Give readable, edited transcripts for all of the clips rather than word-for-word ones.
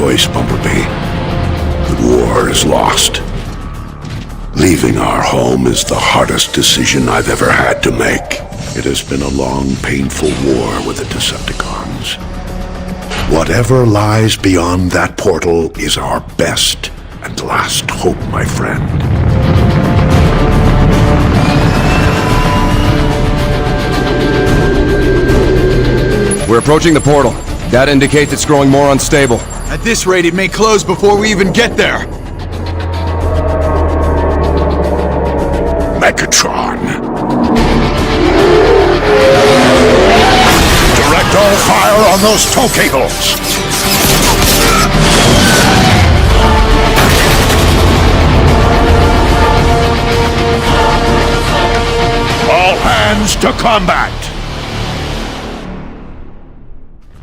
choice, Bumblebee. The war is lost. Leaving our home is the hardest decision I've ever had to make. It has been a long, painful war with the Decepticons. Whatever lies beyond that portal is our best and last hope, my friend. We're approaching the portal. That indicates it's growing more unstable. At this rate, it may close before we even get there. Megatron. Direct all fire on those tow cables. All hands to combat.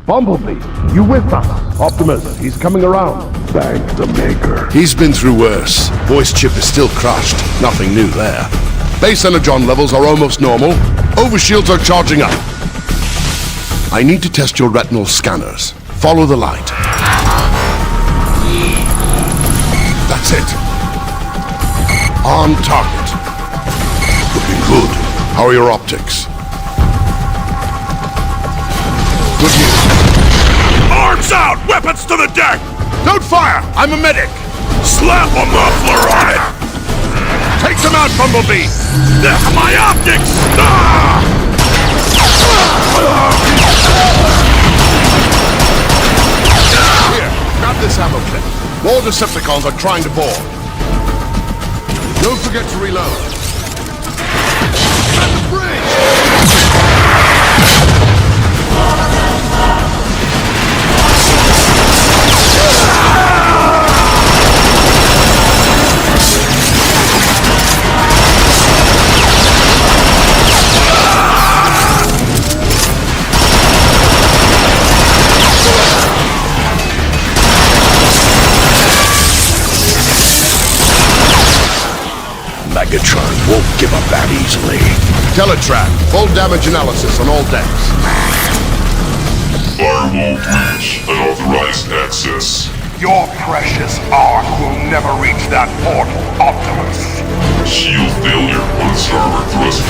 Bumblebee, you with us? Optimus, he's coming around. Thank the Maker. He's been through worse. Voice chip is still crushed. Nothing new there. Base energon levels are almost normal. Overshields are charging up. I need to test your retinal scanners. Follow the light. That's it. On target. Looking good. How are your optics? Good news. Arms out! Weapons to the deck! Don't fire! I'm a medic! Slap a muffler on it! Take them out, Bumblebee! My optics! Ah! Here, grab this ammo clip. More Decepticons are trying to board. Don't forget to reload. At the bridge! Cybertron won't give up that easily. Teletrack, full damage analysis on all decks. Firewall breach, unauthorized access. Your precious ark will never reach that portal, Optimus. Shield failure on starboard thruster.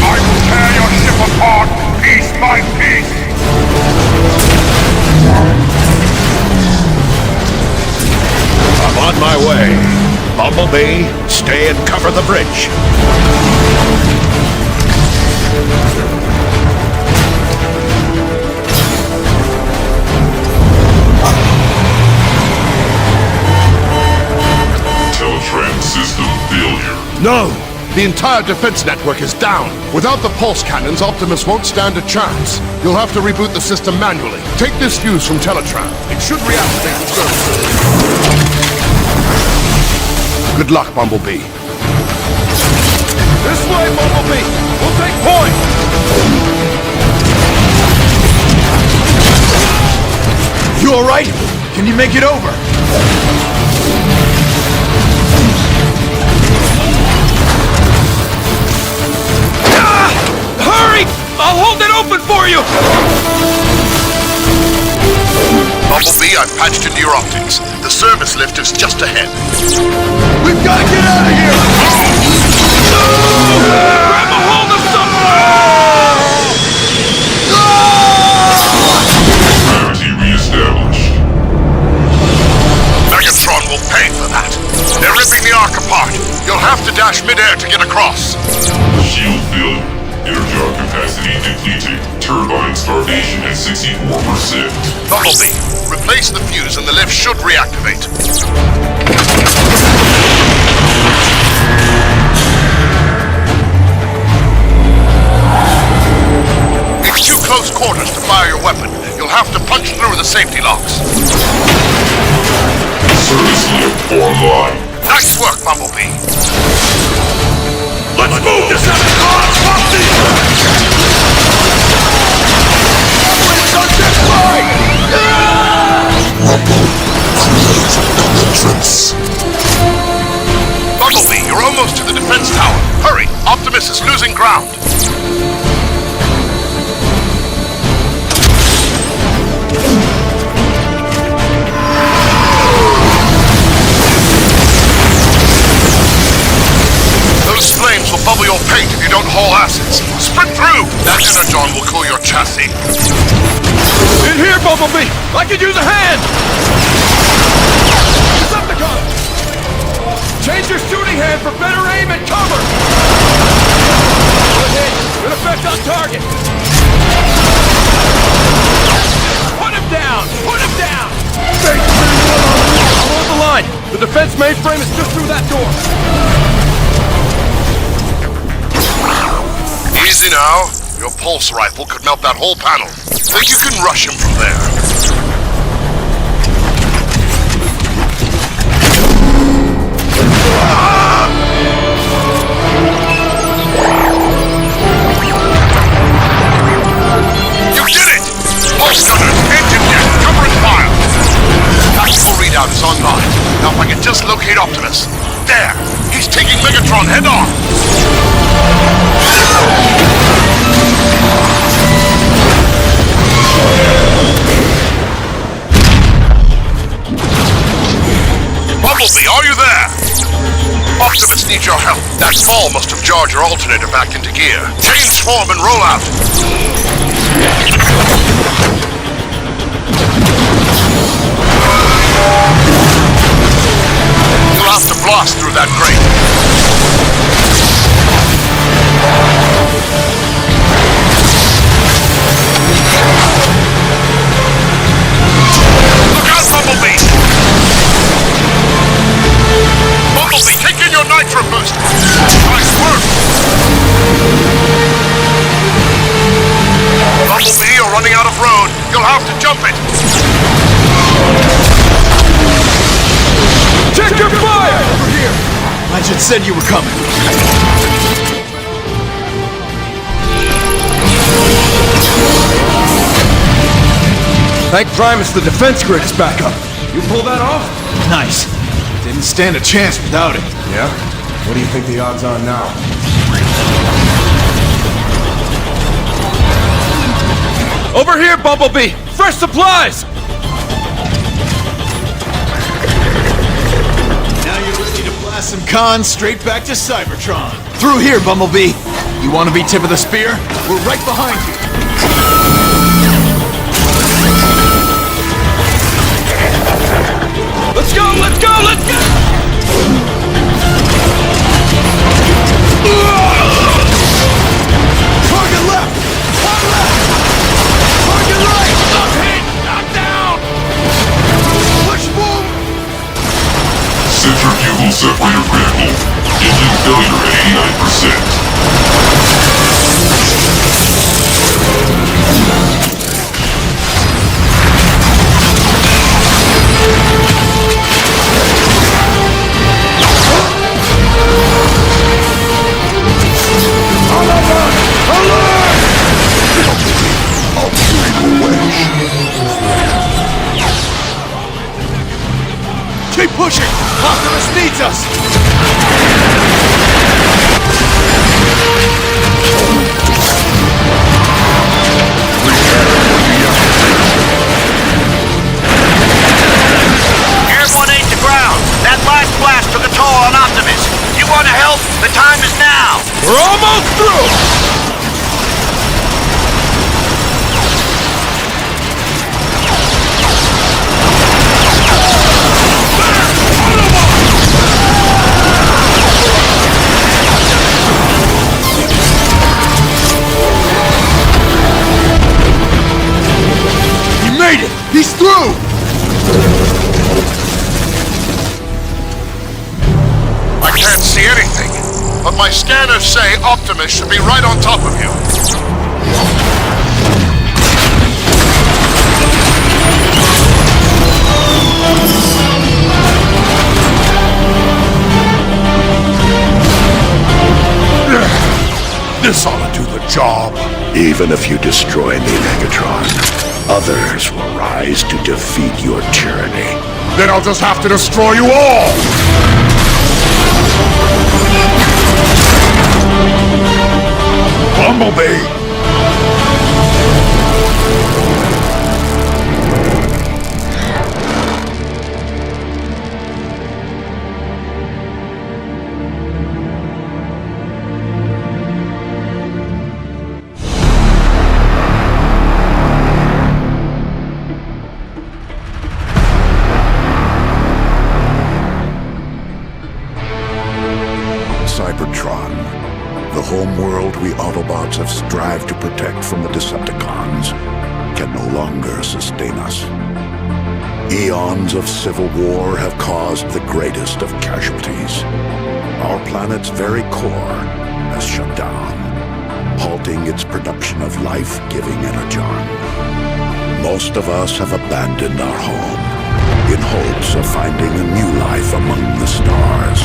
I will tear your ship apart, piece by piece! I'm on my way. Bumblebee, stay and cover the bridge. Teletran system failure. No! The entire defense network is down. Without the pulse cannons, Optimus won't stand a chance. You'll have to reboot the system manually. Take this fuse from Teletran. It should reactivate the service. Good luck, Bumblebee. This way, Bumblebee! We'll take point! You alright? Can you make it over? Hurry! I'll hold it open for you! Bumblebee, I've patched into your optics. The service lift is just ahead. We've got to get out of here! Grab a hold of something! Gravity reestablished. Megatron will pay for that. They're ripping the Ark apart. You'll have to dash midair to get across. Shield failure. Energon capacity depleted. Turbine starvation at 64%. Bumblebee, replace the fuse and the lift should reactivate. It's too close quarters to fire your weapon. You'll have to punch through the safety locks. Service lift online. Nice work, Bumblebee. Let's move this up! Bumblebee, you're almost to the defense tower. Hurry, Optimus is losing ground. will bubble your paint if you don't haul asses. Sprint through! That energon will cool your chassis. In here, Bumblebee! I could use a hand! Decepticon! Change your shooting hand for better aim and cover! Good hit! Good effect on target! Put him down! Put him down! I'll hold the line! The defense mainframe is just through that door! Easy now. Your pulse rifle could melt that whole panel. Think you can rush him from there? You did it! Pulse gunners, engine deck, cover and fire! Tactical readout is online. Now if I can just locate Optimus. There! He's taking Megatron head on! Bumblebee, are you there? Optimus needs your help. That fall must have jarred your alternator back into gear. Change form and roll out. You'll have to blast through that grate. Look out, Bumblebee! Bumblebee, take in your nitro boost! Nice work! Bumblebee, you're running out of road. You'll have to jump it! Check your fire! Over here! I just said you were coming. Thank Primus, the defense grid is back up. You pull that off? Nice. Didn't stand a chance without it. Yeah? What do you think the odds are now? Over here, Bumblebee! Fresh supplies! Now you're ready to blast some cons straight back to Cybertron. Through here, Bumblebee. You want to be tip of the spear? We're right behind you. Let's go! Let's go! Let's go! Target left! Target left! Target right! Knock hit! Knock down! Push move! Centrifugal separator critical. Engine failure at 89%. Keep pushing! Optimus needs us! Air 1-8 to ground. That last blast took a toll on Optimus. You want to help? The time is now! We're almost through! He's through! I can't see anything, but my scanners say Optimus should be right on top of you. This ought to do the job. Even if you destroy me, Megatron, others will rise to defeat your tyranny. Then I'll just have to destroy you all! Bumblebee! Cybertron. The homeworld we Autobots have strived to protect from the Decepticons can no longer sustain us. Eons of civil war have caused the greatest of casualties. Our planet's very core has shut down, halting its production of life-giving energon. Most of us have abandoned our home in hopes of finding a new life among the stars.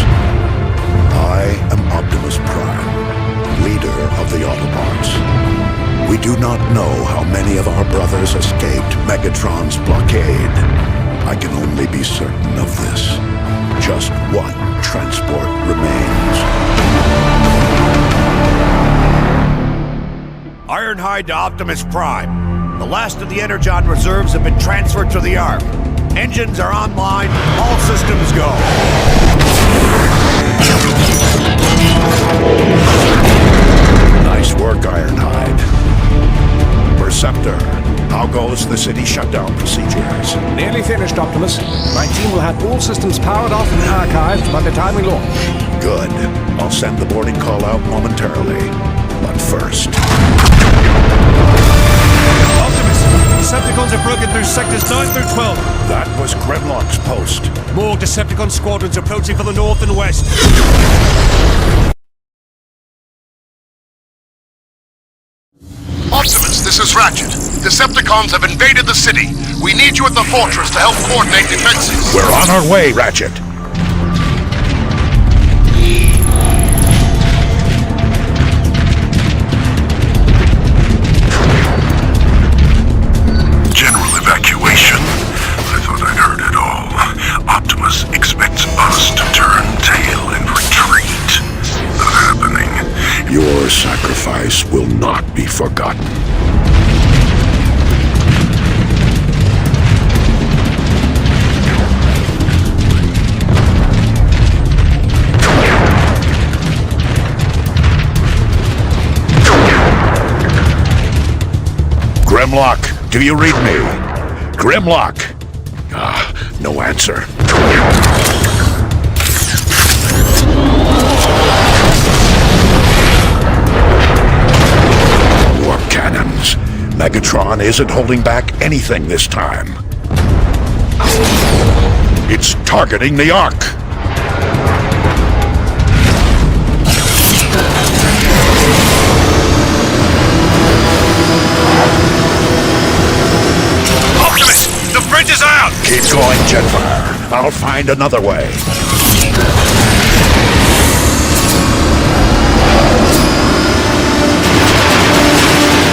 I am Optimus Prime, leader of the Autobots. We do not know how many of our brothers escaped Megatron's blockade. I can only be certain of this. Just one transport remains. Ironhide to Optimus Prime. The last of the Energon reserves have been transferred to the Ark. Engines are online. All systems go. Nice work, Ironhide. Perceptor, how goes the city shutdown procedures? Nearly finished, Optimus. My team will have all systems powered off and archived by the time we launch. Good. I'll send the boarding call out momentarily. But first... Optimus, Decepticons have broken through sectors 9 through 12. That was Grimlock's post. More Decepticon squadrons approaching from the north and west. Optimus, this is Ratchet. Decepticons have invaded the city. We need you at the fortress to help coordinate defenses. We're on our way, Ratchet. General evacuation. I thought I'd heard it all. Optimus expects us to turn tail and retreat. Not happening. Your sacrifice will not be forgotten. Grimlock, do you read me? Grimlock! No answer. Warp cannons. Megatron isn't holding back anything this time. It's targeting the Ark. Bridge is out! Keep going, Jetfire. I'll find another way.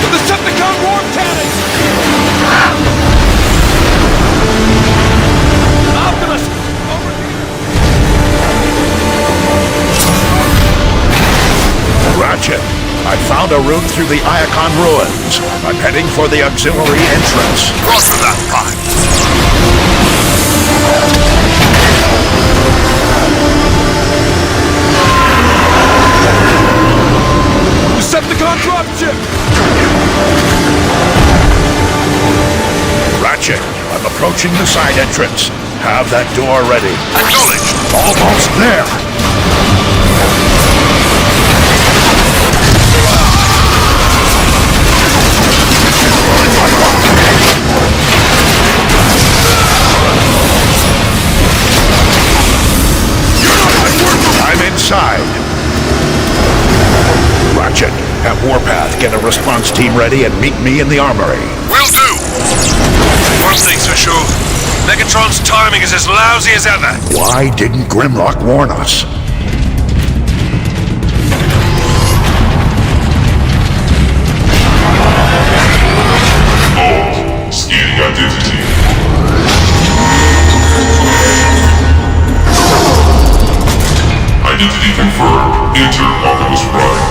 The Decepticon warp cannons! Optimus! Over here! Ratchet, I found a route through the Iacon ruins. I'm heading for the auxiliary entrance. Roger that, Prime. Decepticon dropship! Ratchet, I'm approaching the side entrance. Have that door ready. Acknowledged. Almost there. I'm inside. Ratchet, have Warpath get a response team ready and meet me in the armory. Will do. One thing's for sure. Megatron's timing is as lousy as ever. Why didn't Grimlock warn us? Scanning identity. Identity confirmed. Enter Optimus Prime.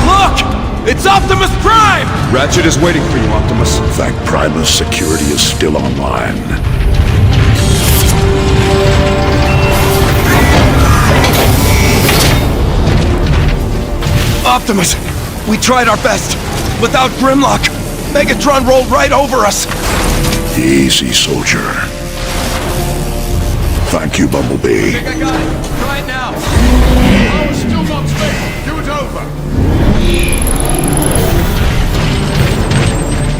Look! It's Optimus Prime! Ratchet is waiting for you, Optimus. Thank Primus security is still online. Optimus, we tried our best. Without Grimlock, Megatron rolled right over us. Easy, soldier. Thank you, Bumblebee. I got it. Try it now. Power's still not stable. Do it over.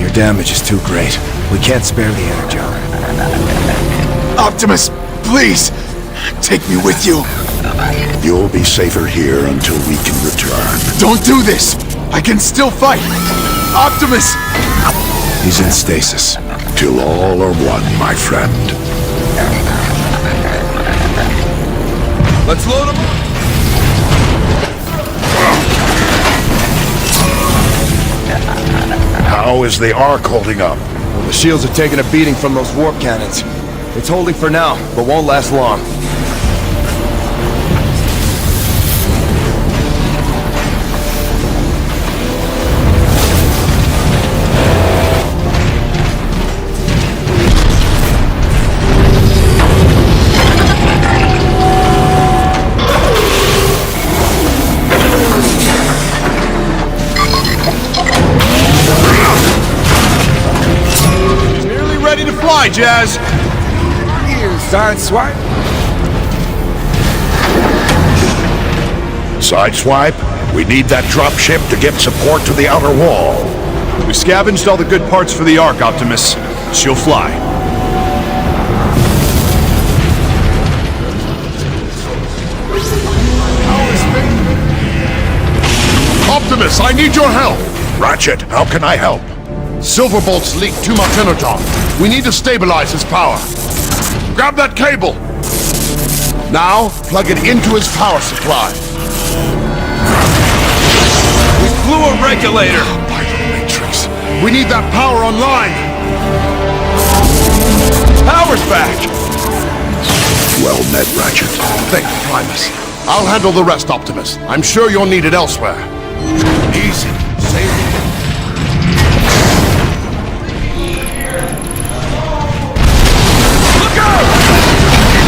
Your damage is too great. We can't spare the energon. Optimus, please, take me with you. You'll be safer here until we can return. Don't do this. I can still fight. Optimus! He's in stasis. Till all are one, my friend. Let's load him up. How is the Ark holding up? The shields are taking a beating from those warp cannons. It's holding for now, but won't last long. Ready to fly, Jazz! Sideswipe? Sideswipe, we need that dropship to get support to the outer wall. We scavenged all the good parts for the Ark, Optimus. She'll fly. Optimus, I need your help. Ratchet, how can I help? Silverbolt's leaked too much energon. We need to stabilize his power. Grab that cable. Now, plug it into his power supply. We blew a regulator! Matrix. We need that power online. Power's back! Well met, Ratchet. Thank you, Primus. I'll handle the rest, Optimus. I'm sure you'll need it elsewhere. Easy. Save it.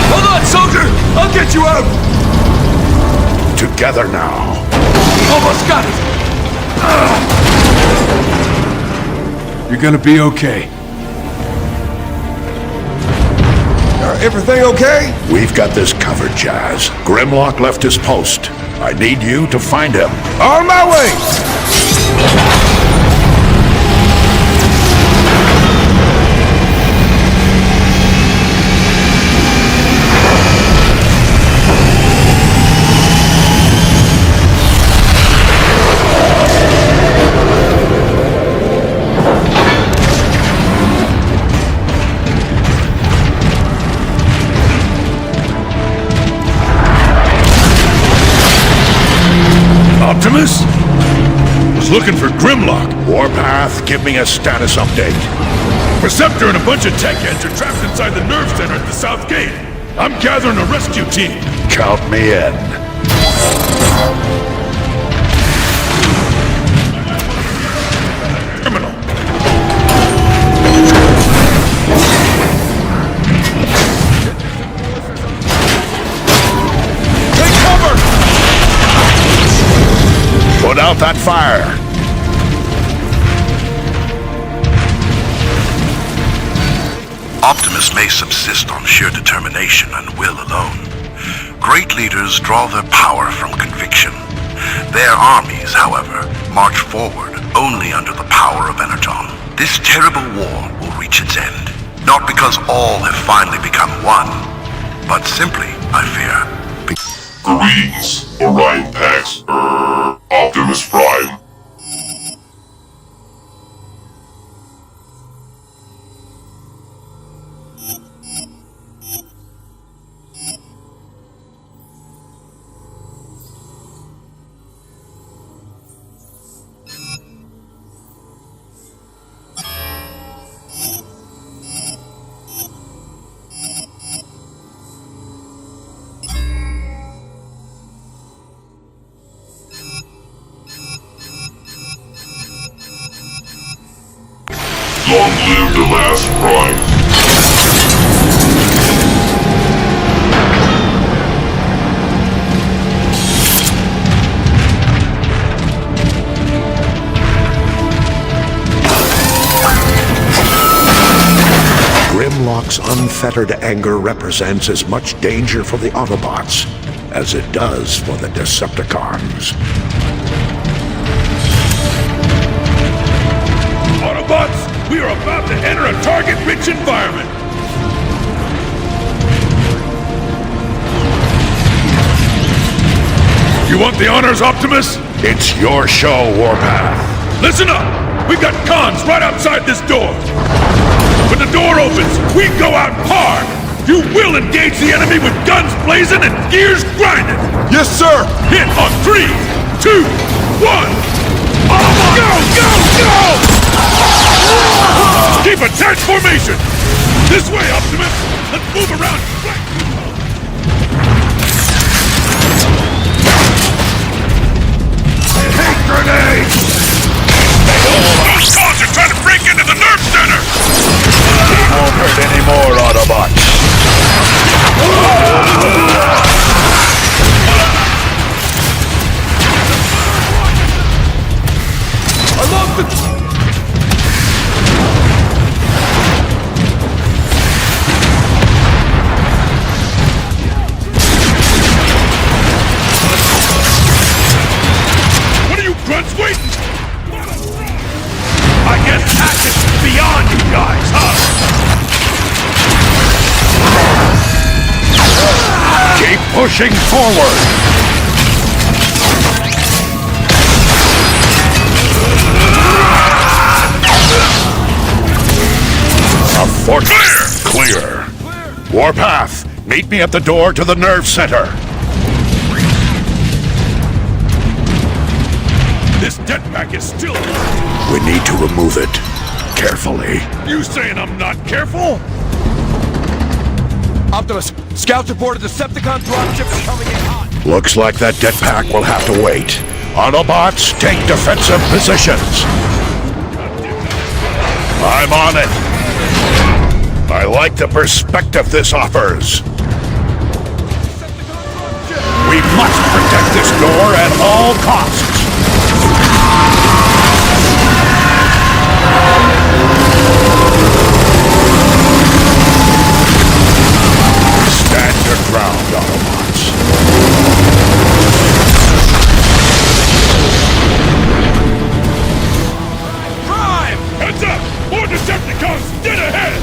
Hold on, soldier! I'll get you out! Together now. Almost got it! You're gonna be okay. Everything okay? We've got this covered, Jazz. Grimlock left his post. I need you to find him. On my way! Optimus? Was looking for Grimlock. Warpath, give me a status update. Perceptor and a bunch of tech heads are trapped inside the nerve center at the south gate. I'm gathering a rescue team. Count me in. Criminal. Take cover! Put out that fire. Optimus may subsist on sheer determination and will alone. Great leaders draw their power from conviction. Their armies, however, march forward only under the power of Energon. This terrible war will reach its end, not because all have finally become one, but simply, I fear, Greetings, Orion Pax, Optimus Prime. Long live the last Prime. Grimlock Dooc's unfettered anger represents as much danger for the Autobots as it does for the Decepticons. Autobots, we are about to enter a target-rich environment. You want the honors, Optimus? It's your show, Warpath. Listen up! We've got cons right outside this door. When the door opens, we go out hard. You will engage the enemy with guns blazing and gears grinding. Yes, sir! Hit on 3, 2, 1. Go, go, go! Keep a tight formation. This way, Optimus. Let's move around. Take grenades! Those cons are trying to break into the nerve center! It won't hurt any more, Autobots. I love the... What are you grunts waiting? I guess tactics is beyond you guys, huh? Keep pushing forward! A fort clear! Warpath, meet me at the door to the nerve center. This jetpack is still... We need to remove it. Carefully. You saying I'm not careful? Optimus, scouts reported Decepticon dropship is coming in hot. Looks like that jetpack will have to wait. Autobots, take defensive positions. I'm on it. I like the perspective this offers. We must protect this door at all costs. Stand your ground, Autobots. Prime! Heads up! More Decepticons dead ahead!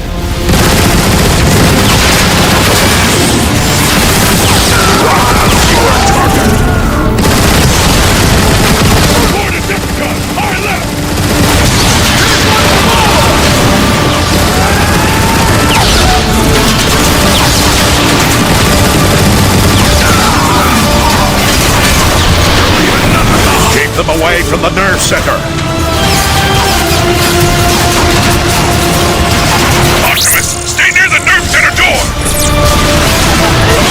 Your target. More Decepticons! High left! Keep them away from the nerve center. Optimus, stay near the nerve center door!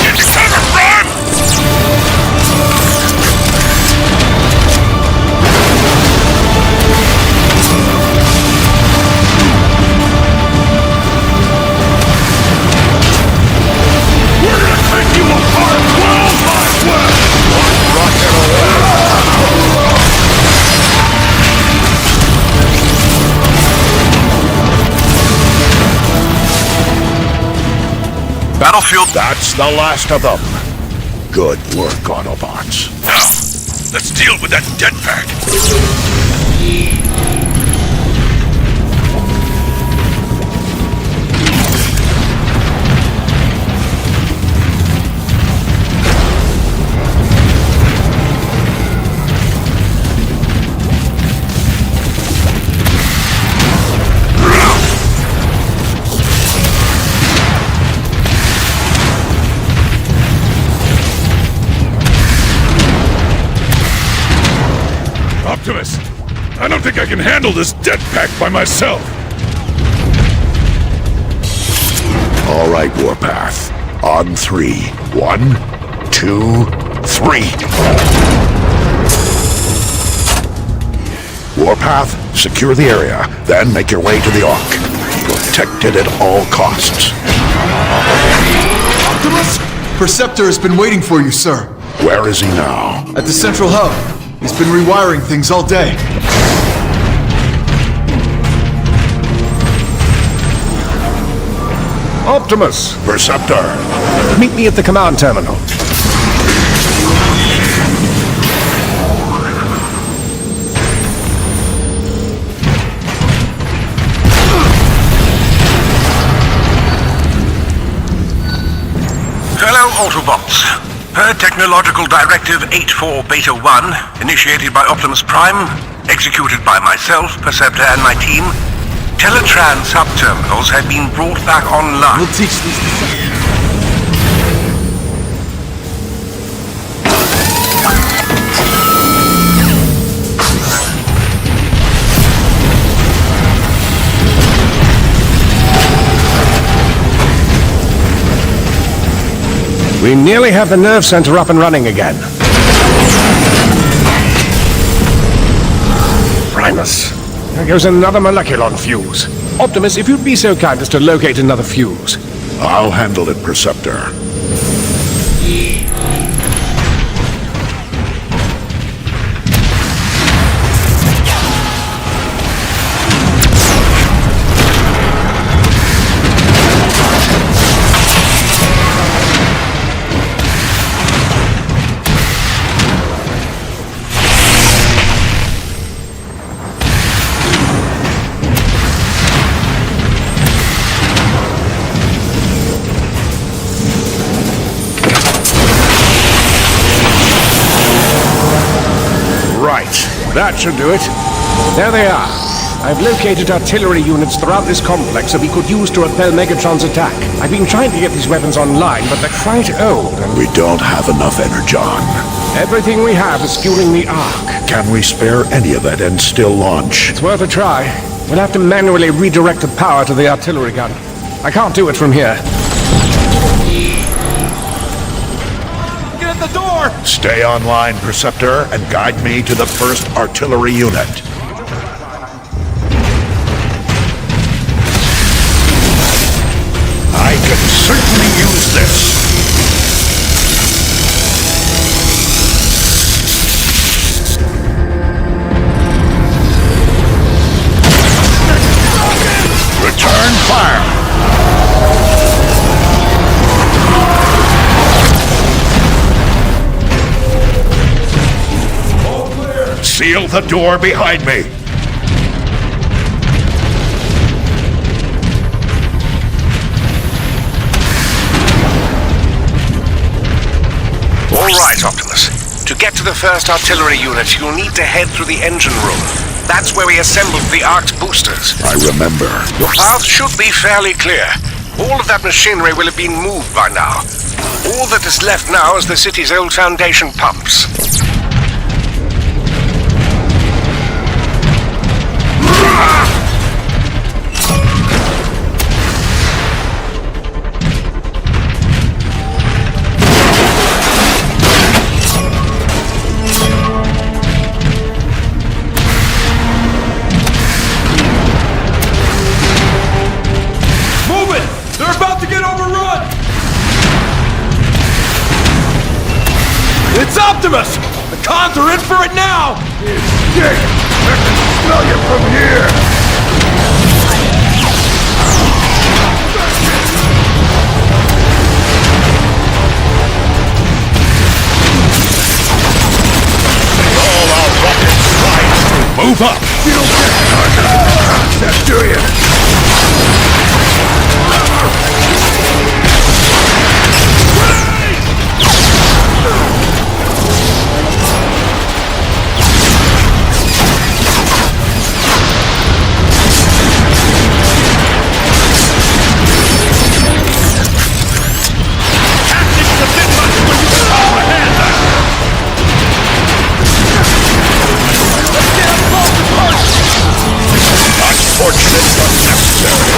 Get to cover, Prime! We're gonna take you apart well by well! One rocket away! Battlefield. That's the last of them. Good work, Autobots. Now, let's deal with that jetpack! Optimus, I don't think I can handle this jetpack by myself. All right, Warpath. On 3. 1, 2, 3. Warpath, secure the area, then make your way to the Ark. Protect it at all costs. Optimus? Perceptor has been waiting for you, sir. Where is he now? At the central hub. He's been rewiring things all day. Optimus, Perceptor. meet me at the command terminal. Fellow Autobots, per Technological Directive 84 Beta 1, initiated by Optimus Prime, executed by myself, Perceptor, and my team, Teletran sub-terminals have been brought back online. We'll teach these... We nearly have the nerve center up and running again. Primus, there goes another moleculon fuse. Optimus, if you'd be so kind as to locate another fuse. I'll handle it, Perceptor. That should do it. There they are. I've located artillery units throughout this complex that we could use to repel Megatron's attack. I've been trying to get these weapons online, but they're quite old and... We don't have enough energon. Everything we have is fueling the Ark. Can we spare any of it and still launch? It's worth a try. We'll have to manually redirect the power to the artillery gun. I can't do it from here. Get at the door! Stay online, Perceptor, and guide me to the first artillery unit. I can certainly use this. Return fire! Seal the door behind me! All right, Optimus. To get to the first artillery unit, you'll need to head through the engine room. That's where we assembled the Ark's boosters. I remember. Your path should be fairly clear. All of that machinery will have been moved by now. All that is left now is the city's old foundation pumps. It's Optimus! The cons are in for it now! Dick! I can smell you from here! All our rockets right! Move up! You don't get the concept, do you? Unfortunate but necessary.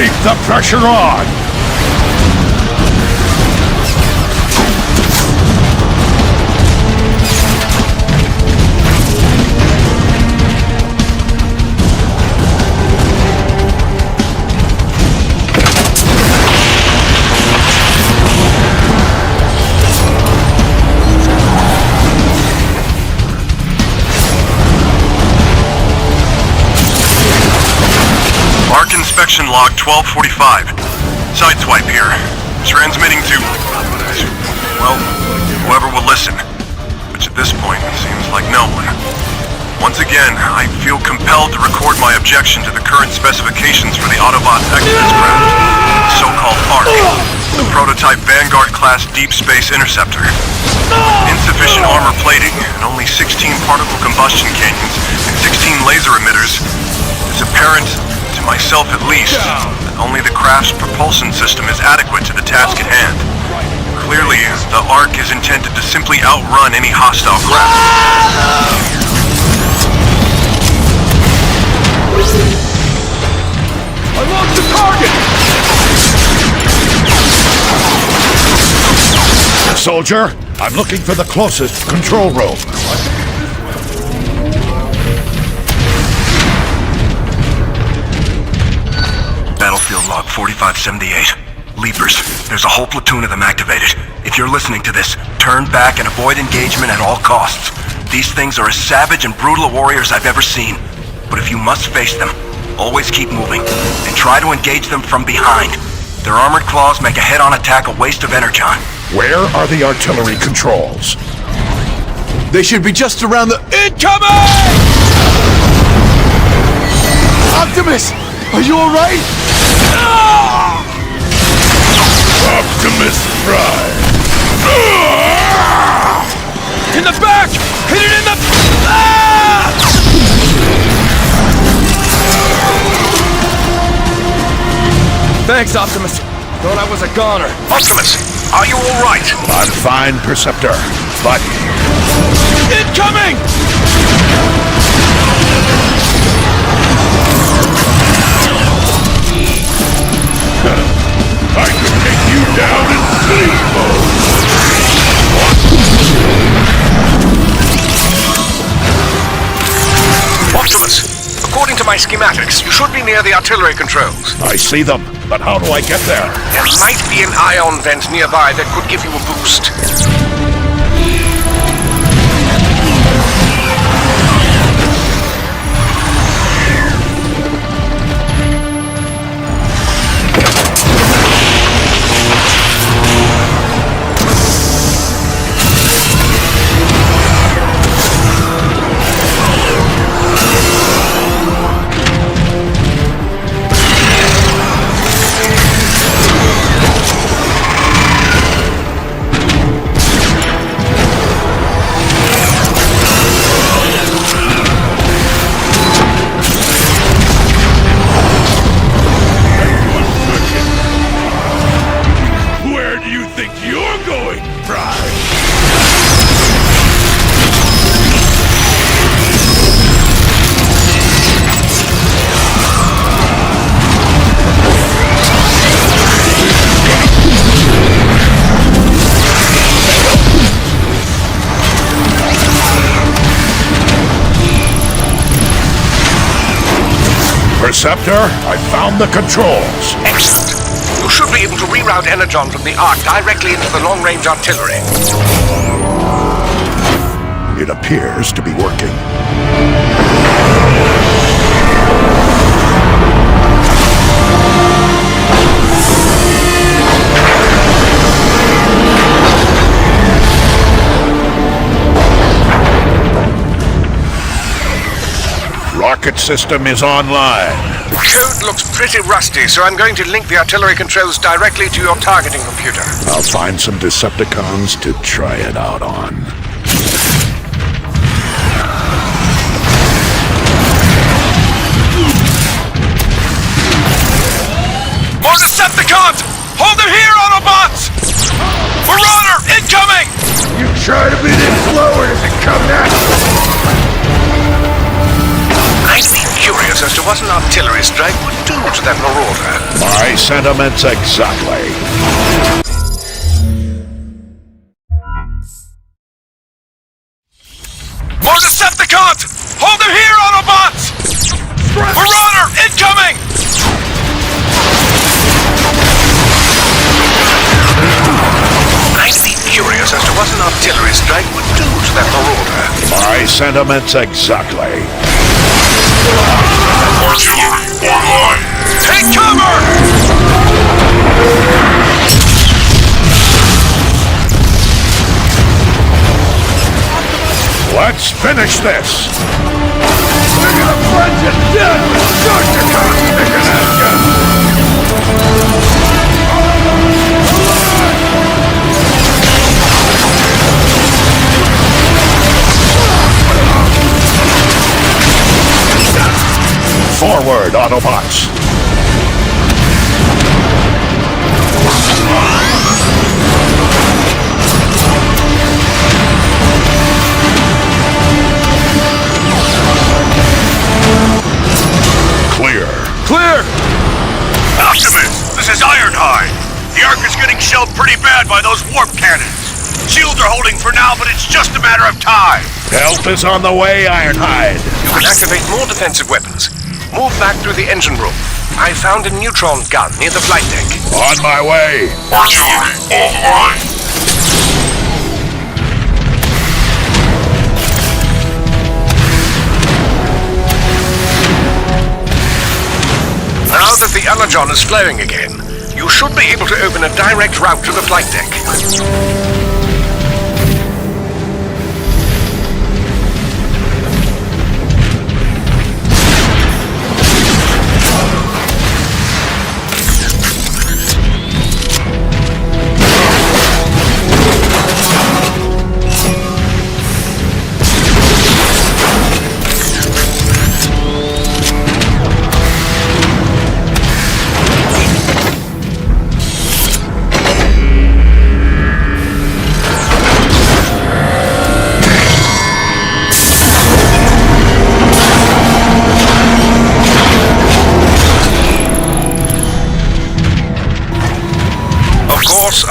Keep the pressure on! Inspection log 1245. Sideswipe here. Transmitting to... well, whoever will listen. Which at this point seems like no one. Once again, I feel compelled to record my objection to the current specifications for the Autobots' access craft, the so-called ARC, the prototype Vanguard-class deep space interceptor. Insufficient armor plating and only 16 particle combustion cannons and 16 laser emitters, it's apparent, to myself at least, that only the craft's propulsion system is adequate to the task at hand. Clearly, the ARC is intended to simply outrun any hostile craft. I lost the target! Soldier, I'm looking for the closest control room. Battlefield log 4578. Leapers, there's a whole platoon of them activated. If you're listening to this, turn back and avoid engagement at all costs. These things are as savage and brutal warriors I've ever seen. But if you must face them, always keep moving, and try to engage them from behind. Their armored claws make a head-on attack a waste of energon. Where are the artillery controls? They should be just around the... Incoming! Optimus! Are you alright? Optimus Prime! In the back! Hit it in the... Ah! Thanks, Optimus. Thought I was a goner. Optimus, are you alright? I'm fine, Perceptor, but... Incoming! I could take you down in sleep mode! Optimus, according to my schematics, you should be near the artillery controls. I see them, but how do I get there? There might be an ion vent nearby that could give you a boost. Perceptor, I found the controls. Excellent. You should be able to reroute energon from the ARC directly into the long-range artillery. It appears to be working. Rocket system is online. Code looks pretty rusty, so I'm going to link the artillery controls directly to your targeting computer. I'll find some Decepticons to try it out on. More Decepticons! Hold them here, Autobots! Marauder, incoming! You try to beat it slower, does it come next? I'd be curious curious as to what an artillery strike would do to that marauder. My sentiments exactly. More Decepticons! Hold them here, Autobots! Marauder, incoming! I'd be curious as to what an artillery strike would do to that marauder. My sentiments exactly. Artillery online. Take cover! Let's finish this! We're gonna punch you dead with Decepticons picking at you! Forward, Autobots! Clear. Clear! Optimus, this is Ironhide. The Ark is getting shelled pretty bad by those warp cannons. Shields are holding for now, but it's just a matter of time. Help is on the way, Ironhide. You can activate more defensive weapons. Move back through the engine room. I found a neutron gun near the flight deck. On my way. Artillery online. Now that the Energon is flowing again, you should be able to open a direct route to the flight deck.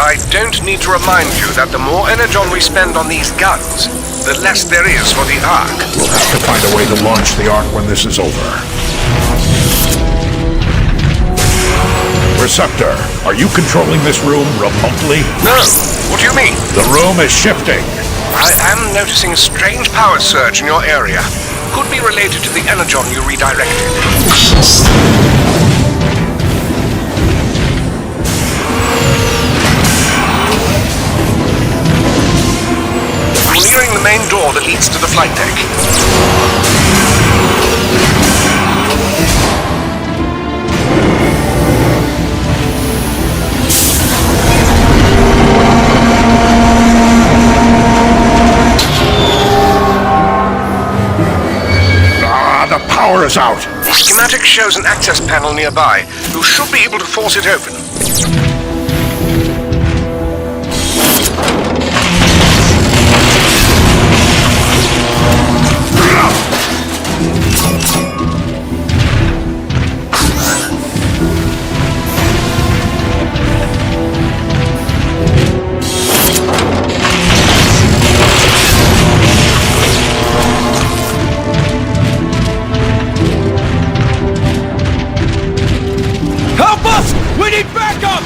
I don't need to remind you that the more energon we spend on these guns, the less there is for the Ark. We'll have to find a way to launch the Ark when this is over. Receptor, are you controlling this room remotely? No. What do you mean? The room is shifting. I am noticing a strange power surge in your area. Could be related to the energon you redirected. Nearing the main door that leads to the flight deck. The power is out. The schematic shows an access panel nearby. You should be able to force it open. Help us! We need backup!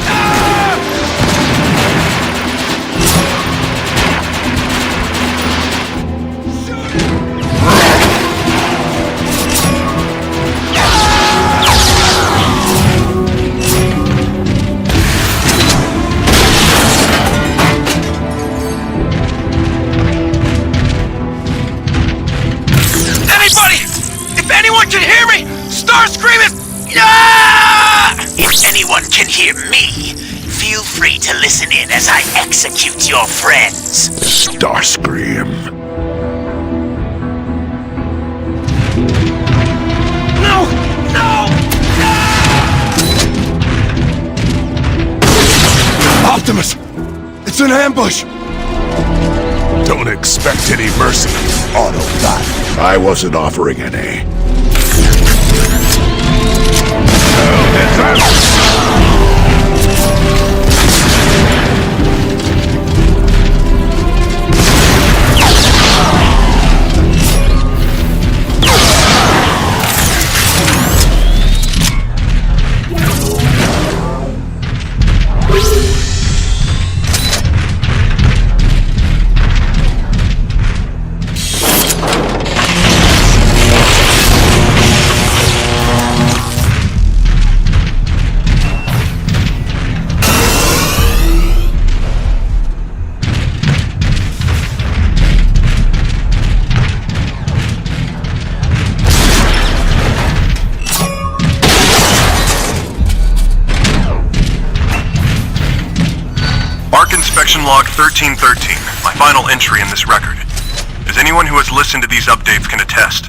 Anybody! If anyone can hear me, start screaming! Yeah! If anyone can hear me, feel free to listen in as I execute your friends. Starscream. No! No! Optimus! It's an ambush! Don't expect any mercy, Autobot. I wasn't offering any. Inspection log 1313, my final entry in this record. As anyone who has listened to these updates can attest,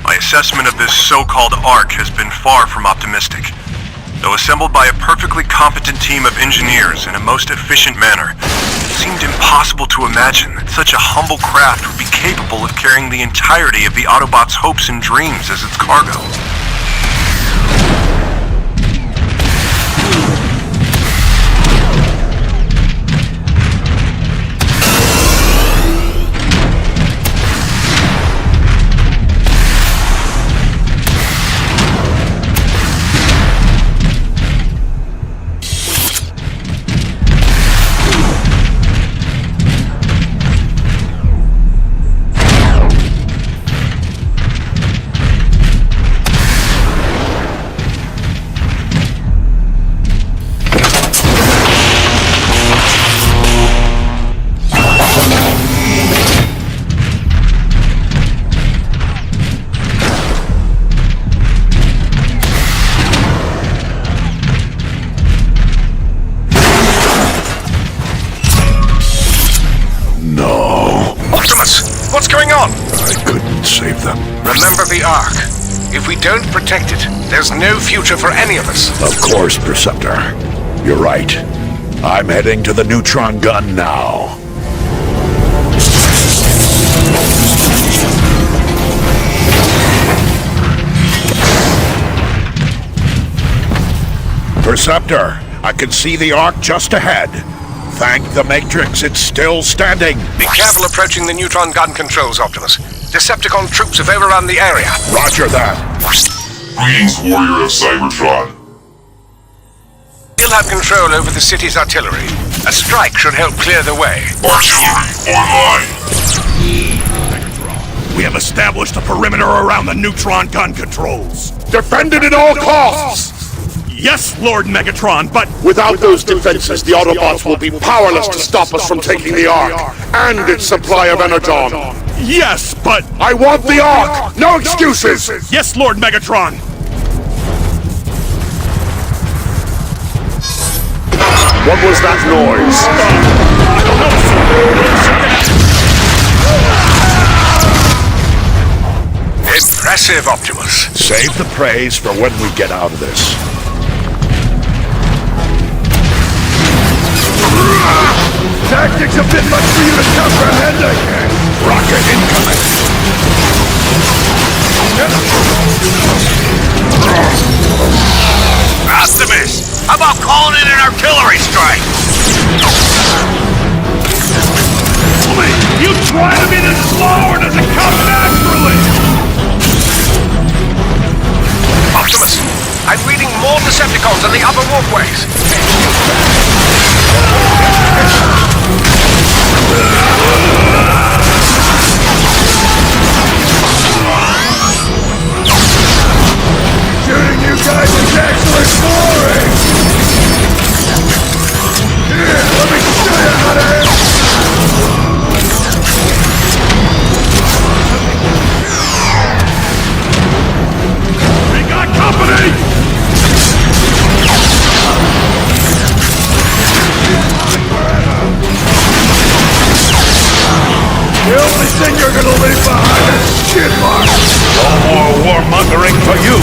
my assessment of this so-called ARC has been far from optimistic. Though assembled by a perfectly competent team of engineers in a most efficient manner, it seemed impossible to imagine that such a humble craft would be capable of carrying the entirety of the Autobots' hopes and dreams as its cargo. What's going on? I couldn't save them. Remember the Ark. If we don't protect it, there's no future for any of us. Of course, Preceptor. You're right. I'm heading to the neutron gun now. Preceptor, I can see the Ark just ahead. Thank the Matrix, it's still standing. Be careful approaching the neutron gun controls, Optimus. Decepticon troops have overrun the area. Roger that. Greetings, warrior of Cybertron. You'll have control over the city's artillery. A strike should help clear the way. Artillery online. We have established a perimeter around the neutron gun controls. Defend it at all costs! Yes, Lord Megatron, but... Without those defenses, the Autobots will be powerless to stop us from taking the Ark and its supply of energon. Yes, but... I want the Ark! No excuses! Yes, Lord Megatron! What was that noise? Impressive, Optimus. Save the praise for when we get out of this. Tactics a bit much for you to comprehend, I guess. Rocket incoming! Optimus, how about calling in an artillery strike? You try to be this slow, or does it come naturally? Optimus, I'm reading more Decepticons in the upper walkways. Shooting you guys is actually boring! Here, let me show you how to hit! We got company! The only thing you're gonna leave behind is skid marks! No more warmongering for you!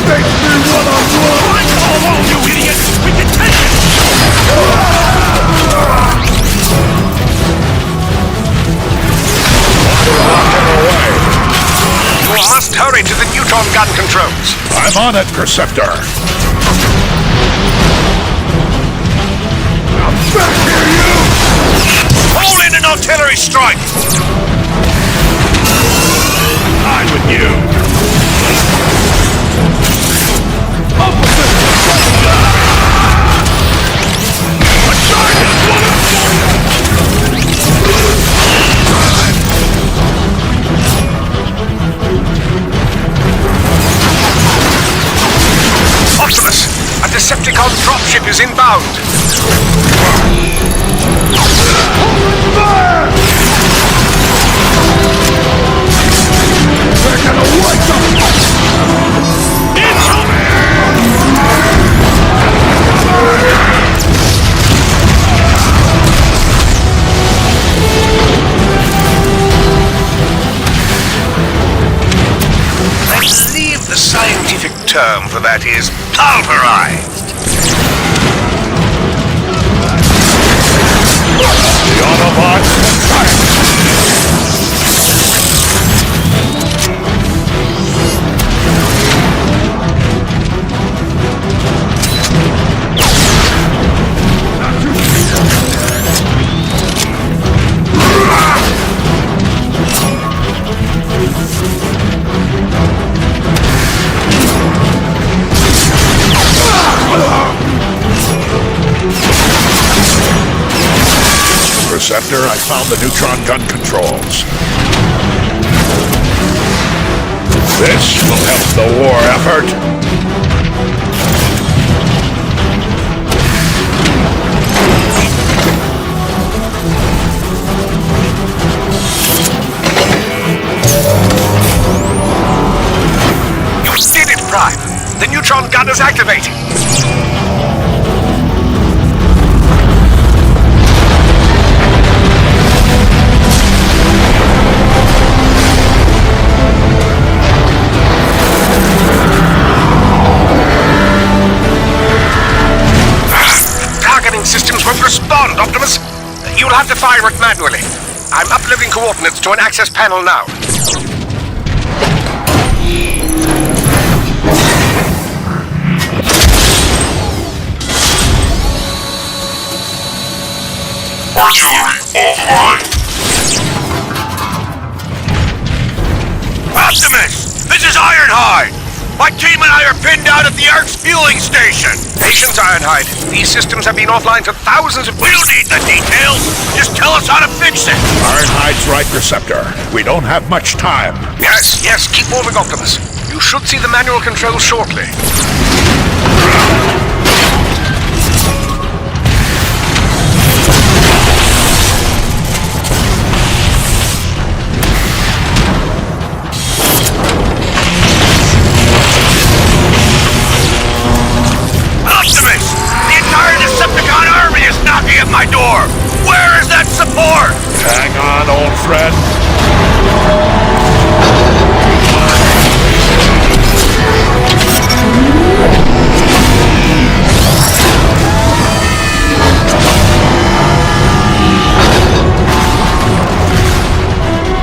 Face me one-on-one! Come on, you idiot! We can take it! You must hurry to the neutron gun controls. I'm on it, Preceptor. Back here, you! Call in an artillery strike! I'm with you! Optimus, a Decepticon dropship is inbound. Fire! They're gonna light them! term for that is pulverized. The Autobots attack! Interceptor, I found the neutron gun controls. This will help the war effort. You did it, Prime! The neutron gun is activating! Systems won't respond, Optimus. You'll have to fire it manually. I'm uploading coordinates to an access panel now. Artillery offline. Optimus! This is Ironhide! My team and I are pinned out at the Ark's fueling station! Patience, Ironhide. These systems have been offline for thousands of... We don't need the details! Just tell us how to fix it! Ironhide's right, Receptor. We don't have much time. Yes, keep moving, Optimus. You should see the manual controls shortly. Knocking at my door! Where is that support? Hang on, old friend.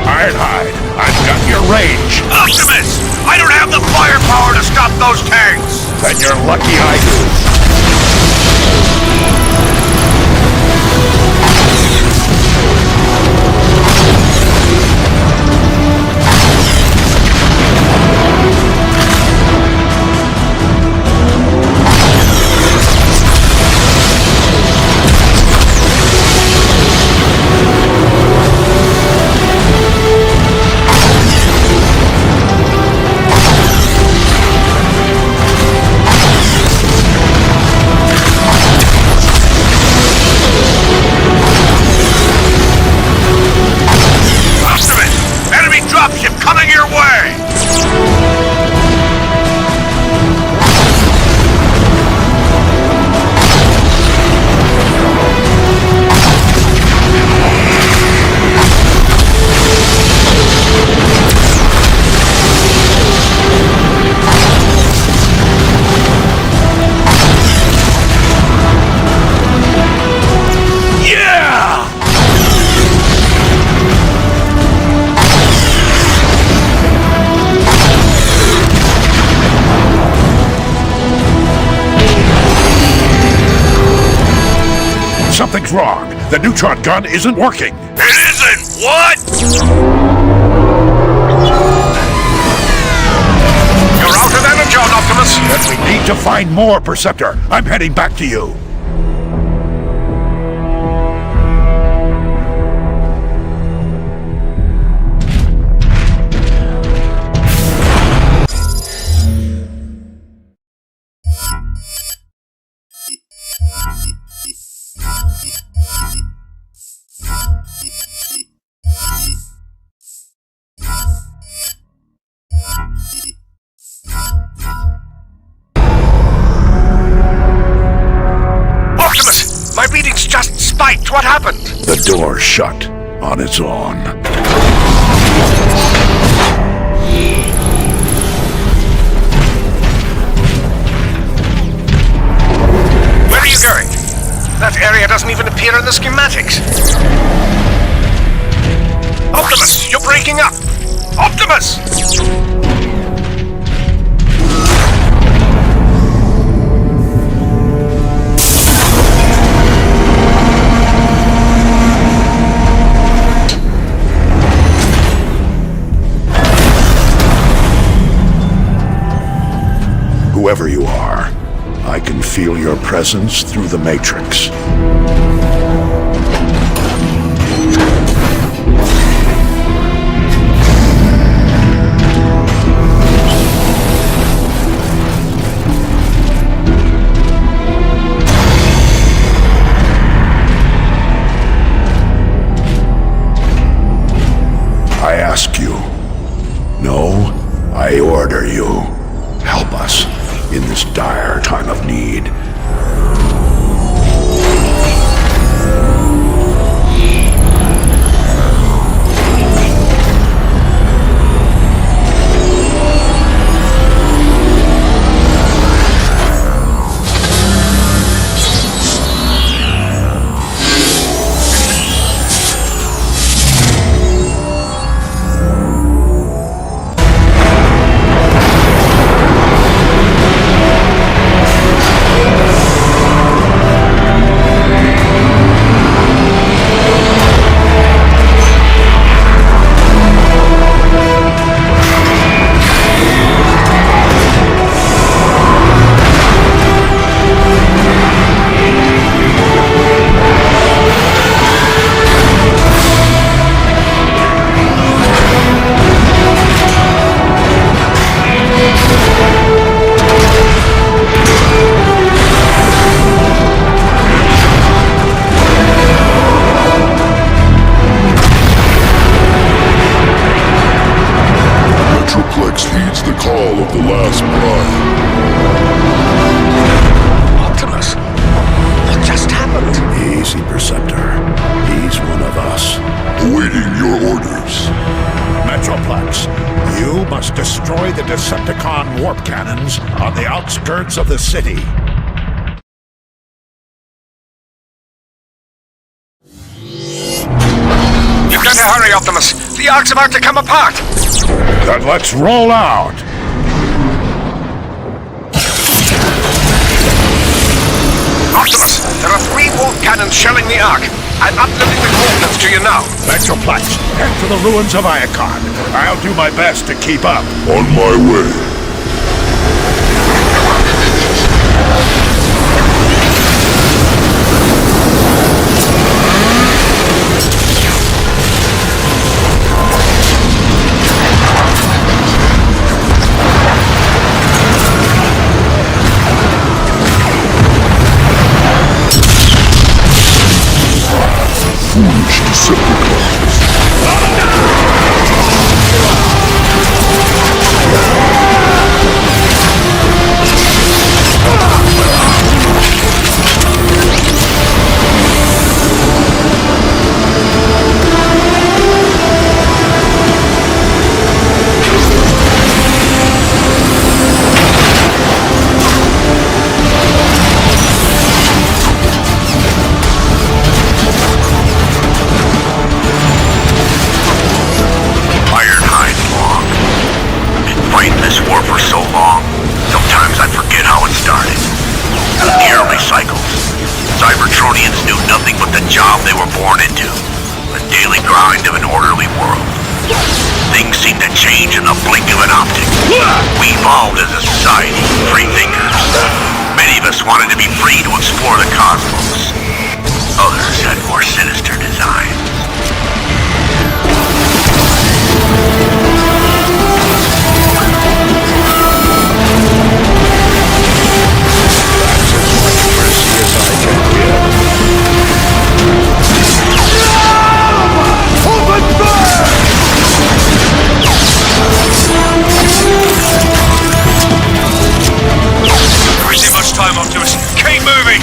Ironhide, I've got your range. Optimus! I don't have the firepower to stop those tanks! Then you're lucky I do. Something's wrong. The neutron gun isn't working. It isn't? What? You're out of energy, Optimus. Then we need to find more, Perceptor. I'm heading back to you. My readings just spiked. What happened? The door's shut on its own. area doesn't even appear in the schematics. Optimus, you're breaking up! Optimus! Whoever you are, I can feel your presence through the Matrix. I ask you. No, I order you. Help us in this dire time of need. Heeds the call of the last bride. Optimus, what just happened? Easy, Perceptor. He's one of us. Awaiting your orders. Metroplex, you must destroy the Decepticon warp cannons on the outskirts of the city. You've got to hurry, Optimus. The Ark's about to come apart. Then let's roll out! Optimus, there are 3 warp cannons shelling the Ark. I'm uploading the coordinates to you now. Metroplex, head for the ruins of Iacon. I'll do my best to keep up. On my way. Foolish Decepticons. Cybertronians knew nothing but the job they were born into. The daily grind of an orderly world. Things seemed to change in the blink of an optic. We evolved as a society, free thinkers. Many of us wanted to be free to explore the cosmos. Others had more sinister designs. Time, Optimus. Keep moving!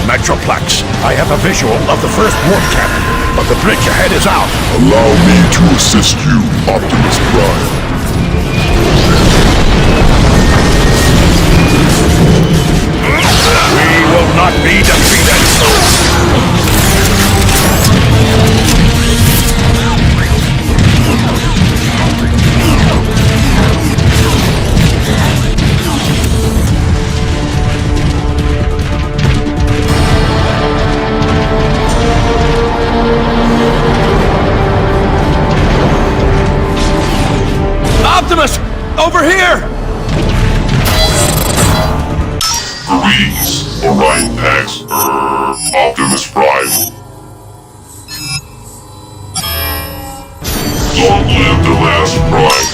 Metroplex, I have a visual of the first warp cannon. but the bridge ahead is out. Allow me to assist you, Optimus Prime. We will not be defeated! Optimus! Over here! Greetings, Orion Pax, Optimus Prime. Long live the last Prime.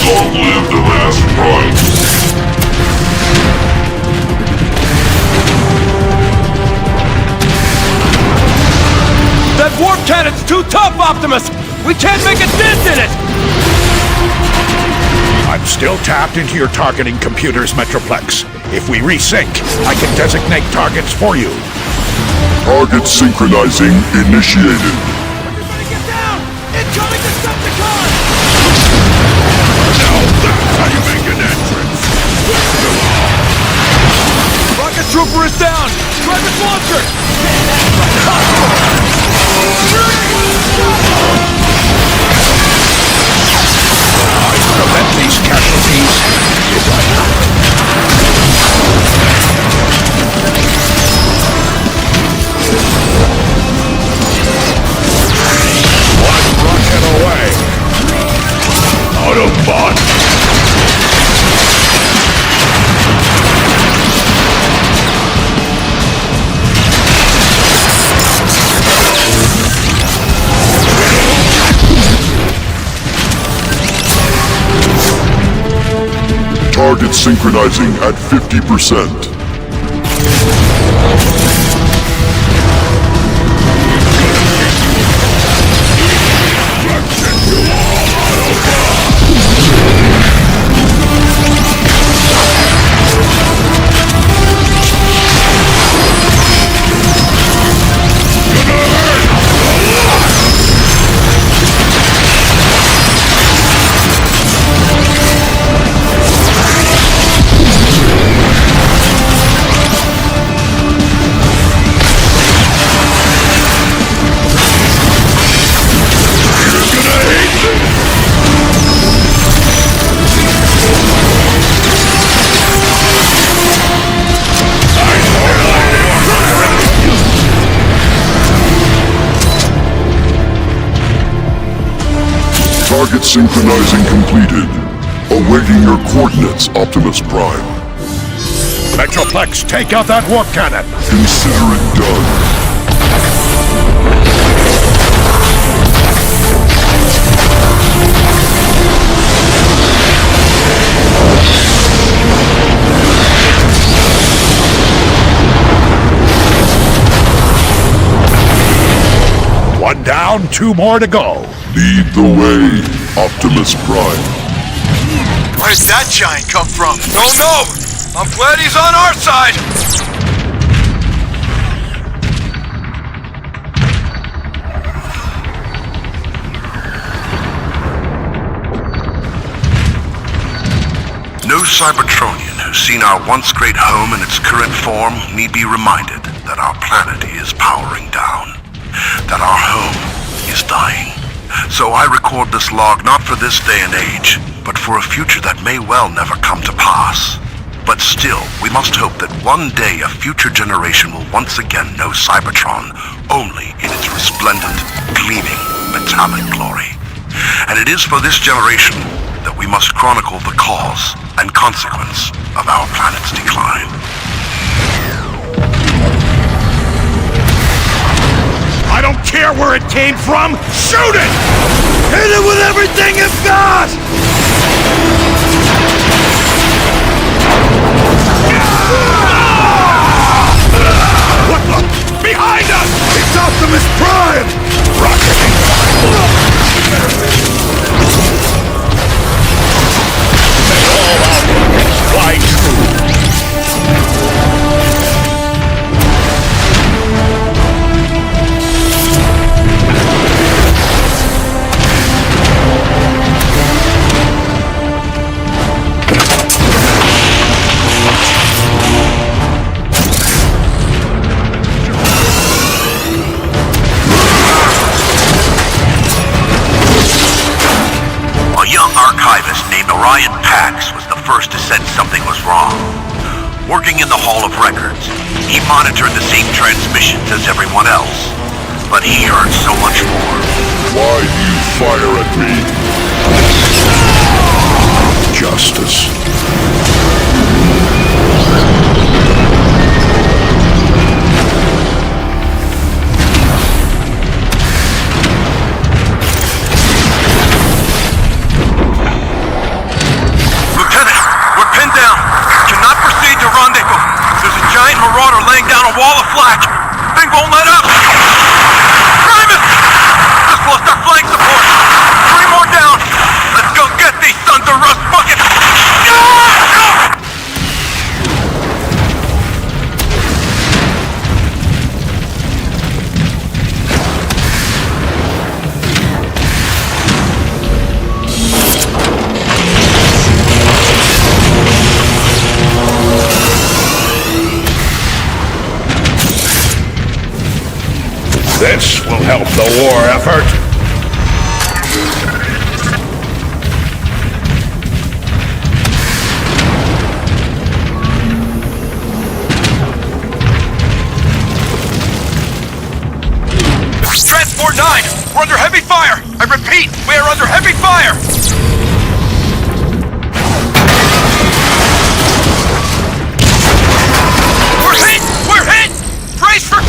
Long live the last Prime. That warp cannon's too tough, Optimus! We can't make a dent in it! I'm still tapped into your targeting computer's Metroplex. If we resync, I can designate targets for you. Target synchronizing initiated. Everybody get down! Incoming Decepticon! Now that's how you make an entrance! Rocket Trooper is down! Drive his launcher! Prevent these casualties. One rocket away. Autobot! Target synchronizing at 50%. Target synchronizing completed. Awaiting your coordinates, Optimus Prime. Metroplex, take out that warp cannon. Consider it done. One down, two more to go. Lead the way, Optimus Prime. Where's that giant come from? Don't know! I'm glad he's on our side! No Cybertronian who's seen our once great home in its current form need be reminded that our planet is powering down, that our home is dying. So I record this log not for this day and age, but for a future that may well never come to pass. But still, we must hope that one day a future generation will once again know Cybertron only in its resplendent, gleaming, metallic glory. And it is for this generation that we must chronicle the cause and consequence of our planet's decline. I don't care where turret came from, shoot it! Hit it with everything you've got! What the? Behind us! It's Optimus Prime! Rocketing! May all outlaws fly true! First to sense something was wrong. Working in the Hall of Records, he monitored the same transmissions as everyone else. But he heard so much more. Why do you fire at me? Justice. Marauder laying down a wall of flak. Thing won't let up. Primus! Just lost our flank support. 3 more down. Let's go get these sons of rust buckets. This will help the war effort. Transport 9! We're under heavy fire! I repeat, we are under heavy fire! We're hit! We're hit! Brace for...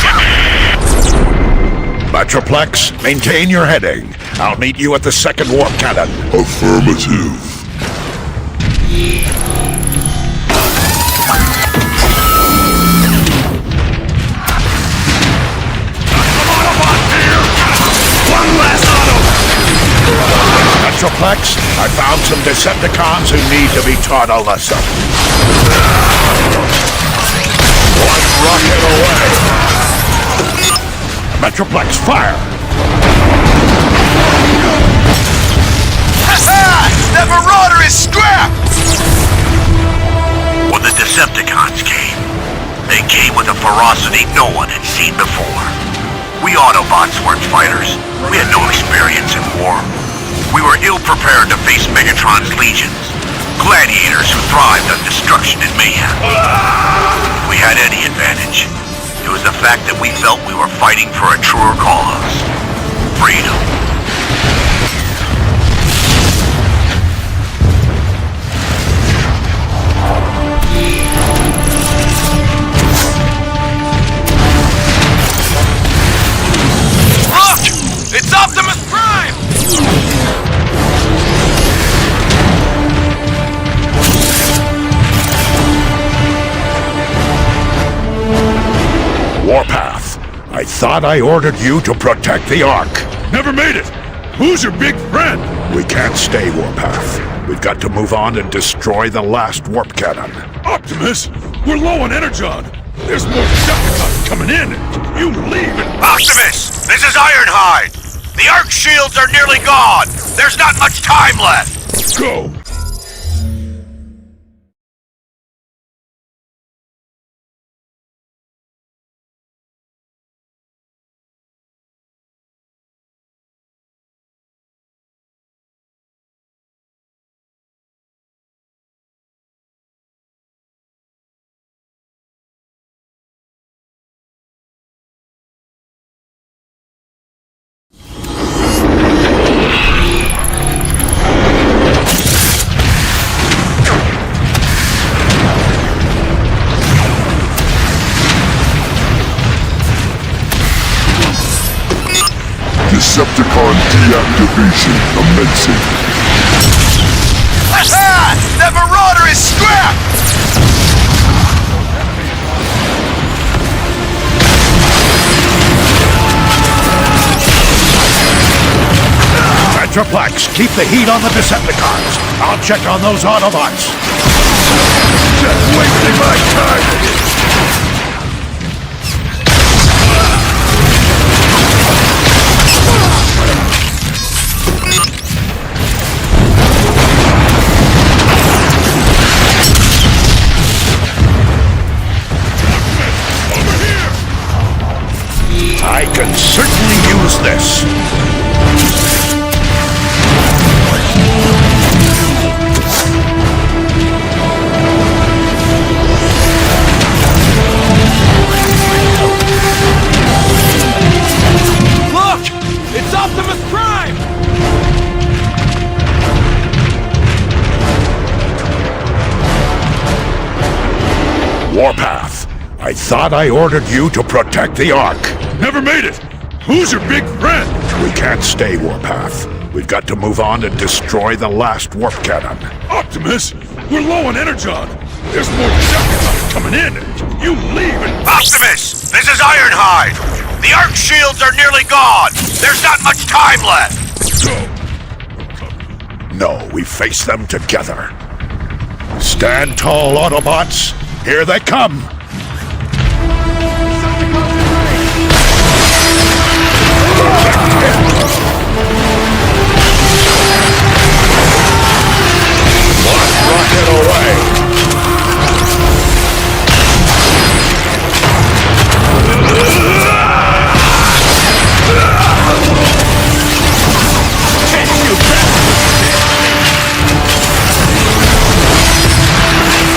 Metroplex, maintain your heading. I'll meet you at the second warp cannon. Affirmative. One last auto! Metroplex, I found some Decepticons who need to be taught a lesson. One rocket away! Metroplex, fire! That Marauder is scrapped! When the Decepticons came, they came with a ferocity no one had seen before. We Autobots weren't fighters. We had no experience in war. We were ill-prepared to face Megatron's legions, gladiators who thrived on destruction and mayhem. If we had any advantage, it was the fact that we felt we were fighting for a truer cause. Freedom. Look! It's Optimus Prime! Warpath, I thought I ordered you to protect the Ark. Never made it! Who's your big friend? We can't stay, Warpath. We've got to move on and destroy the last warp cannon. Optimus, we're low on energon. There's more Decepticons coming in. You leave and... Optimus! This is Ironhide! The Ark shields are nearly gone! There's not much time left! Go! Decepticon deactivation commencing. Aha! That Marauder is scrapped! Metroplex, keep the heat on the Decepticons. I'll check on those Autobots. Just wasting my time! I can certainly use this. Look! It's Optimus Prime! Warpath, I thought I ordered you to protect the Ark. Never made it! Who's your big friend? We can't stay, Warpath. We've got to move on and destroy the last warp cannon. Optimus, we're low on energon. There's more Decepticons coming in. You leave and... Optimus! This is Ironhide! The Arc shields are nearly gone! There's not much time left! No, we face them together. Stand tall, Autobots. Here they come. Rocket away!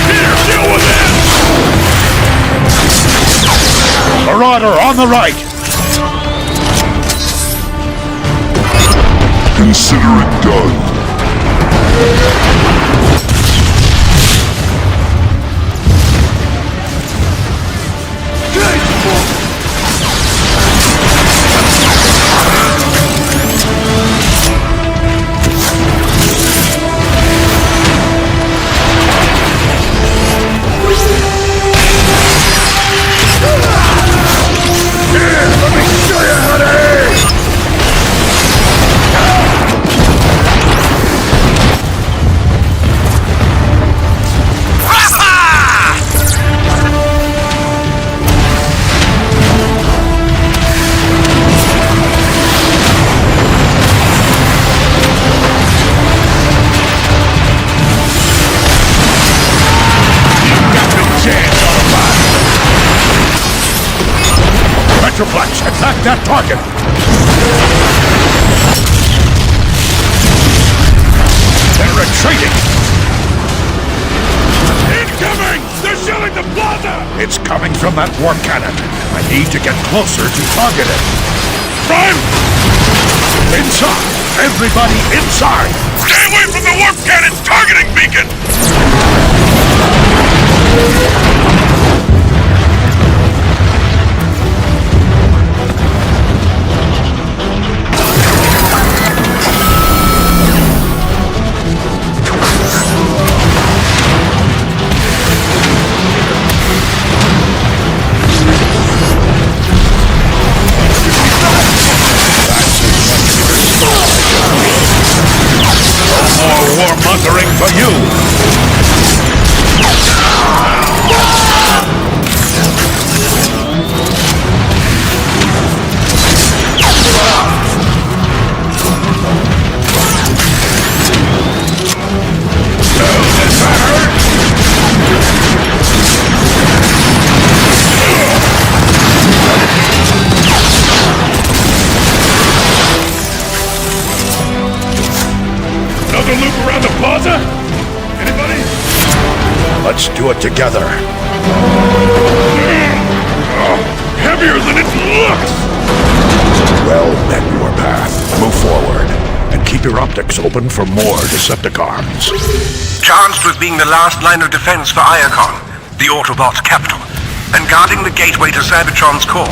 Here, deal with it! Marauder on the right! Consider it done. Metroplex, attack that target! They're retreating! Incoming! They're shelling the plaza! It's coming from that warp cannon. I need to get closer to target it. Prime! Inside! Everybody inside! Stay away from the warp cannon's targeting beacon! Warmongering for you! Another loop around the plaza? Anybody? Let's do it together. Heavier than it looks! Well met, Warpath. Move forward, and keep your optics open for more Decepticons. Charged with being the last line of defense for Iacon, the Autobot capital, and guarding the gateway to Cybertron's core.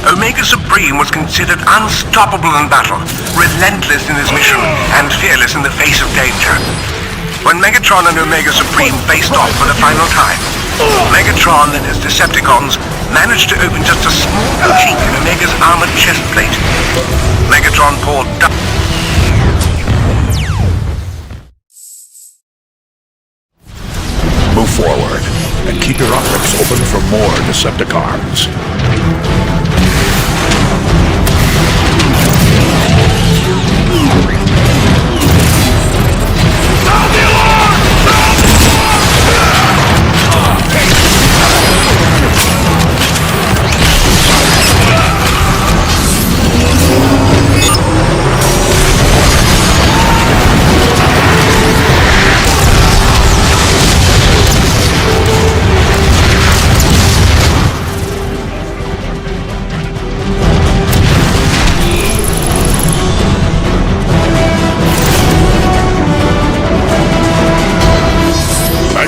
Omega Supreme was considered unstoppable in battle, relentless in his mission, and fearless in the face of danger. When Megatron and Omega Supreme faced off for the final time, Megatron and his Decepticons managed to open just a small chink in Omega's armored chest plate. Megatron poured Move forward, and keep your optics open for more Decepticons.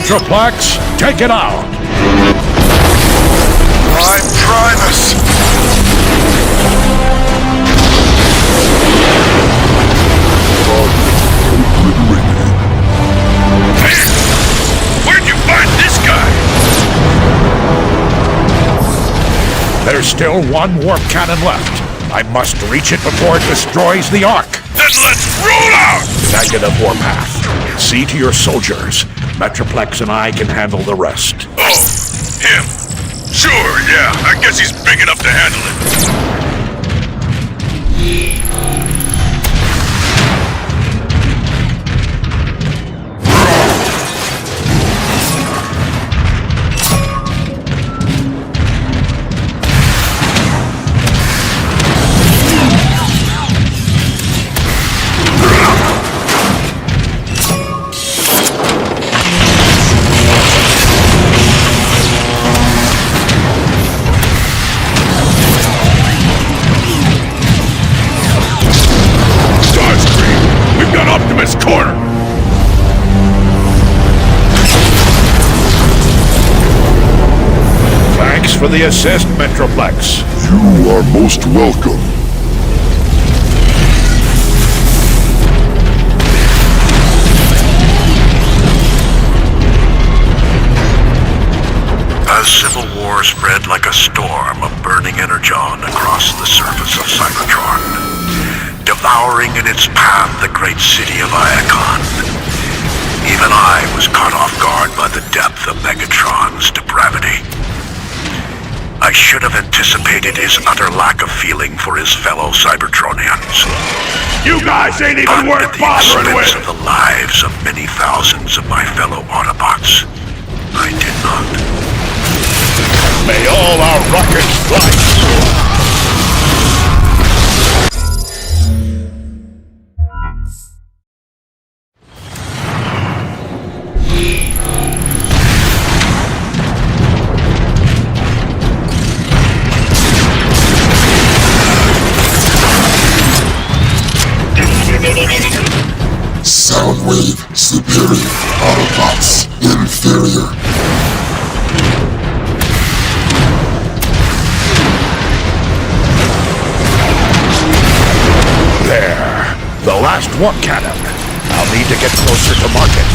Metroplex, take it out! I'm Primus! Hey! Where'd you find this guy? There's still one warp cannon left. I must reach it before it destroys the Ark. Then let's roll out! Negative warpath. See to your soldiers. Metroplex and I can handle the rest. Oh, him. Sure, yeah. I guess he's big enough to handle it. For the assist, Metroplex. You are most welcome. As civil war spread like a storm of burning energon across the surface of Cybertron, devouring in its path the great city of Iacon, even I was caught off guard by the depth of Megatron's depravity. I should have anticipated his utter lack of feeling for his fellow Cybertronians. You guys ain't even worth bothering with! At the expense of the lives of many thousands of my fellow Autobots, I did not. May all our rockets fly! Soundwave superior, Autobots inferior. There, the last warp cannon. I'll need to get closer to market.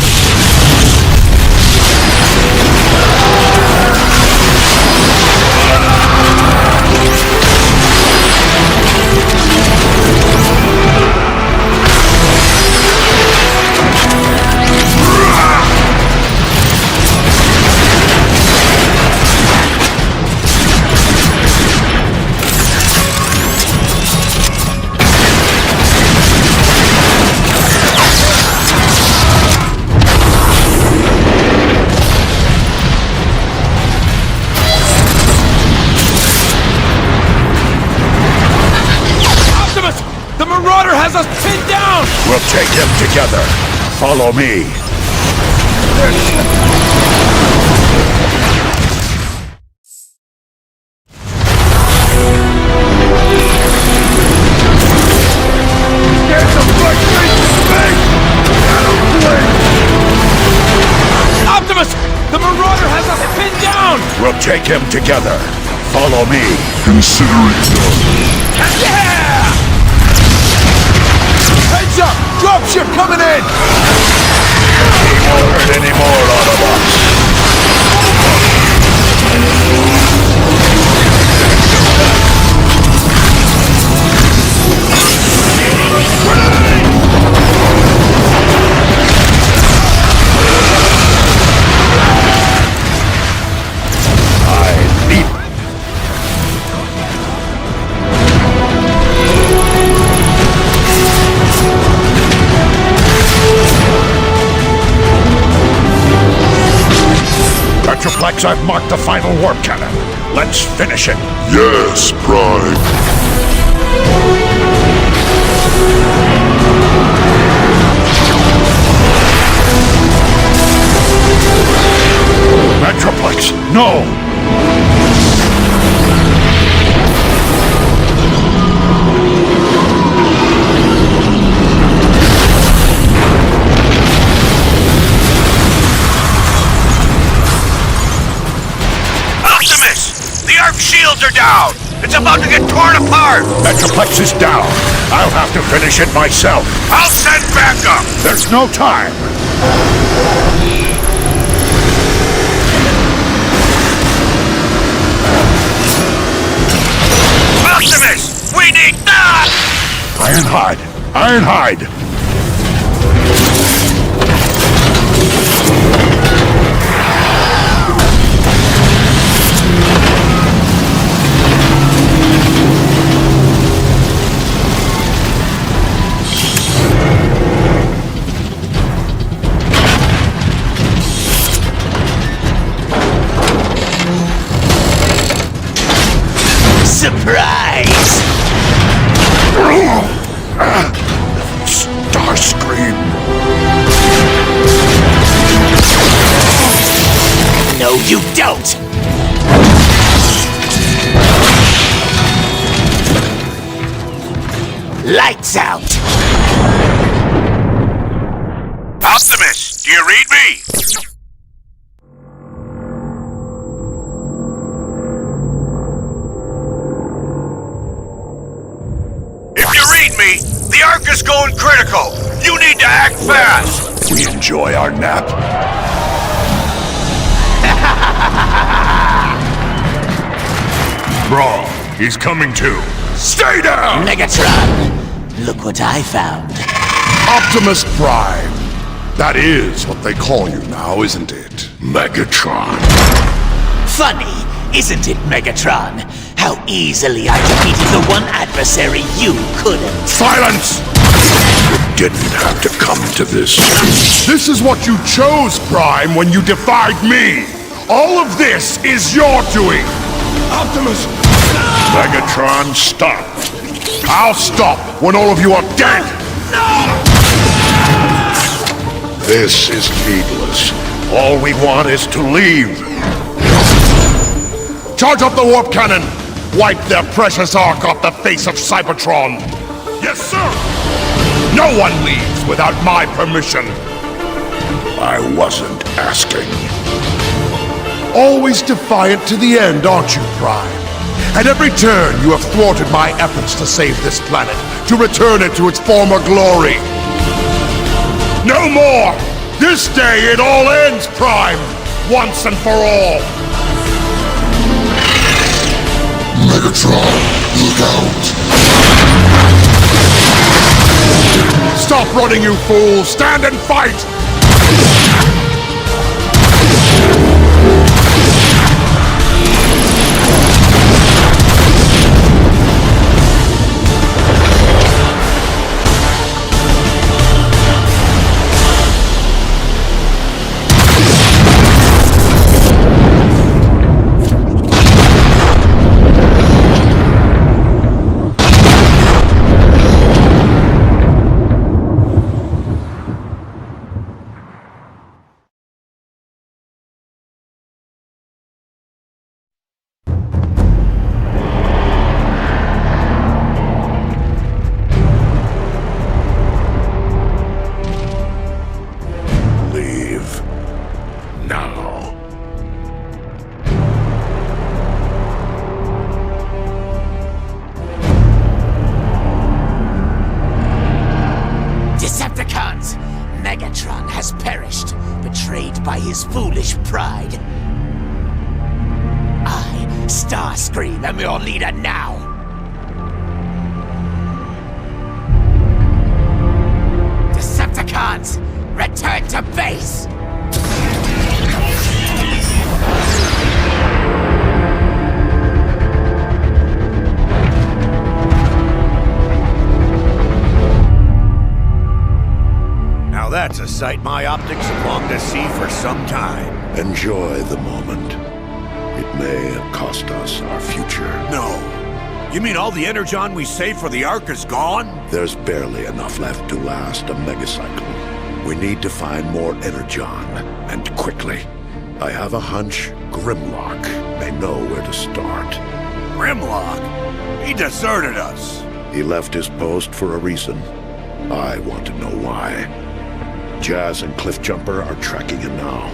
Has us pinned down! We'll take him together. Follow me. Get the fuck space! Optimus! The Marauder has us pinned down! We'll take him together. Follow me. Consider it done. Yeah! Heads up! Dropship coming in! He won't hurt any more Autobots. Metroplex, I've marked the final warp cannon. Let's finish it. Yes, Prime. Metroplex, no! Optimus! The Ark shields are down! It's about to get torn apart! Metroplex is down. I'll have to finish it myself. I'll send backup! There's no time. Optimus! We need that! Ironhide! Ironhide! Surprise! Starscream! No, you don't! Lights out! Optimus, do you read me? If you read me, the Ark is going critical. You need to act fast. We enjoy our nap. Brawl, he's coming too. Stay down! Megatron, look what I found. Optimus Prime. That is what they call you now, isn't it? Megatron. Funny, isn't it, Megatron? How easily I defeated the one adversary you couldn't. Silence! You didn't have to come to this. This is what you chose, Prime, when you defied me. All of this is your doing. Optimus! Megatron, stop! I'll stop when all of you are dead. This is needless. All we want is to leave. Charge up the warp cannon. Wipe their precious Ark off the face of Cybertron. Yes, sir! No one leaves without my permission. I wasn't asking. Always defiant to the end, aren't you, Prime? At every turn, you have thwarted my efforts to save this planet, to return it to its former glory. No more! This day it all ends, Prime! Once and for all! Megatron, look out! Stop running, you fool! Stand and fight! his foolish pride. I, Starscream, am your leader now. Decepticons, return to base! Now that's a sight my optics have longed to see for some time. Enjoy the moment. It may cost us our future. No. You mean all the energon we saved for the Ark is gone? There's barely enough left to last a megacycle. We need to find more energon, and quickly. I have a hunch Grimlock may know where to start. Grimlock? He deserted us. He left his post for a reason. I want to know why. Jazz and Cliffjumper are tracking him now.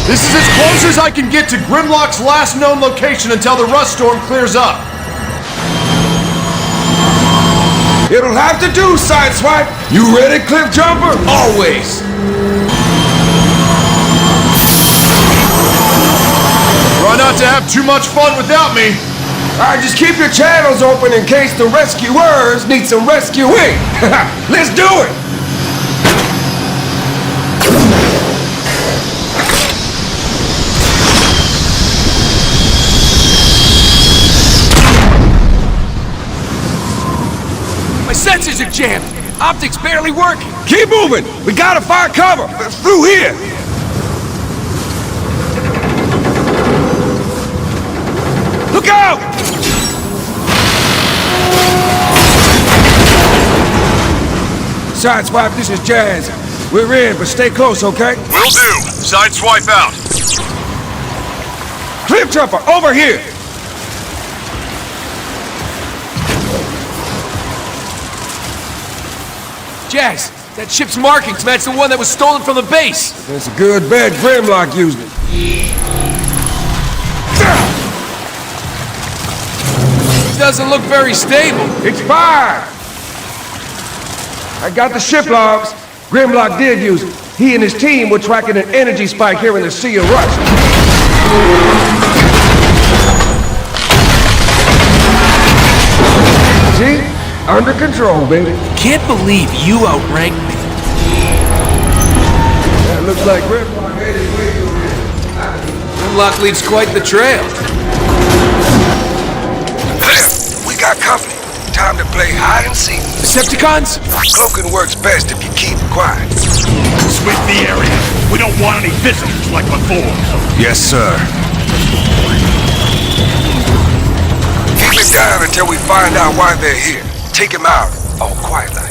This is as close as I can get to Grimlock's last known location until the rust storm clears up. It'll have to do, Sideswipe! You ready, Cliffjumper? Always! Try not to have too much fun without me. Alright, just keep your channels open in case the rescuers need some rescuing! Let's do it! Sensors are jammed! Optics barely working! Keep moving! We gotta find cover! Through here! Look out! Sideswipe, this is Jazz. We're in, but stay close, okay? Will do! Sideswipe out! Cliffjumper, over here! Jazz, that ship's markings match the one that was stolen from the base. That's a good bet Grimlock used it. It doesn't look very stable. It's fire! I got the ship logs. Grimlock did use it. He and his team were tracking an energy spike here in the Sea of Rust. See? Under control, baby. Can't believe you outranked me. That looks like Grimlock made his way through here. Grimlock leaves quite the trail. We got company. Time to play hide and seek. Decepticons? Cloaking works best if you keep quiet. Sweep the area. We don't want any visitors like before. Yes, sir. Keep it down until we find out why they're here. Take him out, all quiet like.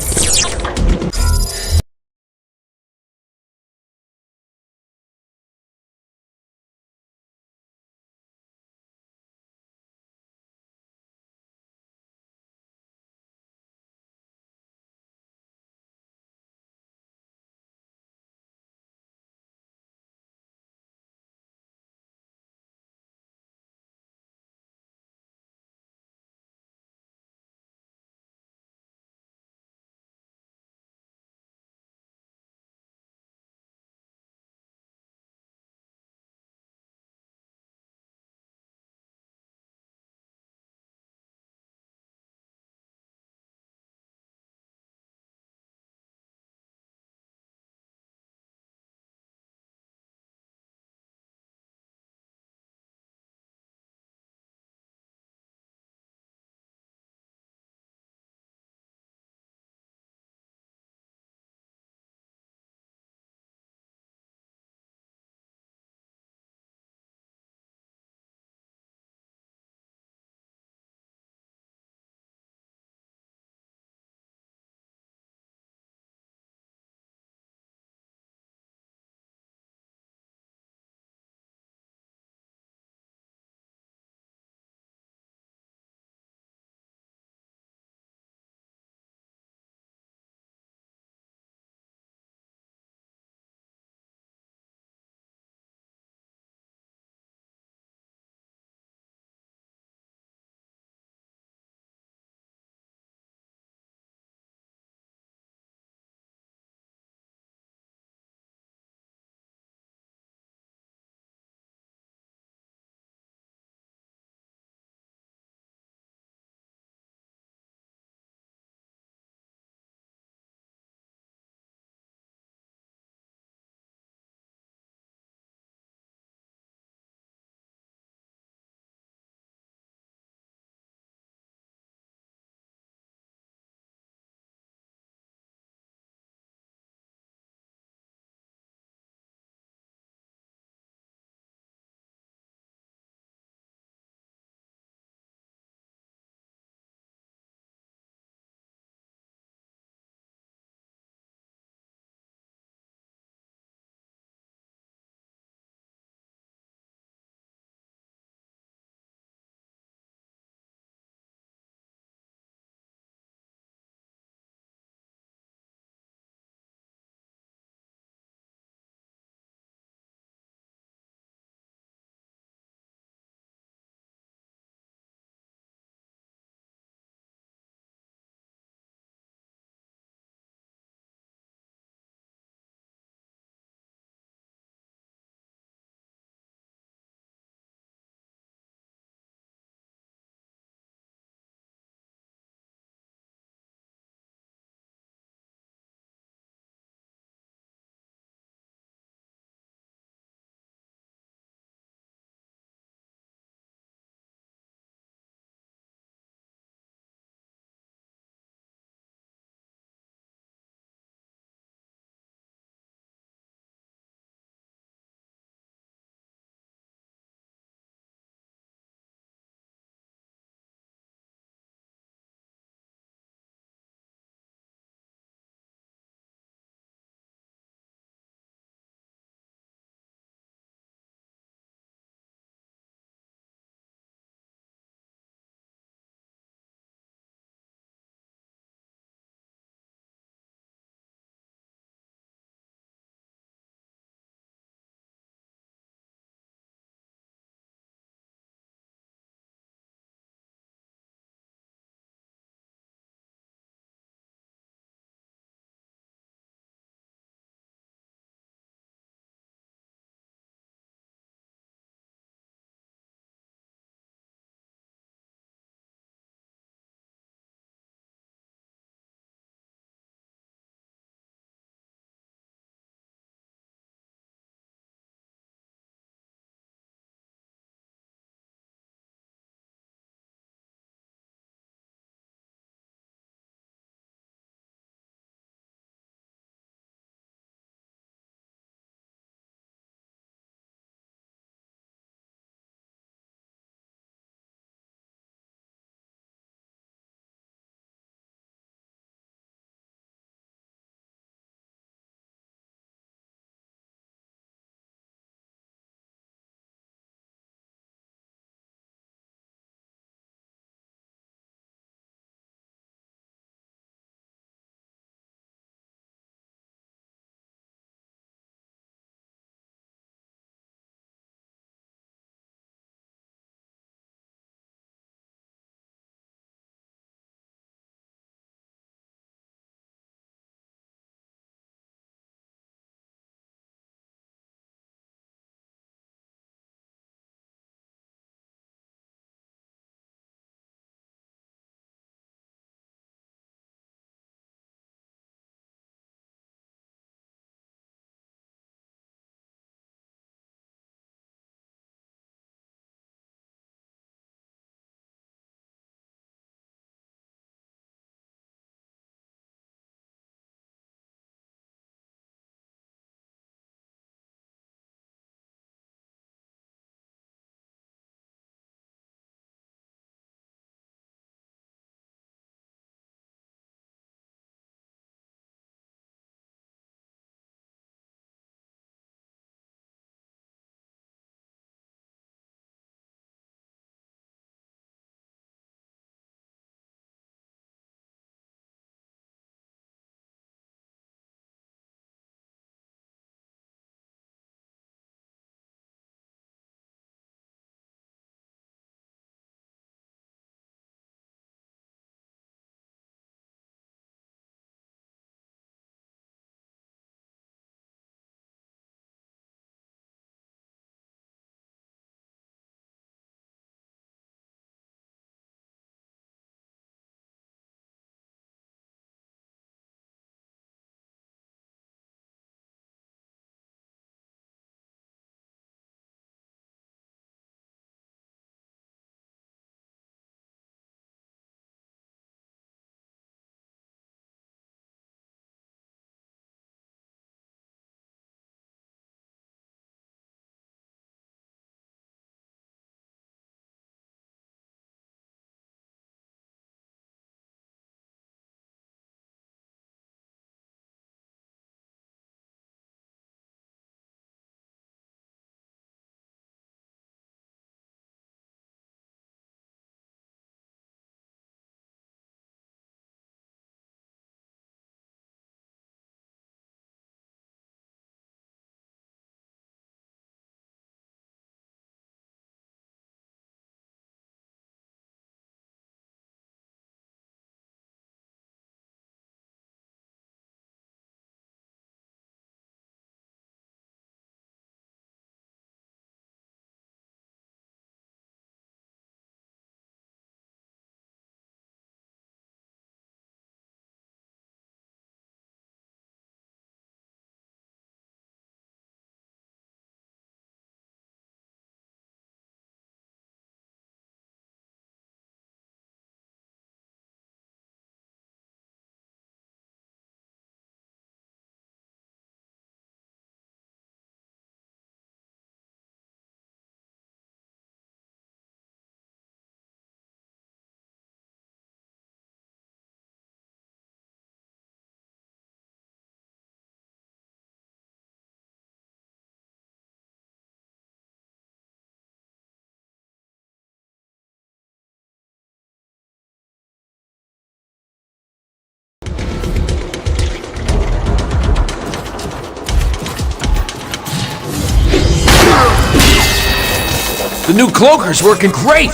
The new cloaker's working great!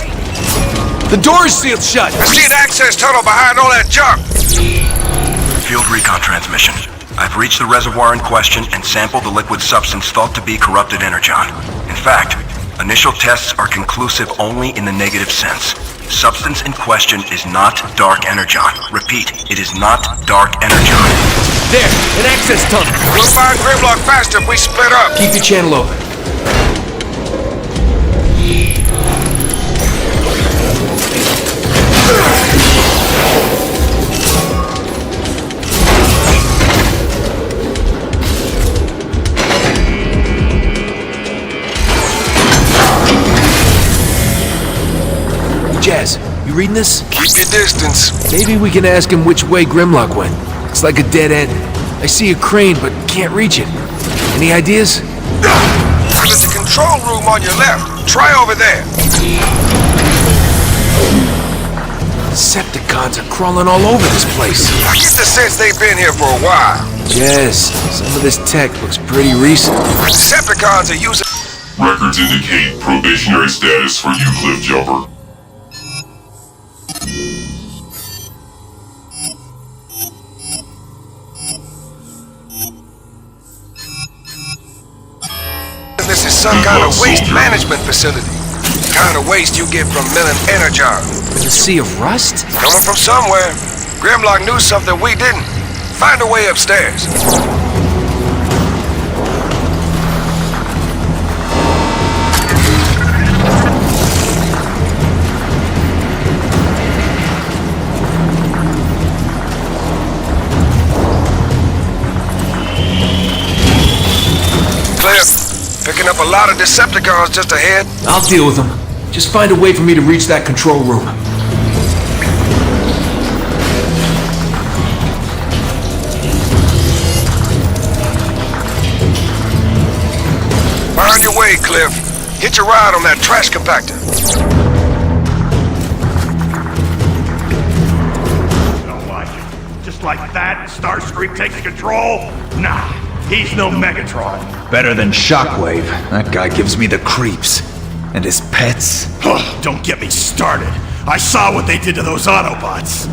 The door is sealed shut! I see an access tunnel behind all that junk! Field recon transmission. I've reached the reservoir in question and sampled the liquid substance thought to be corrupted energon. In fact, initial tests are conclusive only in the negative sense. Substance in question is not dark energon. Repeat, it is not dark energon. There! An access tunnel! We'll find Grimlock faster if we split up! Keep your channel open. Jazz, you reading this? Keep your distance. Maybe we can ask him which way Grimlock went. It's like a dead end. I see a crane, but can't reach it. Any ideas? There's the control room on your left. Try over there. Decepticons are crawling all over this place. I get the sense they've been here for a while. Yes, some of this tech looks pretty recent. Decepticons are using... Records indicate probationary status for you, Cliff Jumper. This is some kind of waste management facility. The kind of waste you get from milling energon. In a sea of rust? Coming from somewhere. Grimlock knew something we didn't. Find a way upstairs. Picking up a lot of Decepticons just ahead. I'll deal with them. Just find a way for me to reach that control room. Find your way, Cliff. Hitch a ride on that trash compactor. I don't like it. Just like that, Starscream takes control? Nah, he's no Megatron. Better than Shockwave. That guy gives me the creeps. And his pets. Don't get me started. I saw what they did to those Autobots.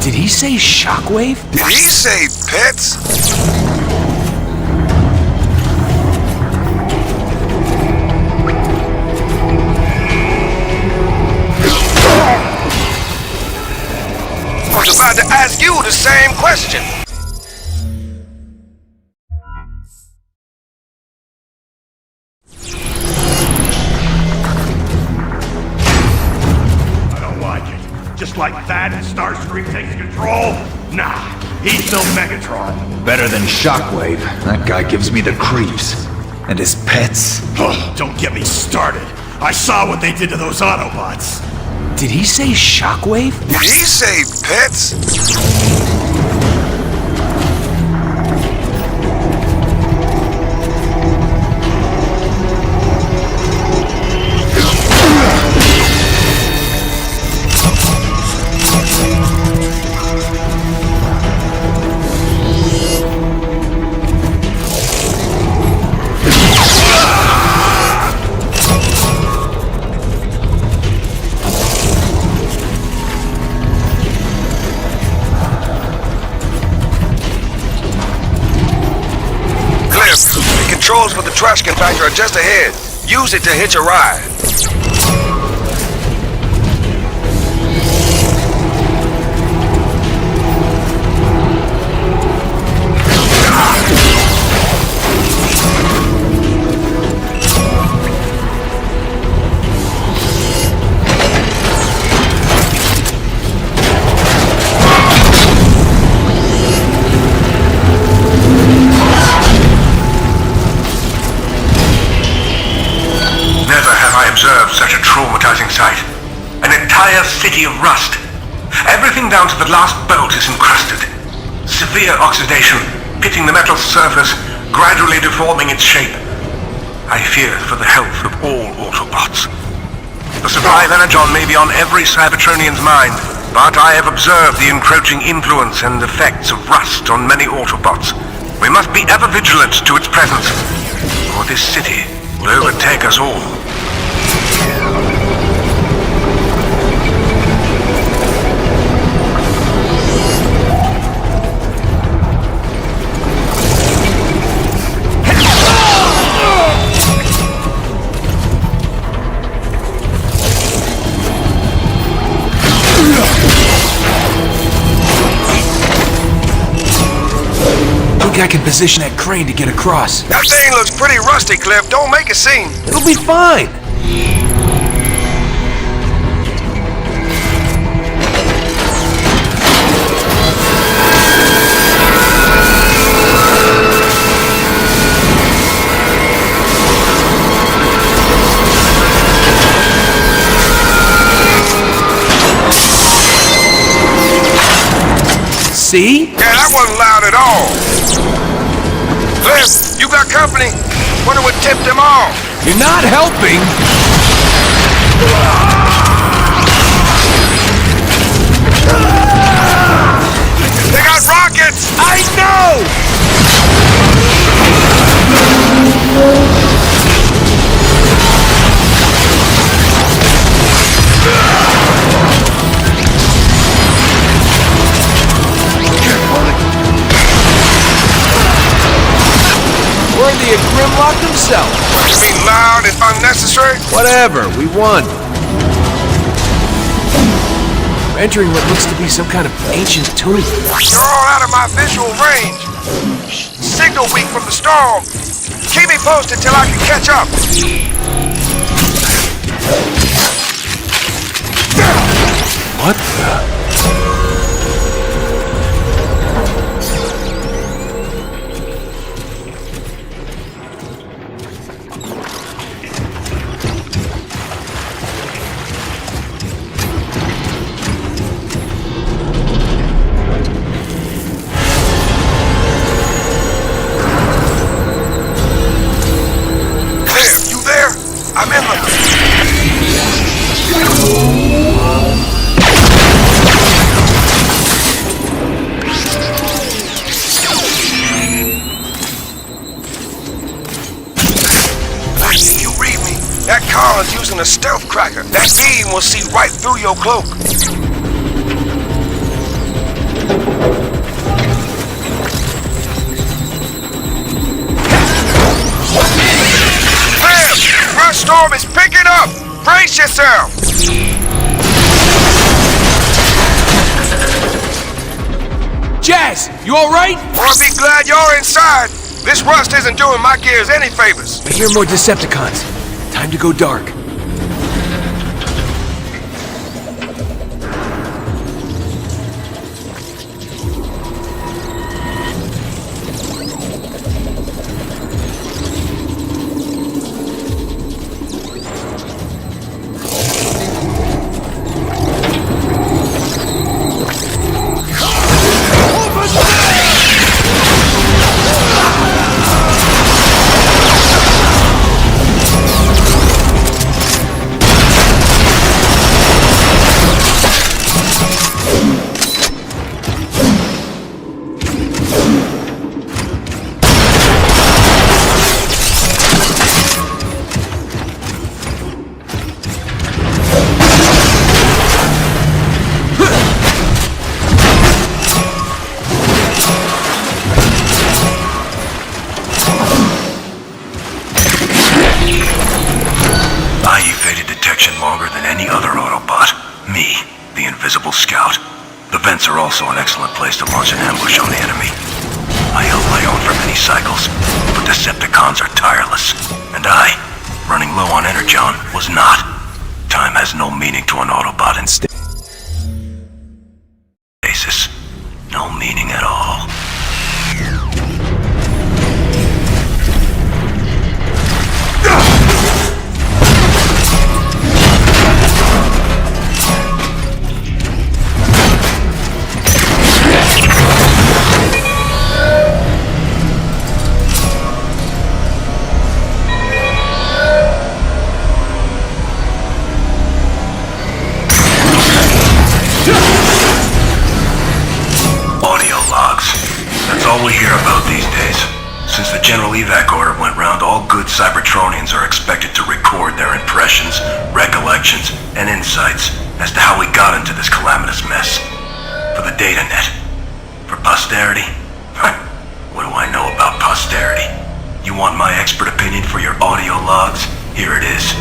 Did he say Shockwave? Did he say pets? I was about to ask you the same question. Just like that, Starscream takes control? Nah, he's no Megatron. Better than Shockwave. That guy gives me the creeps. And his pets. Don't get me started. I saw what they did to those Autobots. Did he say Shockwave? Did he say pets? Controls for the trash compactor are just ahead. Use it to hitch a ride. Observed such a traumatizing sight. An entire city of rust. Everything down to the last bolt is encrusted. Severe oxidation, pitting the metal surface, gradually deforming its shape. I fear for the health of all Autobots. The supply of energon may be on every Cybertronian's mind, but I have observed the encroaching influence and effects of rust on many Autobots. We must be ever vigilant to its presence, or this city will overtake us all. think I can position that crane to get across. That thing looks pretty rusty, Cliff. Don't make a scene. It'll be fine. See? Yeah, that wasn't loud at all. Cliff, you got company. Wonder what tipped them off. You're not helping. They got rockets! I know! Worthy of Grimlock himself. You mean loud and unnecessary? Whatever, we won. We're entering what looks to be some kind of ancient tomb. You're all out of my visual range. Signal weak from the storm. Keep me posted till I can catch up. What the? Using a stealth cracker. That team will see right through your cloak. Clem! Rush storm is picking up! Brace yourself! Jazz, you alright? I'll be glad you're inside. This rust isn't doing my gears any favors. I hear more Decepticons. Time to go dark. Are also an excellent place to launch an ambush on the enemy. I held my own for many cycles, but Decepticons are tireless, and I, running low on energon, was not. Time has no meaning to an Autobot in stasis. No meaning at all. Since the general evac order went round, all good Cybertronians are expected to record their impressions, recollections, and insights as to how we got into this calamitous mess. For the data net. For posterity? What do I know about posterity? You want my expert opinion for your audio logs? Here it is.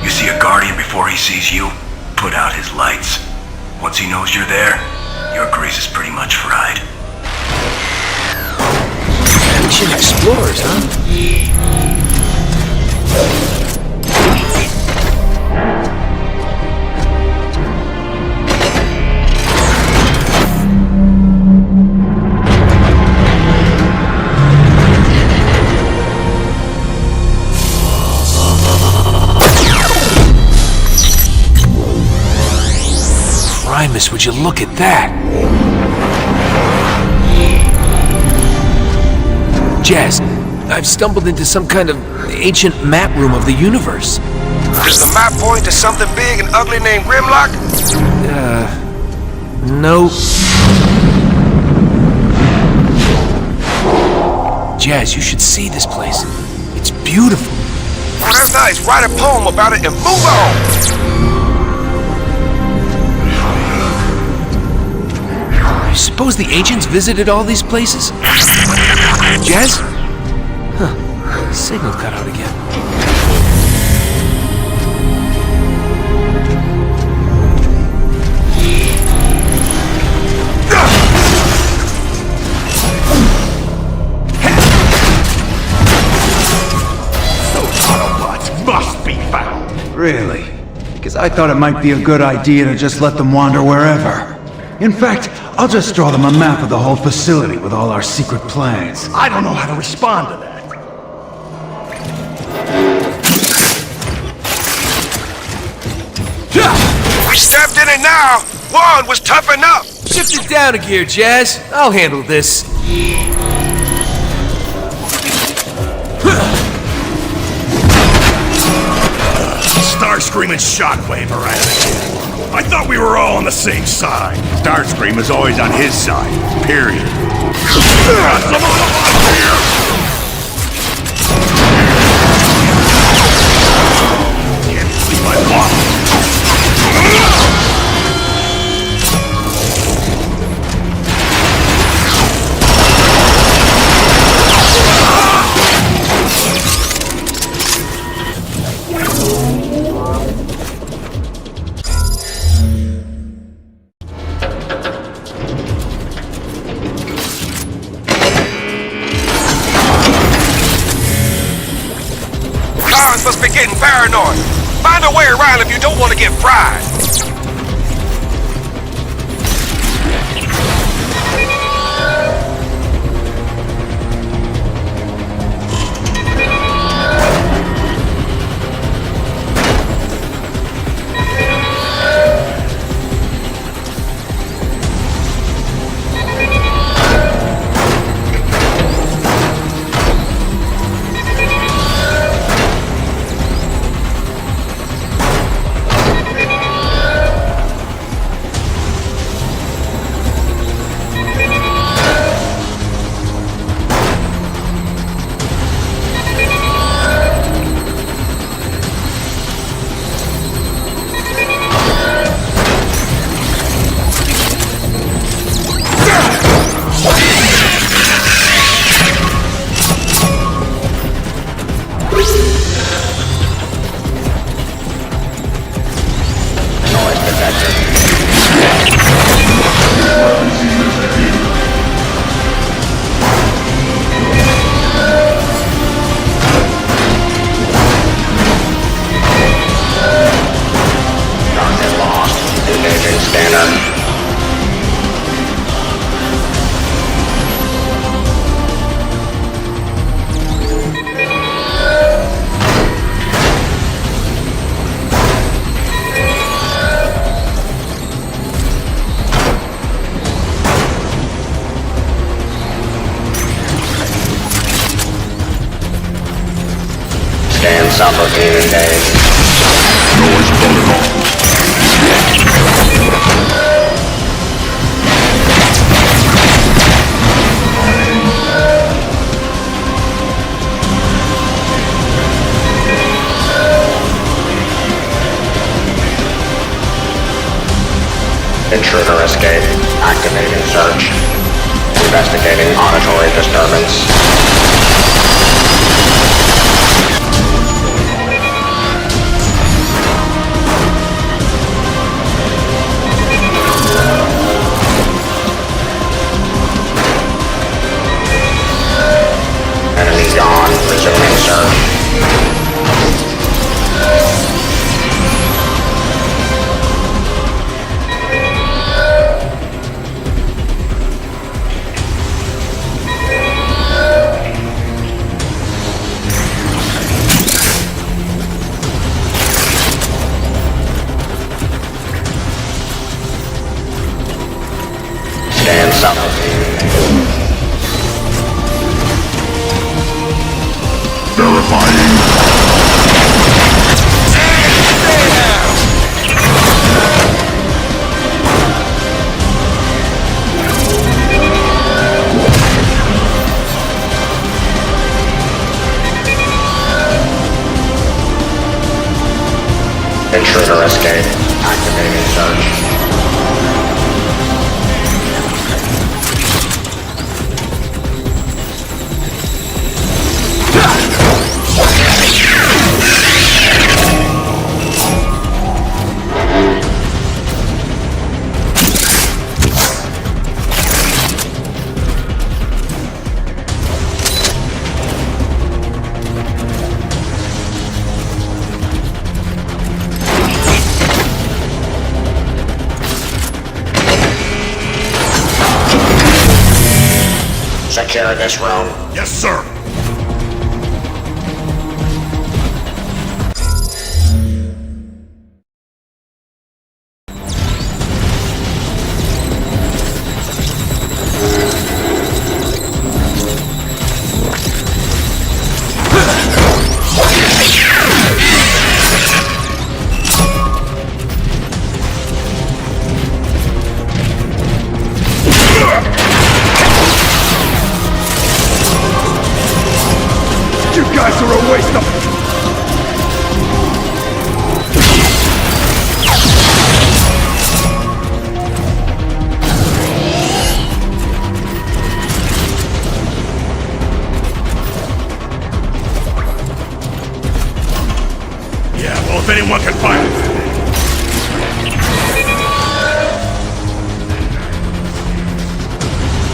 You see a Guardian before he sees you? Put out his lights. Once he knows you're there, your grease is pretty much fried. Ancient explorers, huh? Primus, would you look at that? Jazz, I've stumbled into some kind of ancient map room of the universe. Does the map point to something big and ugly named Grimlock? No. Jazz, you should see this place. It's beautiful. Oh, that's nice. Write a poem about it and move on. I suppose the ancients visited all these places? Jazz? Huh. Signal cut out again. Those Autobots must be found. Really? Because I thought it might be a good idea to just let them wander wherever. In fact, I'll just draw them a map of the whole facility with all our secret plans. I don't know how to respond to that. We stepped in it now. Juan was tough enough. Shift it down a gear, Jazz. I'll handle this. Starscream and Shockwave are at it. I thought we were all on the same side. Starscream is always on his side, period. Some Autobots here! Can't believe I lost. Must be getting paranoid. Find a way around if you don't want to get fried. Subroutine engaged. Noise protocol. Intruder escape. Activating search. Investigating auditory disturbance. subroutine. Verifying. Intruder escape. Activating search. Secure this room. Yes, sir. You guys are a waste of... Yeah, well, if anyone can find it.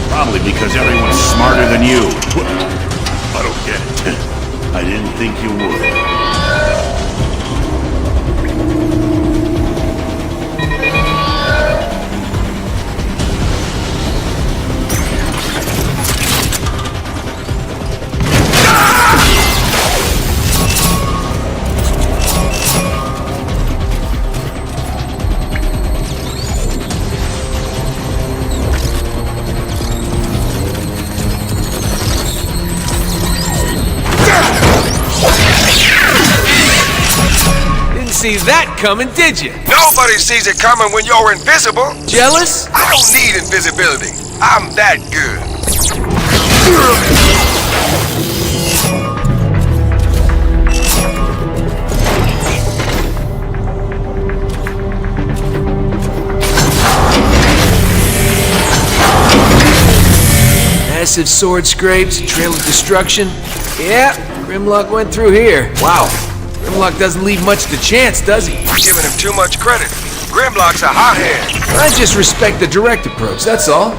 Probably because everyone's smarter than you. I don't get it. I didn't think you would. See that coming, did you? Nobody sees it coming when you're invisible. Jealous? I don't need invisibility. I'm that good. Massive sword scrapes, trail of destruction. Yeah, Grimlock went through here. Wow. Grimlock doesn't leave much to chance, does he? You're giving him too much credit. Grimlock's a hothead. I just respect the direct approach, that's all.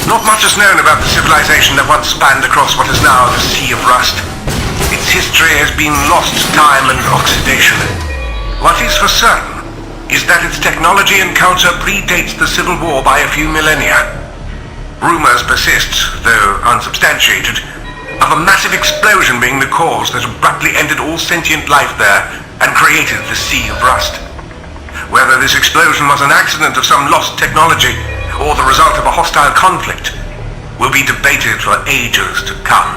Not much is known about the civilization that once spanned across what is now the Sea of Rust. Its history has been lost to time and oxidation. What is for certain is that its technology and culture predates the Civil War by a few millennia. Rumors persist, though unsubstantiated, of a massive explosion being the cause that abruptly ended all sentient life there and created the Sea of Rust. Whether this explosion was an accident of some lost technology or the result of a hostile conflict will be debated for ages to come.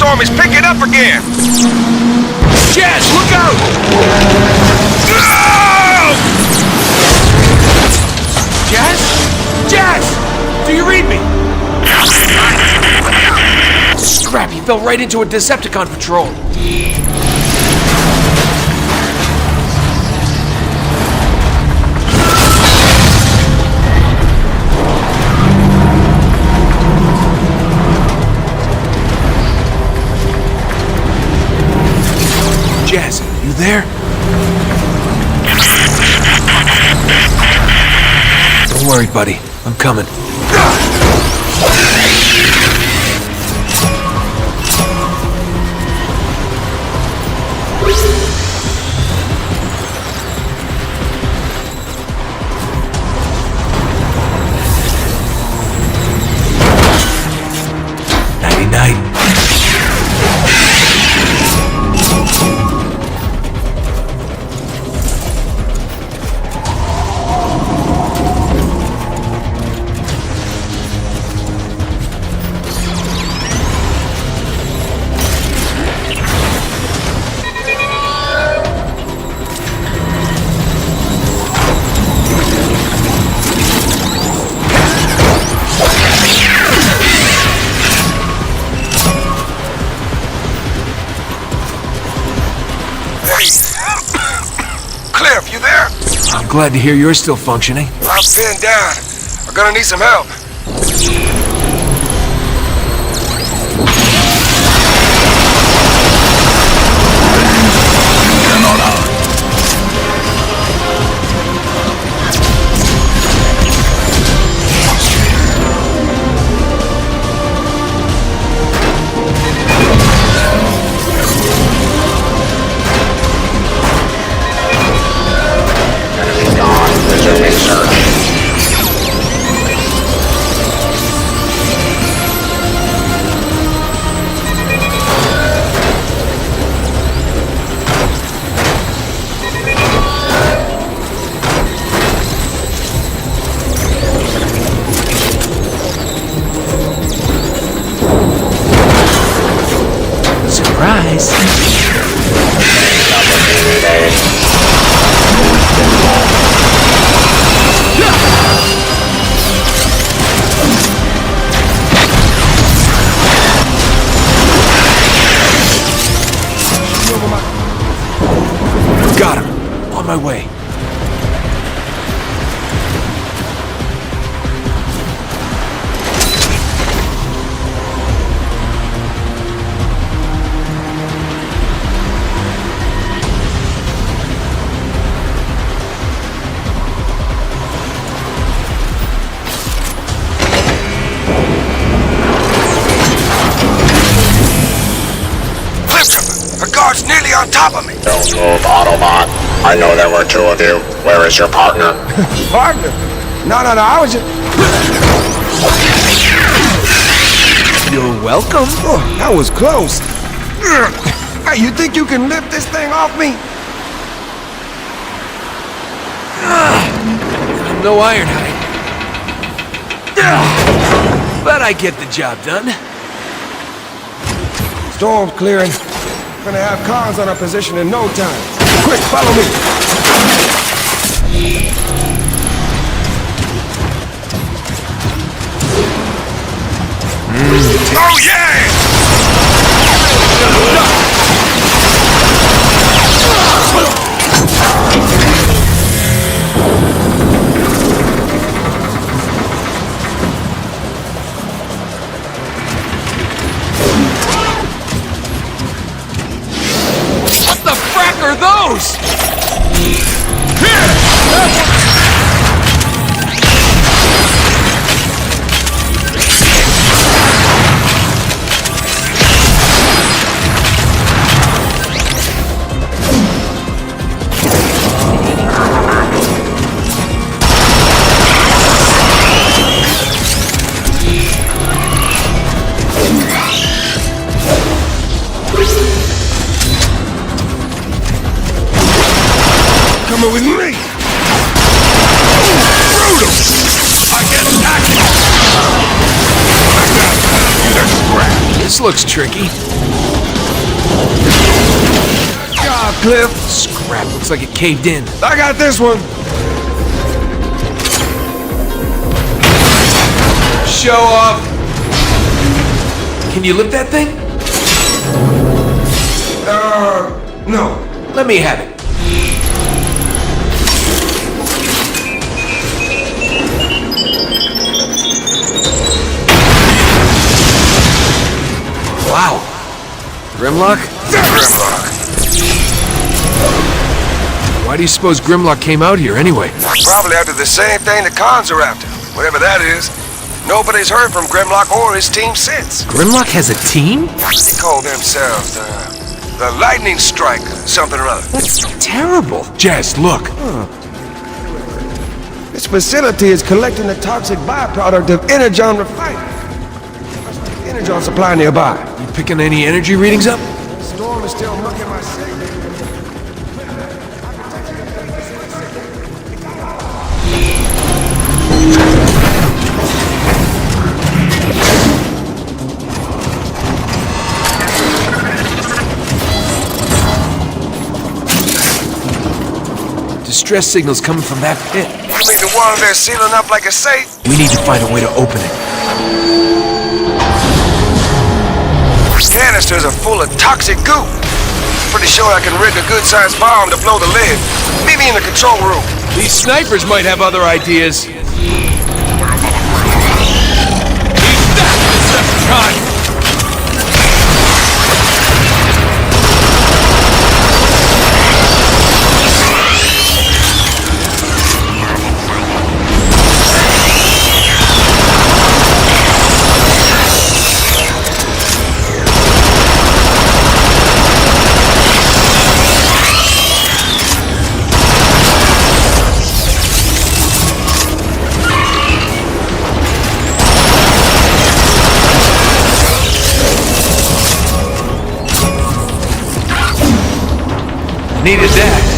storm is picking up again! Jazz, look out! No! Jazz? Jazz! Do you read me? Scrap, he fell right into a Decepticon patrol. Jazz, you there? Don't worry, buddy. I'm coming. Nighty-night. Cliff, you there? I'm glad to hear you're still functioning. I'm pinned down. I'm gonna need some help. Resuming search. Surprise. Got him. On my way. The guard's nearly on top of me. Don't move, Autobot. I know there were two of you. Where is your partner? Partner? No, I was just... You're welcome. Oh, that was close. Hey, you think you can lift this thing off me? I'm no Ironhide. But I get the job done. Storm's clearing. Gonna have cars on our position in no time. Quick, follow me. Oh yeah! What the frack are those? Coming with me. Brutal! I get tactical! This looks tricky. cliff. Scrap, looks like it caved in. I got this one. Show off. Can you lift that thing? No. Let me have it. Wow. Grimlock? Grimlock. Why do you suppose Grimlock came out here anyway? Probably after the same thing the cons are after. Whatever that is. Nobody's heard from Grimlock or his team since. Grimlock has a team? They call themselves the Lightning Strike, something or other. That's terrible. Jess, look. This facility is collecting the toxic byproduct of Energon refining. Energon supply nearby. You picking any energy readings up? The storm is still mucking my signal. Distress signals coming from that pit. You mean the one they're sealing up like a safe? We need to find a way to open it. Canisters are full of toxic goo. Pretty sure I can rig a good-sized bomb to blow the lid. Meet me in the control room. These snipers might have other ideas. He's that Decepticon! Needed that.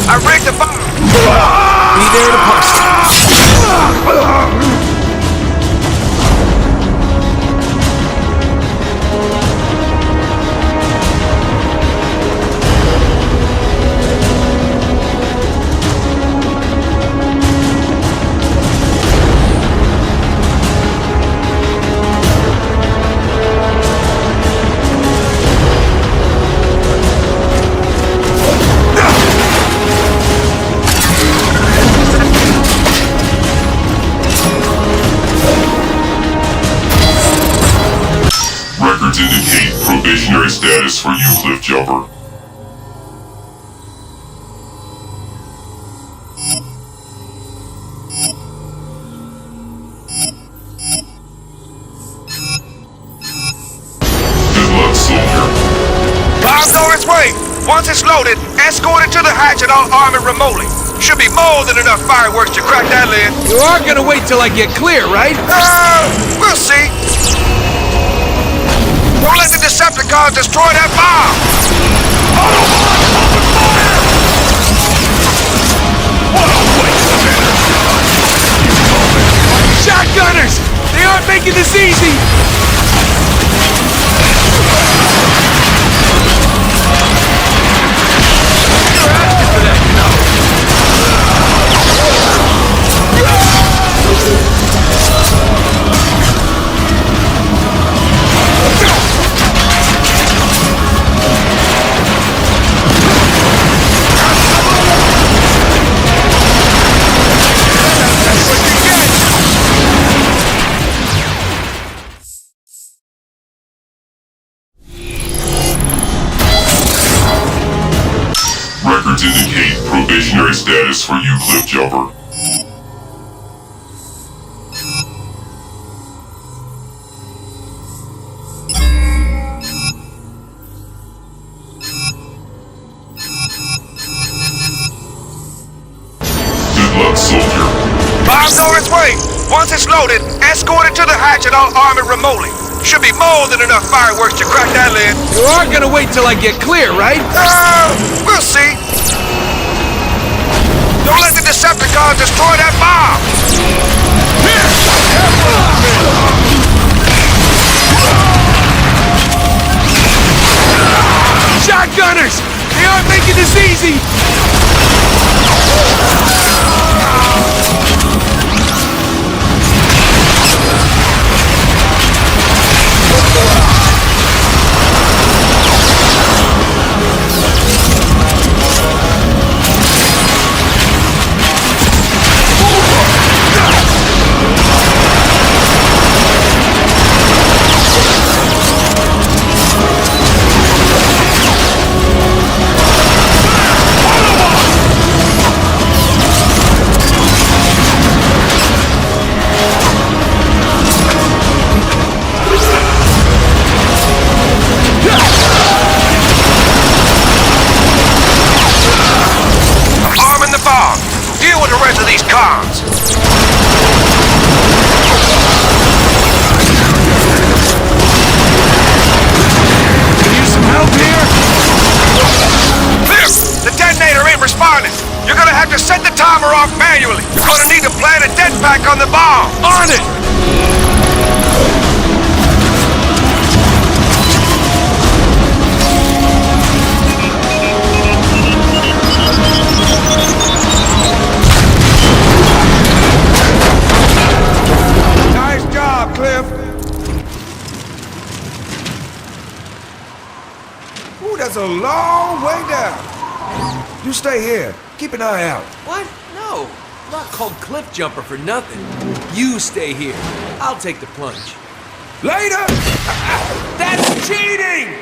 I rigged the bomb! Be there to post. Records indicate probationary status for you, Cliffjumper. Good luck, soldier. Bomb's on its way! Once it's loaded, escort it to the hatch and I'll arm it remotely. Should be more than enough fireworks to crack that lid. You are gonna wait till I get clear, right? We'll see. Don't let the Decepticons destroy that bomb! Shotgunners! They aren't making this easy! You're asking for that, you know. Records indicate probationary status for you, Cliff Jumper. Good luck, soldier. Bomb's on its way. Once it's loaded, escort it to the hatch and I'll arm it remotely. Should be more than enough fireworks to crack that lid. You are gonna wait till I get clear, right? We'll see. Don't let the Decepticons destroy that bomb! Shotgunners! They aren't making this easy! These cons. Use some help here? The detonator ain't responding. You're gonna have to set the timer off manually. You're gonna need to plant a dead pack on the bomb. On it! Cliff. Ooh, that's a long way down. You stay here. Keep an eye out. What? No. I'm not called Cliff Jumper for nothing. You stay here. I'll take the plunge. Later! That's cheating!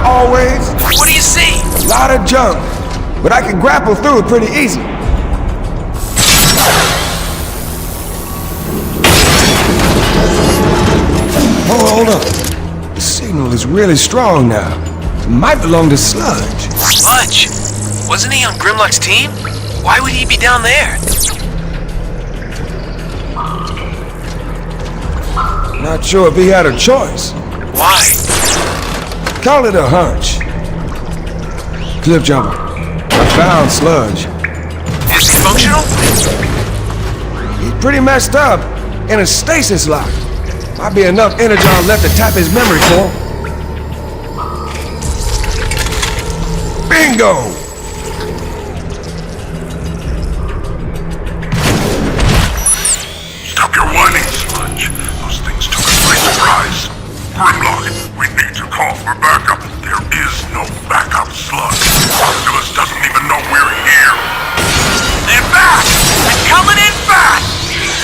Always. What do you see? A lot of junk, but I can grapple through it pretty easy. Hold up. The signal is really strong now. It might belong to Sludge. Sludge? Wasn't he on Grimlock's team? Why would he be down there? Not sure if he had a choice. Why? Call it a hunch. Cliff Jumper, I found Sludge. Is he functional? He's pretty messed up in a stasis lock. Might be enough energon left to tap his memory core. Bingo! Stop your whining, Sludge. Those things took us by surprise. Grimlock, we need to call for backup. There is no backup, Sludge. Optimus doesn't even know we're here. They're back! They're coming in fast!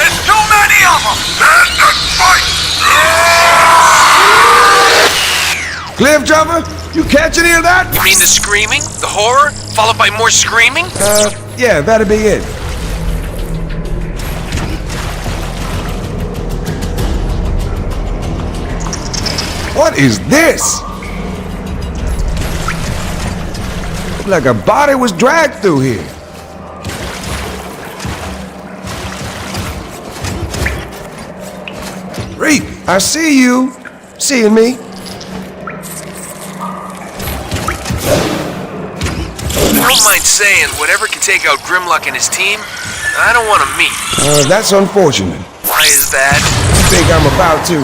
There's too many of them! Stand and fight! Cliff Jumper, you catch any of that? You mean the screaming? The horror? Followed by more screaming? Yeah, that'd be it. What is this? like a body was dragged through here. Reap, I see you. Seeing me? I don't mind saying, whatever can take out Grimlock and his team, I don't want to meet. That's unfortunate. Why is that? I think I'm about to.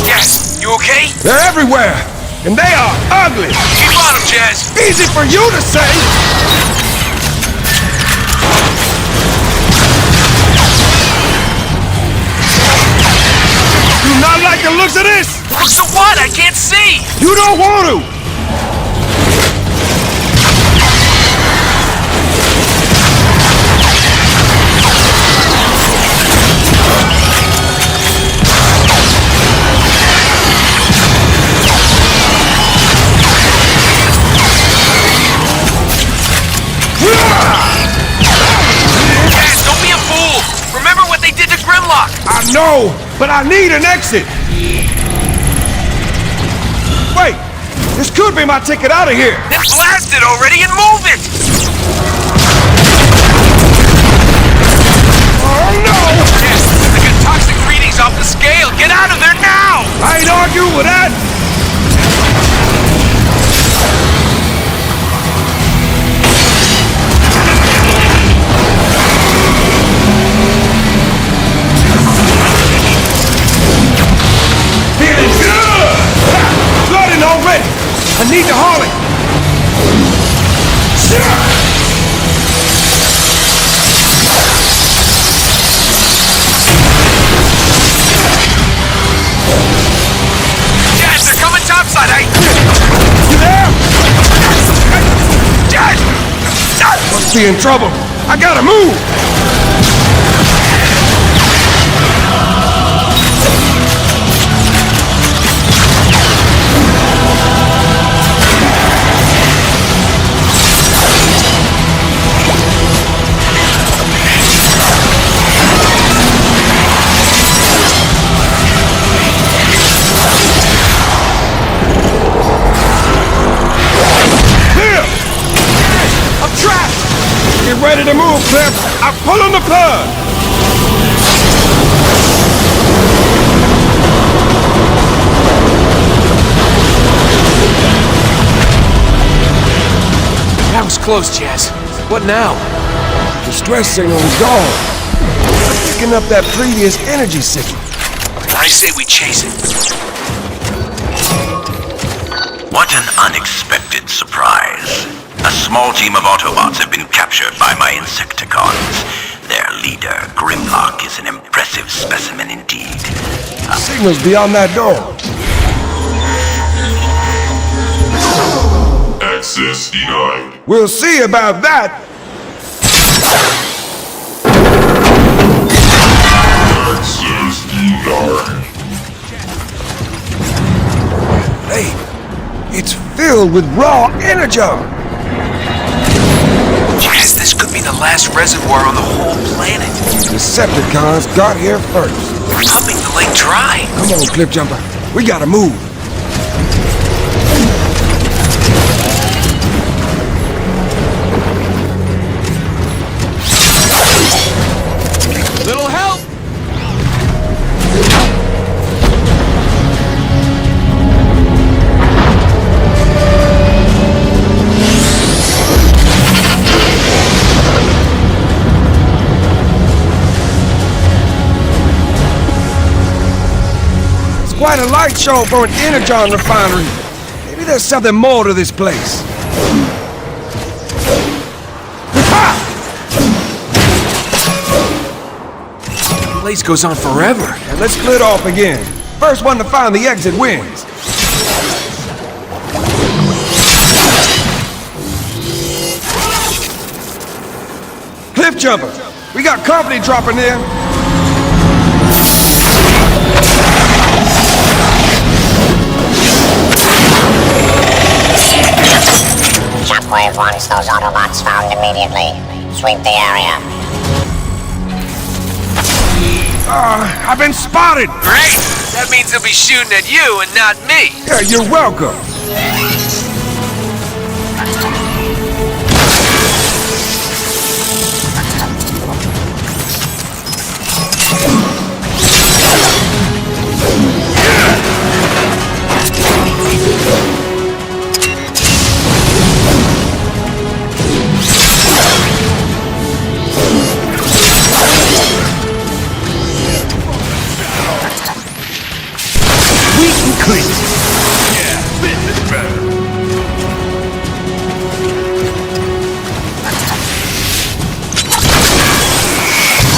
Yes, you okay? They're everywhere, and they are ugly. Keep on them, Jazz. Easy for you to say. Do not like the looks of this. Looks of what? I can't see. You don't want to. Jazz, don't be a fool. Remember what they did to Grimlock. I know, but I need an exit. Wait, this could be my ticket out of here. Then blast it already and move it. Oh no! Yes, I got toxic readings off the scale. Get out of there now. I ain't arguing with that. Feeling good! Flooding already! I need to haul it! Jazz, they're coming topside. You there? Jazz! Must be in trouble. I gotta move! Get ready to move, Cliff! I'm pulling the plug! That was close, Jazz. What now? The stress signal is gone. I'm picking up that previous energy signal. I say we chase it. What an unexpected surprise. A small team of Autobots have been captured by my Insecticons. Their leader, Grimlock, is an impressive specimen indeed. Signal's beyond that door. Access denied. We'll see about that. Access denied. Hey, it's filled with raw energon. Jazz, this could be the last reservoir on the whole planet. Decepticons got here first. They're pumping the lake dry. Come on, Cliff Jumper. We gotta move. Little help! Quite a light show for an energon refinery. Maybe there's something more to this place. The place goes on forever. Now let's split off again. First one to find the exit wins. Cliff Jumper, we got company dropping in. Shockwave wants those Autobots found immediately. Sweep the area. I've been spotted! Great! That means they'll be shooting at you and not me! Yeah, you're welcome!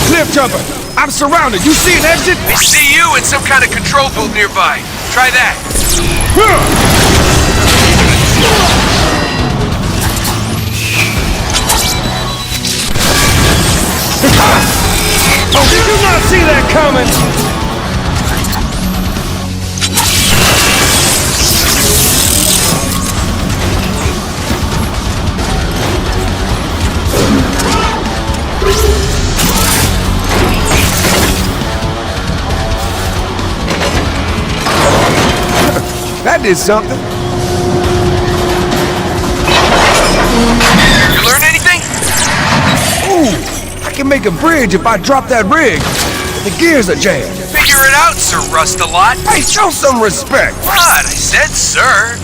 Cliff jumper! I'm surrounded! You see an exit? I see you and some kind of control booth nearby. Try that. Oh, did you not see that coming? That did something. You learn anything? Ooh, I can make a bridge if I drop that rig. The gears are jammed. Figure it out, Sir Rust-a-Lot. Hey, show some respect. What? I said sir.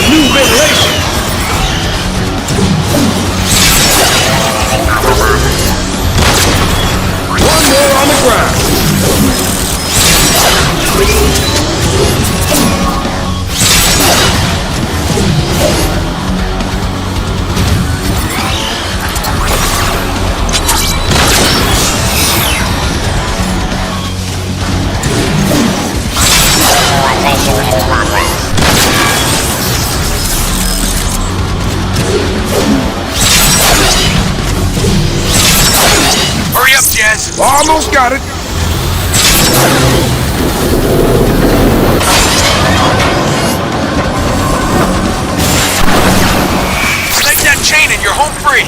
New ventilation. One more on the ground. Hurry up, Jazz. Almost got it. Snake that chain and you're home free.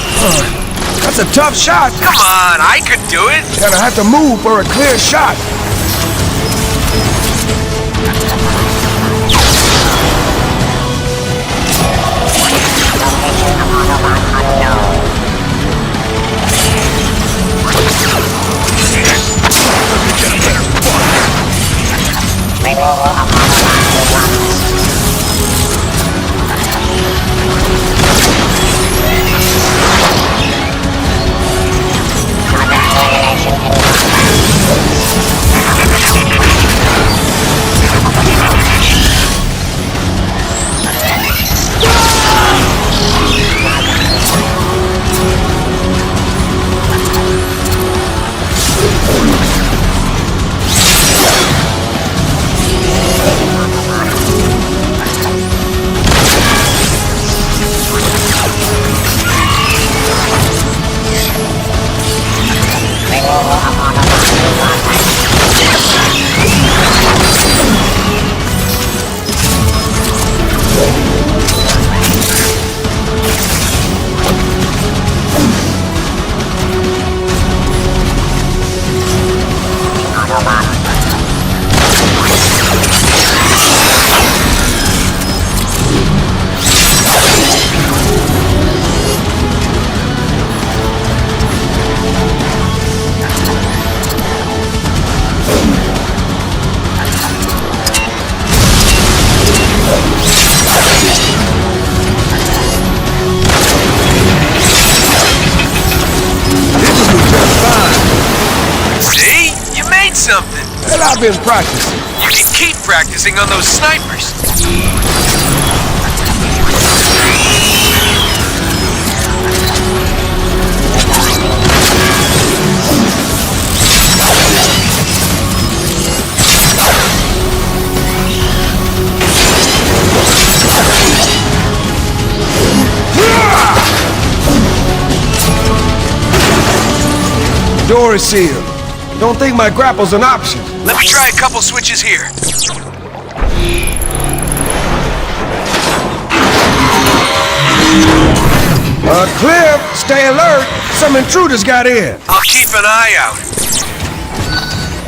That's a tough shot. Come on, I could do it. Gonna have to move for a clear shot. Something. Well, I've been practicing. You can keep practicing on those snipers. Door is sealed. Don't think my grapple's an option. Let me try a couple switches here. Cliff, stay alert. Some intruders got in. I'll keep an eye out.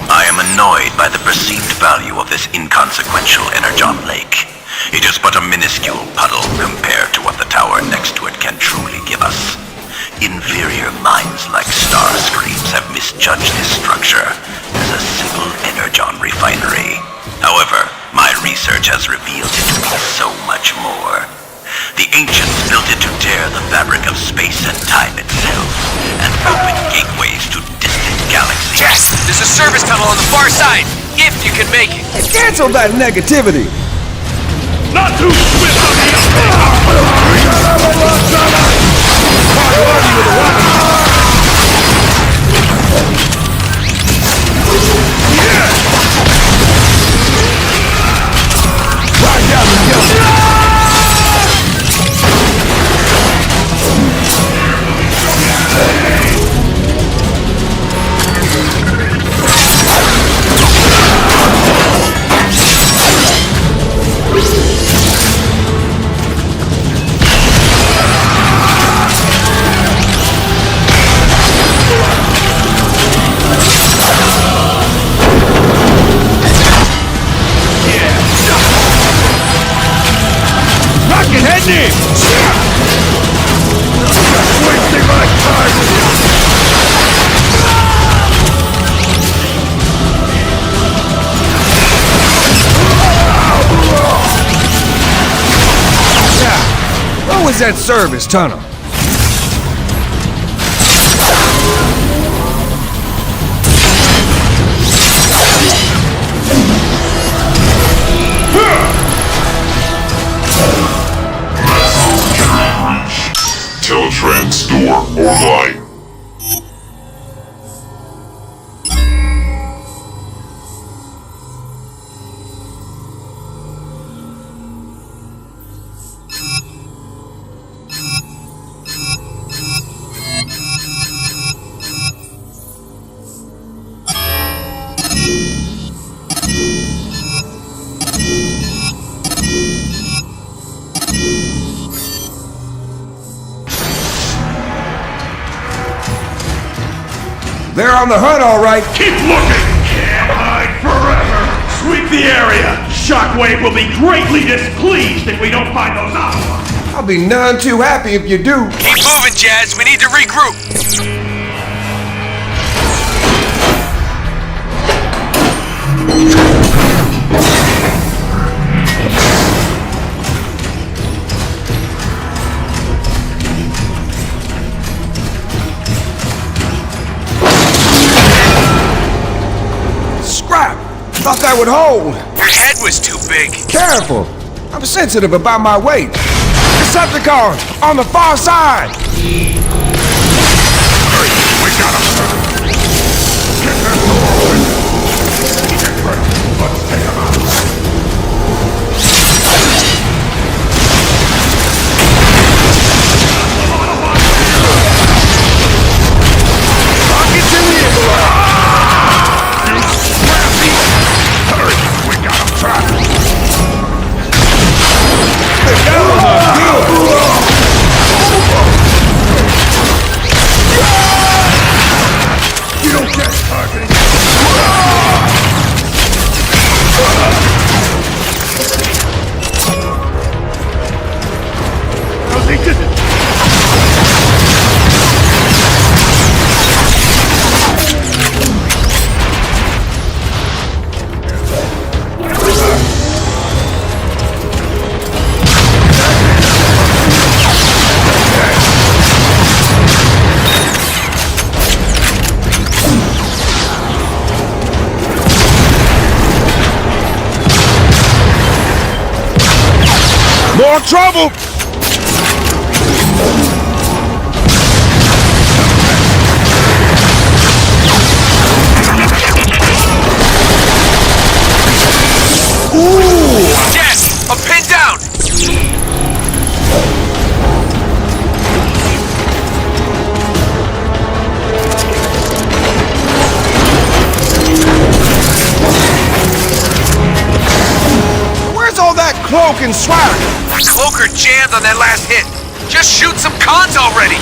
I am annoyed by the perceived value of this inconsequential Energon Lake. It is but a minuscule puddle compared to what the tower next to it can truly give us. Inferior minds like Starscreams have misjudged this structure as a civil Energon refinery. However, my research has revealed it to be so much more. The ancients built it to tear the fabric of space and time itself, and open gateways to distant galaxies. Yes! There's a service tunnel on the far side, if you can make it. Cancel that negativity. Not too swift on the That service tunnel. Teletrans door online. They're on the hunt, all right. Keep looking! Can't hide forever! Sweep the area! Shockwave will be greatly displeased if we don't find those outlaws! I'll be none too happy if you do. Keep moving, Jazz. We need to regroup. Thought that would hold. Your head was too big. Careful. I'm sensitive about my weight. Decepticons on the far side. Hurry, we got him. Get that door open. Get ready. Let's take him out. Rockets in the air. You don't get targeting. How's he did it? More trouble! Ooh! Yes! A pin down! cloak and swag. My cloaker jammed on that last hit. Just shoot some cons already!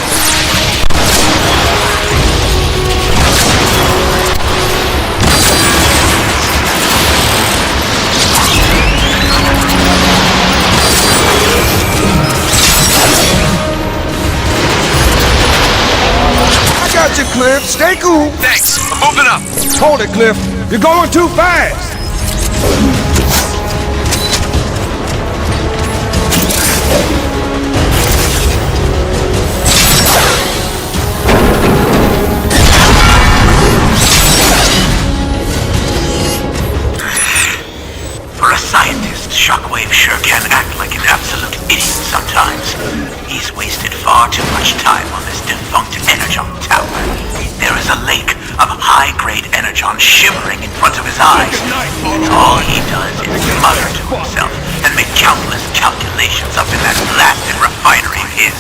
I got you, Cliff. Stay cool. Thanks. I'm moving up. Hold it, Cliff. You're going too fast. For a scientist, Shockwave sure can act like an absolute idiot sometimes. He's wasted far too much time on this defunct Energon tower. There is a lake of high-grade Energon shimmering in front of his eyes. And all he does is mutter to himself and make countless calculations up in that blasted refinery of his.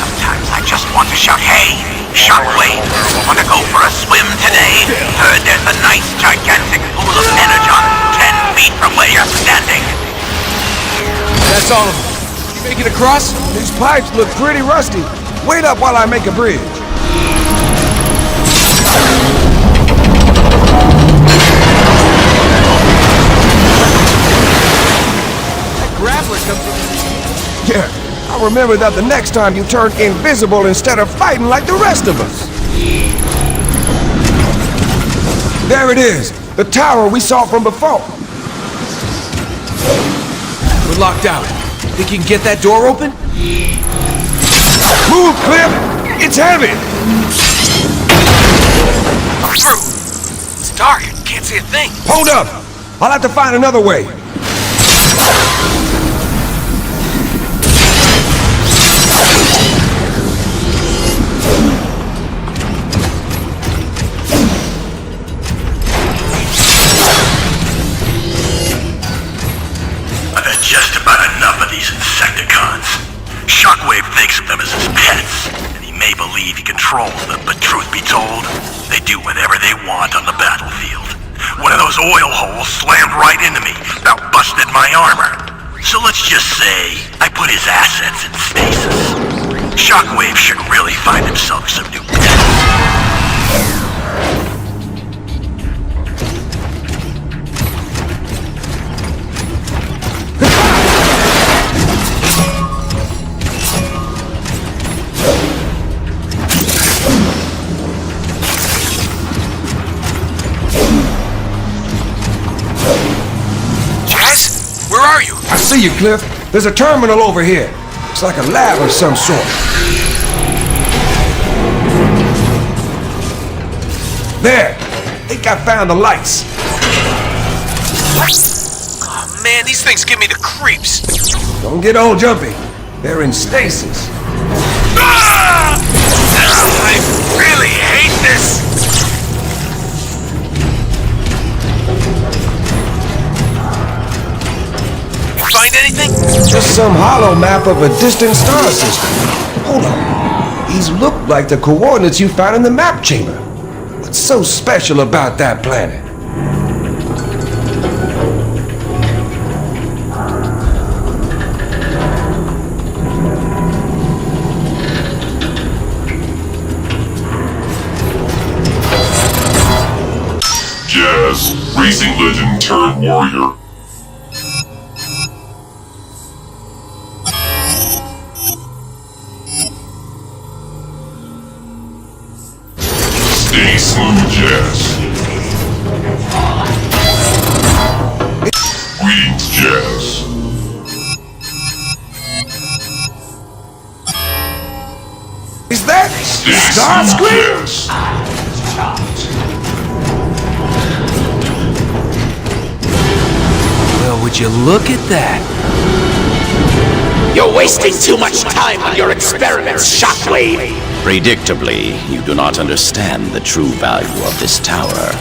Sometimes I just want to shout, "Hey, Shockwave, wanna go for a swim today? Heard there's a nice gigantic pool of Energon 10 feet from where you're standing." That's all of them. You make it across? These pipes look pretty rusty. Wait up while I make a bridge. That grappler comes from... Yeah, I'll remember that the next time you turn invisible instead of fighting like the rest of us. There it is, the tower we saw from before. We're locked out. Think you can get that door open? Move, Cliff! It's heavy! I'm through. It's dark. Can't see a thing. Hold up! I'll have to find another way. I've had just about enough of these Insecticons. Shockwave thinks of them as his pets, and he may believe he controls them, but truth be told, they do whatever they want on the battlefield. One of those oil holes slammed right into me, about busted my armor. So let's just say I put his assets in stasis. Shockwave should really find himself some new pet. I see you, Cliff. There's a terminal over here. It's like a lab of some sort. There! I think I found the lights. Oh man, these things give me the creeps. Don't get all jumpy. They're in stasis. Ah! I really hate this! Find anything? Just some hollow map of a distant star system. Hold on. These look like the coordinates you found in the map chamber. What's so special about that planet? Jazz, racing legend turned warrior. Stay smooth, Jazz. Greetings, Jazz. Is that Stay Starscream? smooth, Jazz. Well, would you look at that? You're wasting too much time on your experiments, Shockwave! Predictably, you do not understand the true value of this tower.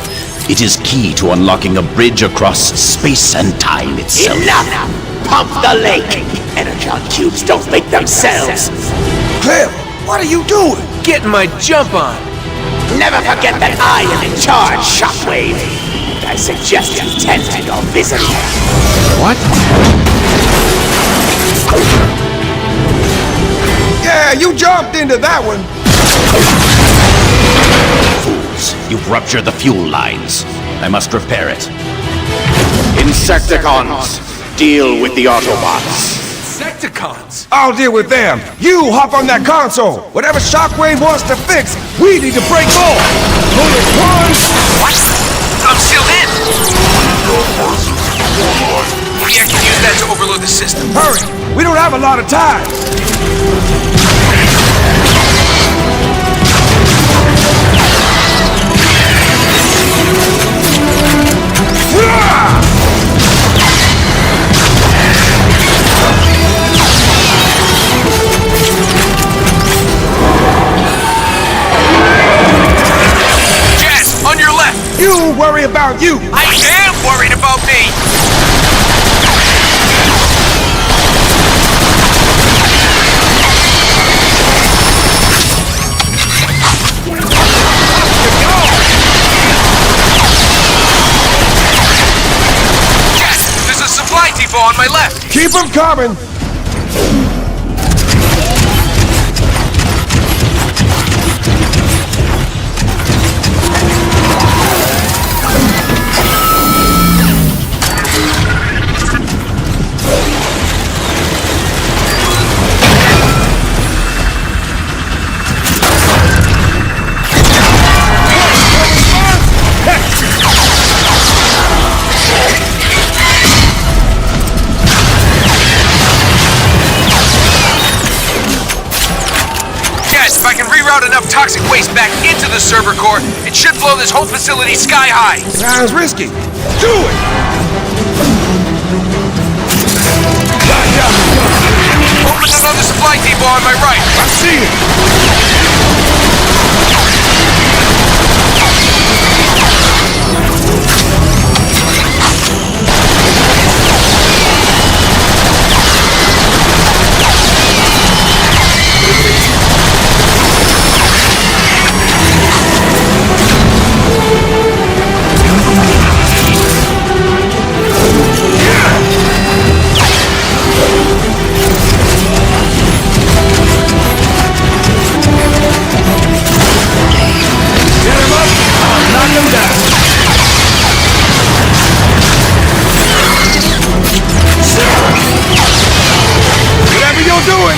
It is key to unlocking a bridge across space and time itself. Enough! Pump the lake! Energon cubes don't make themselves! Cliff, what are you doing? Getting my jump on! Never forget that I am in charge, Shockwave! I suggest you tend to your visitor. What? Yeah, you jumped into that one. Fools, you've ruptured the fuel lines. I must repair it. Insecticons, deal with the Autobots. Insecticons? I'll deal with them. You hop on that console. Whatever Shockwave wants to fix, we need to break more. Bullet one. What? I'm sealed in. Maybe I can use that to overload the system. Hurry. We don't have a lot of time. Jazz, on your left! You worry about you! I am worried about me! Supply depot on my left! Keep them coming! Enough toxic waste back into the server core, it should blow this whole facility sky high. Sounds risky. Do it! Open another supply depot on my right. I see it.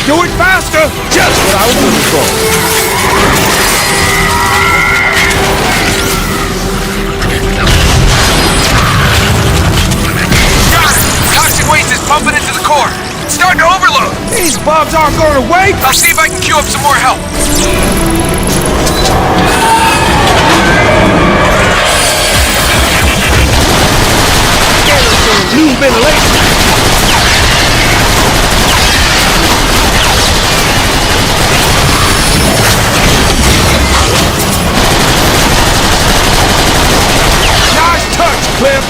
Do it faster! Just what I was looking for. Got it! Toxic waste is pumping into the core. It's starting to overload. These bugs aren't going to wait. I'll see if I can queue up some more help. New ventilation. Cliff!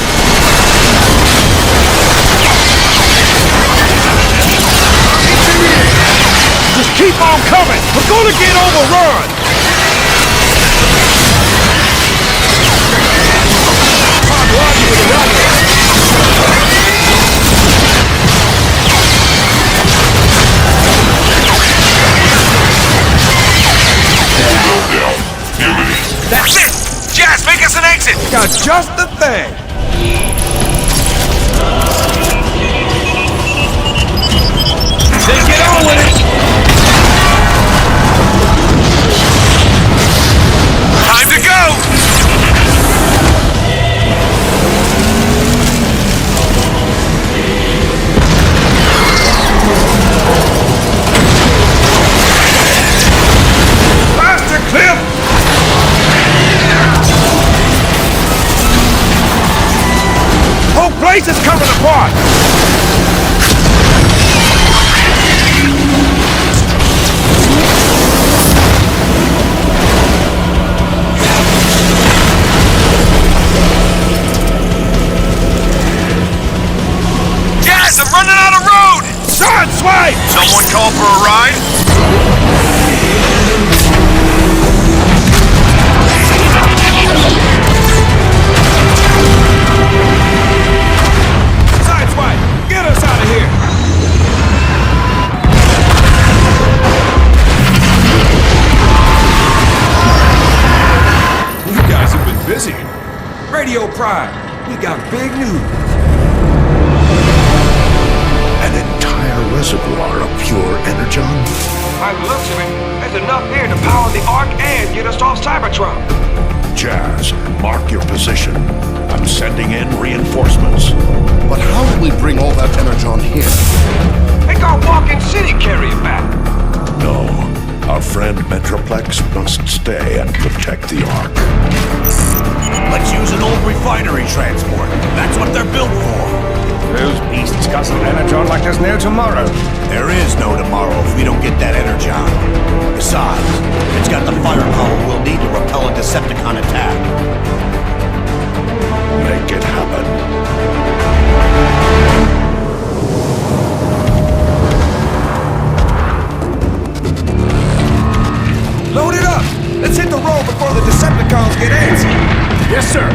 Just keep on coming! We're gonna get overrun! That's it! Jazz, make us an exit! Got just the thing! Then get on with it! Time to go! Faster, Cliff! Whole place is coming apart! Jazz, I'm running out of road! Sideswipe! Someone call for a ride? big news. An entire reservoir of pure energon? By the looks of it, there's enough here to power the Ark and get us off Cybertron. Jazz, mark your position. I'm sending in reinforcements. But how do we bring all that energon here? Make our walking city carry it back. No. Our friend Metroplex must stay and protect the Ark. Let's use an old refinery transport. That's what they're built for. Those beasts guzzle energon like there's no tomorrow. There is no tomorrow if we don't get that energon. Besides, it's got the firepower we'll need to repel a Decepticon attack. Make it happen. Load it up! Let's hit the road before the Decepticons get antsy. Yes, sir.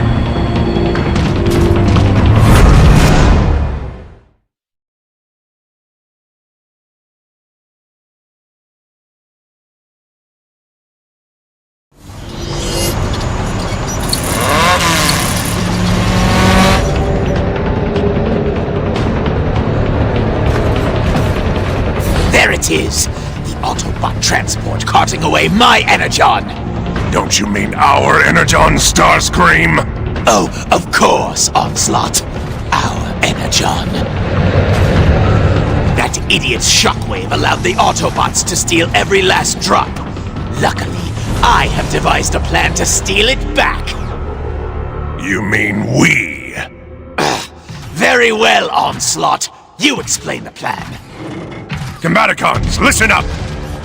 There it is! The Autobot transport carting away my energon! Don't you mean our energon, Starscream? Oh, of course, Onslaught. Our energon. That idiot's shockwave allowed the Autobots to steal every last drop. Luckily, I have devised a plan to steal it back. You mean we? Very well, Onslaught. You explain the plan. Combaticons, listen up!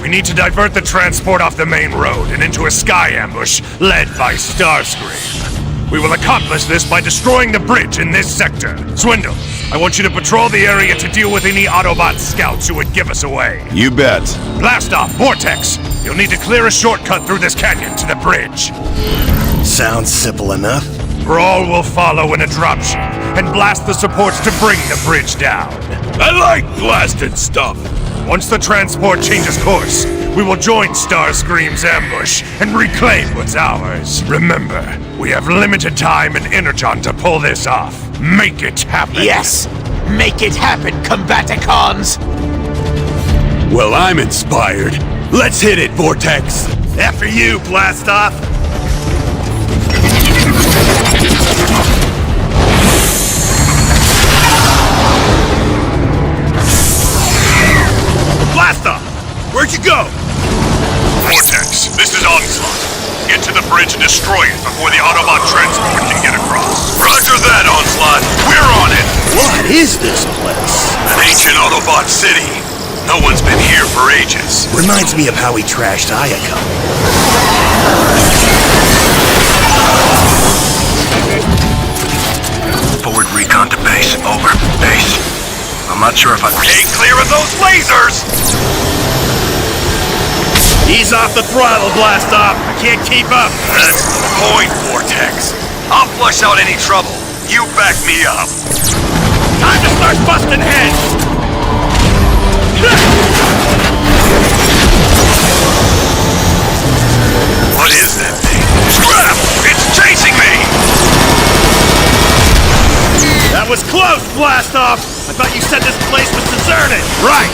We need to divert the transport off the main road and into a sky ambush led by Starscream. We will accomplish this by destroying the bridge in this sector. Swindle, I want you to patrol the area to deal with any Autobot scouts who would give us away. You bet. Blast off, Vortex! You'll need to clear a shortcut through this canyon to the bridge. Sounds simple enough. Brawl will follow in a dropship and blast the supports to bring the bridge down. I like blasted stuff! Once the transport changes course, we will join Starscream's ambush and reclaim what's ours. Remember, we have limited time and energon to pull this off. Make it happen! Yes! Make it happen, Combaticons! Well, I'm inspired. Let's hit it, Vortex! After you, blast off! Blast off! Where'd you go? Vortex, this is Onslaught. Get to the bridge and destroy it before the Autobot transport can get across. Roger that, Onslaught. We're on it. What is this place? An ancient Autobot city. No one's been here for ages. Reminds me of how we trashed Iacum. Forward recon to base. Over. Base. I'm not sure if I... Stay clear of those lasers! Ease off the throttle, blast off! I can't keep up! That's the point, Vortex. I'll flush out any trouble. You back me up. Time to start busting heads! What is that thing? Scrap! It's chasing me! That was close, blast off! I thought you said this place was deserted! Right!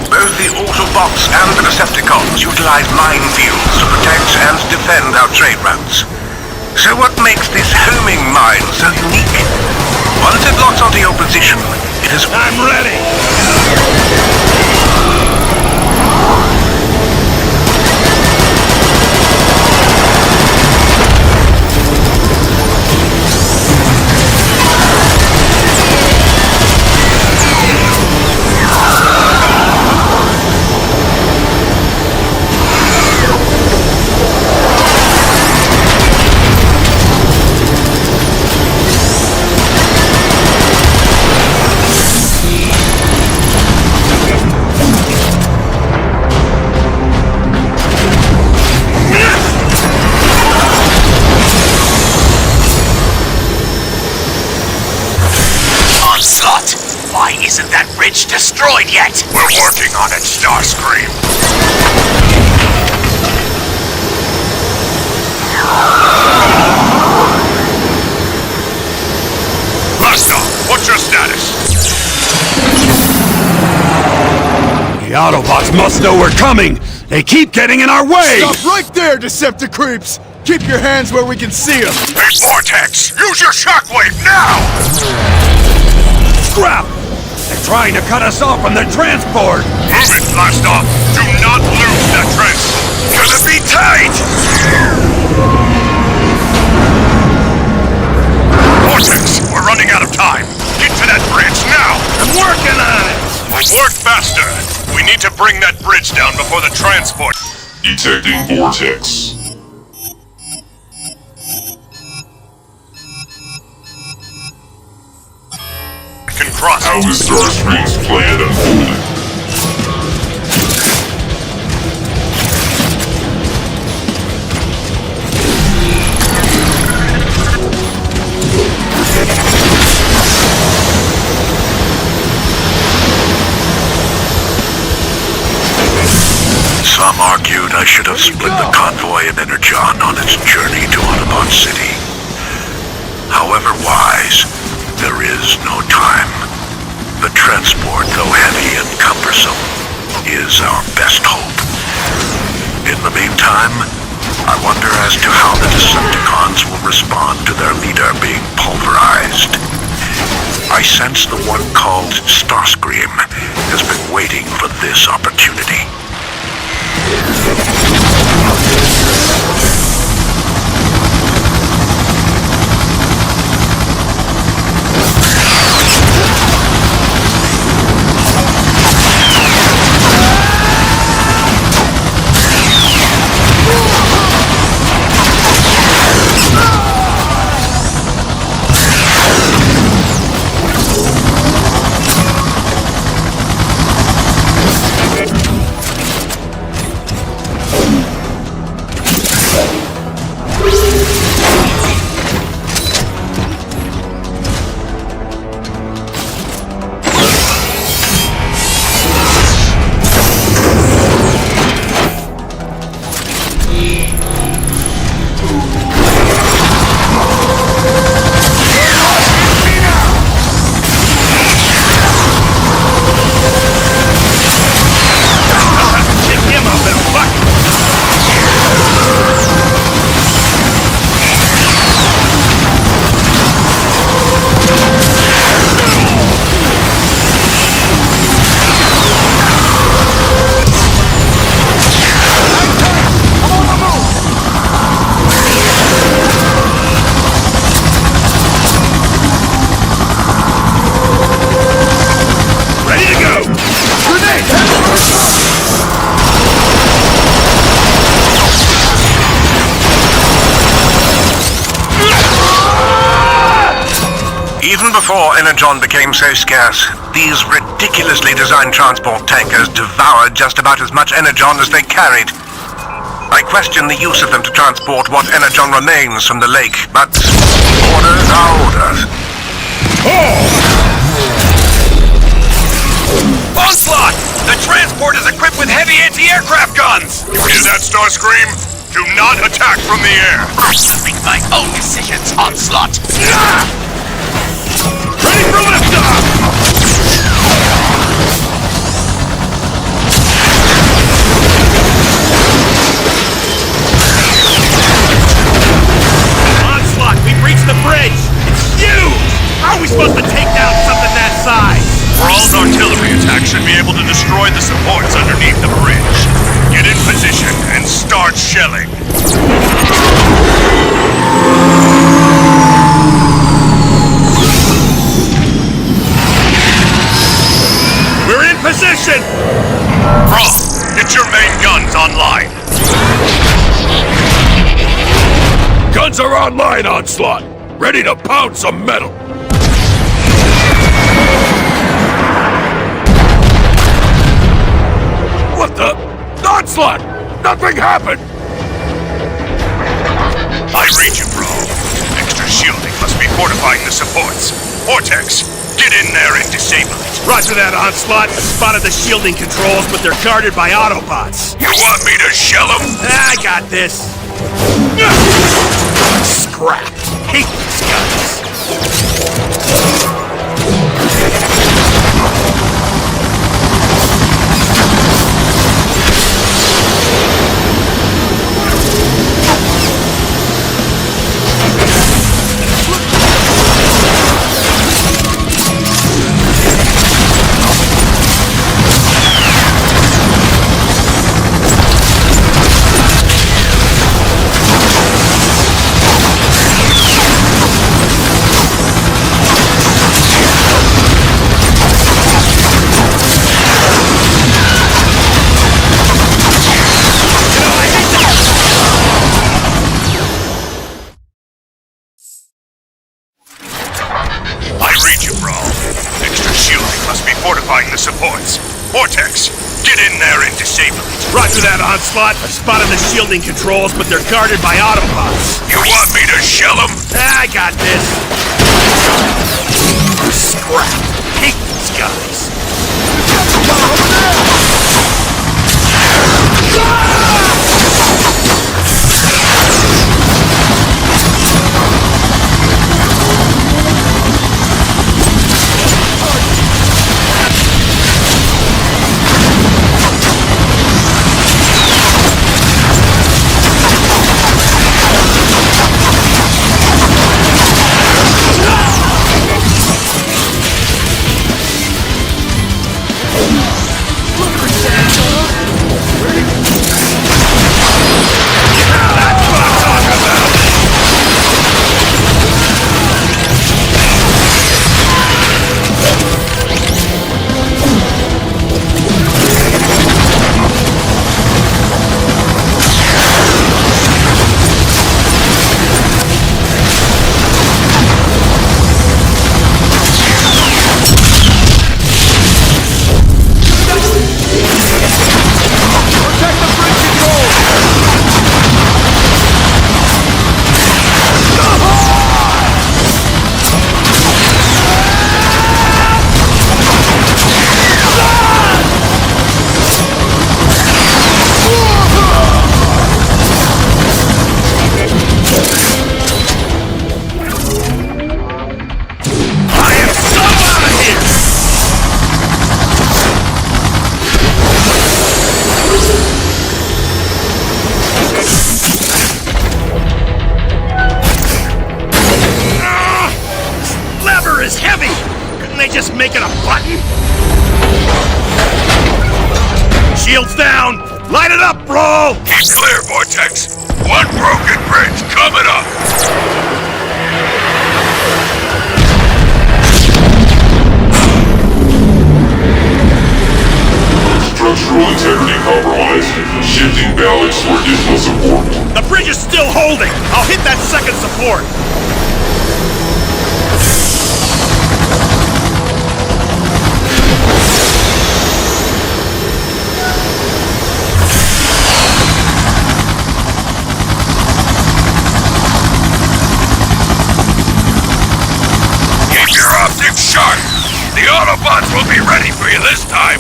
Both the Autobots and the Decepticons utilize minefields to protect and defend our trade routes. So what makes this homing mine so unique? Once it locks onto your position, it is... I'm ready! destroyed yet! We're working on it, Starscream. Blastoff, what's your status? The Autobots must know we're coming! They keep getting in our way! Stop right there, Decepticreeps! Keep your hands where we can see them! Hey, Vortex! Use your shockwave now! Scrap! They're trying to cut us off from their transport! Move it, Blastoff! Do not lose that transport! Gonna be tight! Vortex, we're running out of time! Get to that bridge now! I'm working on it! We'll work faster! We need to bring that bridge down before the transport... Detecting vortex. Can cross. How is Starscream's plan unfolding? Some argued I should have split the convoy of Energon on its journey to Autobot City. However wise, there is no time. The transport, though heavy and cumbersome, is our best hope. In the meantime, I wonder as to how the Decepticons will respond to their leader being pulverized. I sense the one called Starscream has been waiting for this opportunity. Even before Energon became so scarce, these ridiculously designed transport tankers devoured just about as much Energon as they carried. I question the use of them to transport what Energon remains from the lake, but orders are orders. Onslaught! The transport is equipped with heavy anti-aircraft guns! You hear that, Starscream? Do not attack from the air! I shall make my own decisions, Onslaught! Ready for liftoff! Onslaught, we've reached the bridge! It's huge! How are we supposed to take down something that size? Thrall's artillery attack should be able to destroy the supports underneath the bridge. Get in position and start shelling. We're in position! Thrall, get your main guns online. Guns are online, Onslaught. Ready to pound some metal. What the? Onslaught! Nothing happened! I read you, bro. Extra shielding must be fortifying the supports. Vortex, Get in there and disable it. Roger that, Onslaught. I spotted the shielding controls, but they're guarded by Autobots. You want me to shell them? I got this. Scrap. Hate these guys. Fortifying the supports. Vortex, get in there and disable it. Roger that, Onslaught. I spotted the shielding controls, but they're guarded by Autobots. You want me to shell them? I got this. Scrap. Hate these guys. Make it a button? Shields down! Light it up, bro! Keep clear, Vortex. One broken bridge coming up. Structural integrity compromised. Shifting balance for additional support. The bridge is still holding! I'll hit that second support! Sharp! The Autobots will be ready for you this time!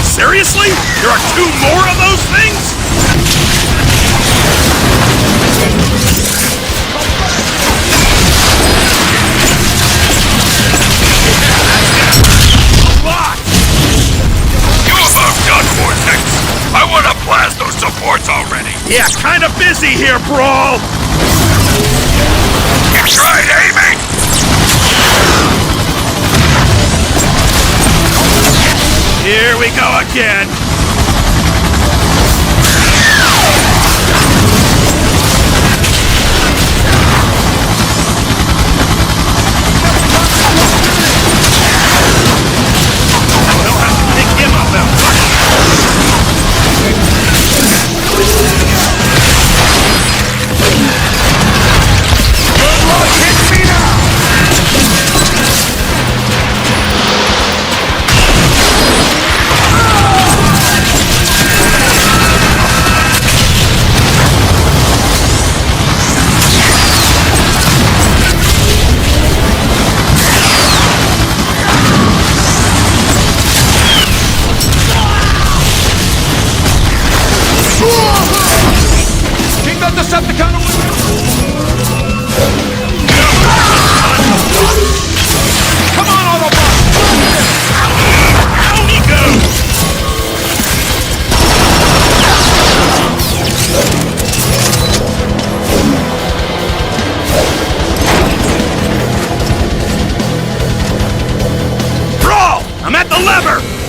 Seriously? There are 2 more of those things? I want to blast those supports already! Yeah, kinda busy here, Brawl! You tried aiming? Here we go again!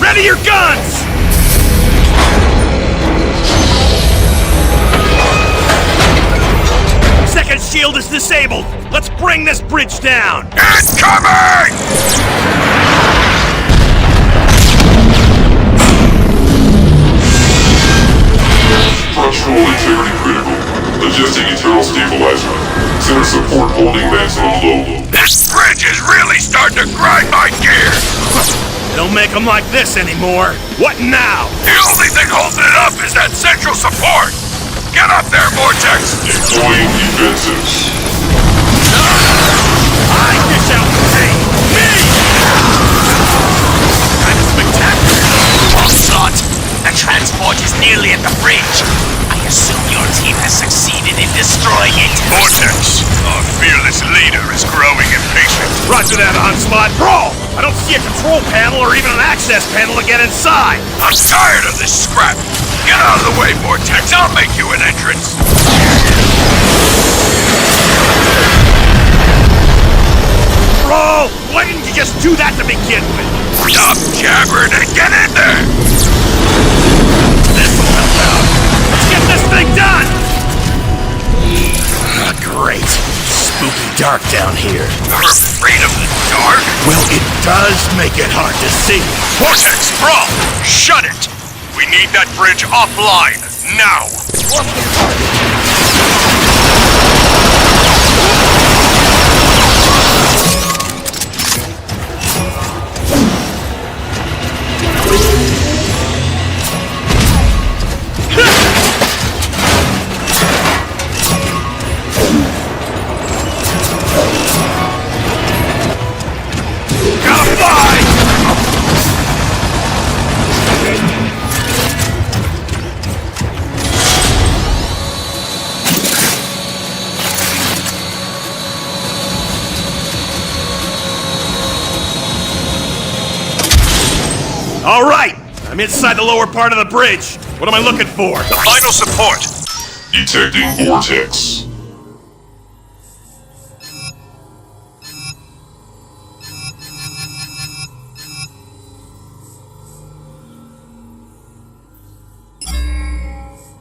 Ready your guns! Second shield is disabled. Let's bring this bridge down. Incoming! Structural integrity critical. Adjusting internal stabilizer. Center support holding maximum load. This bridge is really starting to grind my gears. Don't make them like this anymore. What now? The only thing holding it up is that central support. Get up there, Vortex! Deploying defenses. I dish out pain. Me! Kind of spectacular. Onslaught! The transport is nearly at the bridge. I assume your team has succeeded in destroying it. Vortex, our fearless leader is growing impatient. Roger that, Onslaught. Brawl! I don't see a control panel or even an access panel to get inside. I'm tired of this scrap. Get out of the way, Vortex. I'll make you an entrance. Bro, why didn't you just do that to begin with? Stop jabbering and get in there. This'll help out. Let's get this thing done. Great. Spooky dark down here. You're afraid of the dark? Well, it does make it hard to see. Vortex, Brawl, shut it. We need that bridge offline, now! Gotta fly! All right, I'm inside the lower part of the bridge. What am I looking for? The final support. Detecting vortex.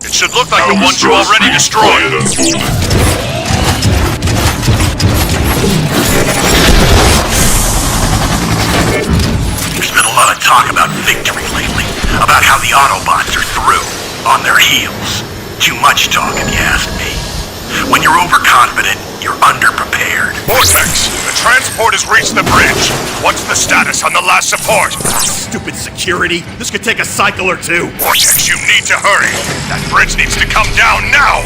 It should look like the ones you already destroyed. There's been a lot of talk about victory lately. About how the Autobots are through, on their heels. Too much talk, if you ask me. When you're overconfident, you're underprepared. Vortex, the transport has reached the bridge. What's the status on the last support? Stupid security. This could take a cycle or two. Vortex, you need to hurry. That bridge needs to come down now.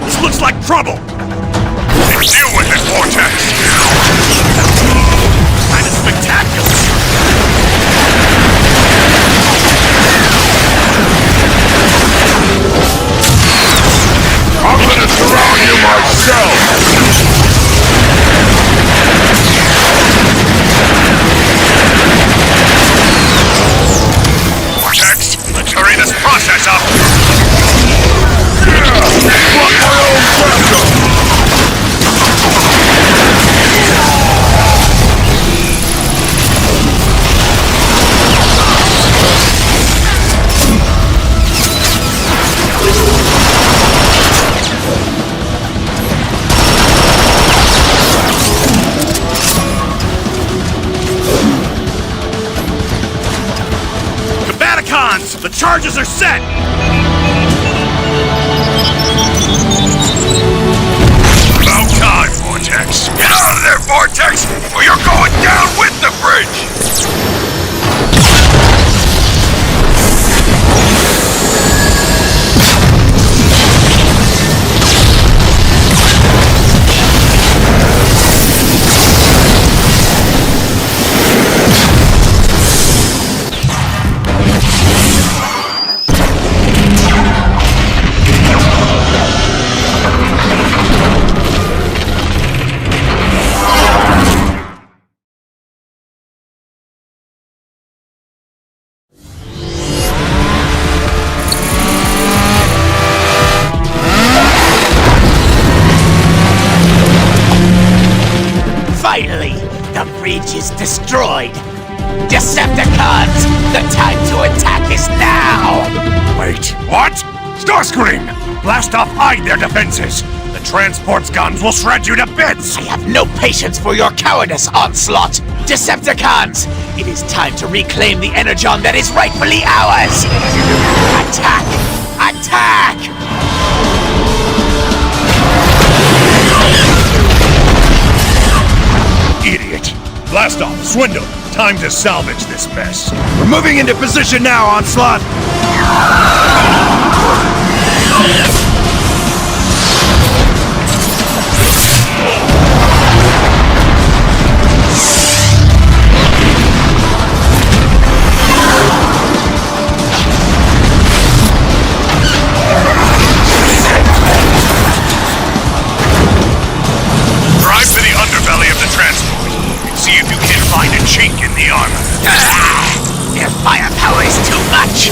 This looks like trouble! Deal with it, Vortex! Kind of spectacular! I'm gonna surround you myself! Vortex, let's hurry this process up! Block my own pressure! charges are set! About time, Vortex. Get out of there, Vortex, or you're going down with the bridge! Finally, the bridge is destroyed. Decepticons, the time to attack is now! Wait, what? Starscream! Blast off hide their defenses! The transport's guns will shred you to bits! I have no patience for your cowardice, Onslaught! Decepticons, it is time to reclaim the energon that is rightfully ours! Attack! Attack! Idiot! Blast off, Swindle! Time to salvage this mess. We're moving into position now, Onslaught! Drive to the underbelly of the transport. See if you can find a chink in the armor. Their firepower is too much!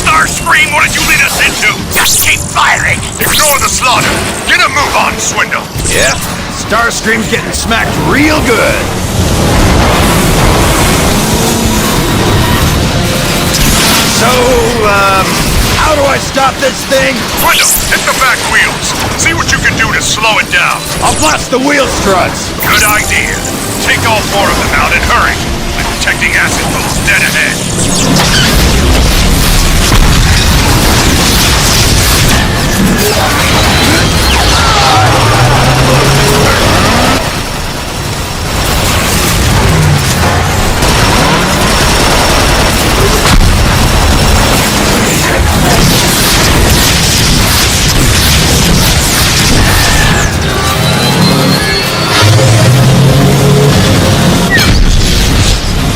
Starscream, what did you lead us into? Just keep firing! Ignore the slaughter! Get a move on, Swindle! Yeah, Starscream's getting smacked real good! So, how do I stop this thing? Swindle, hit the back wheels! See what you can do to slow it down! I'll blast the wheel struts! Good idea! Take all four of them out and hurry! I'm detecting acid pools dead ahead!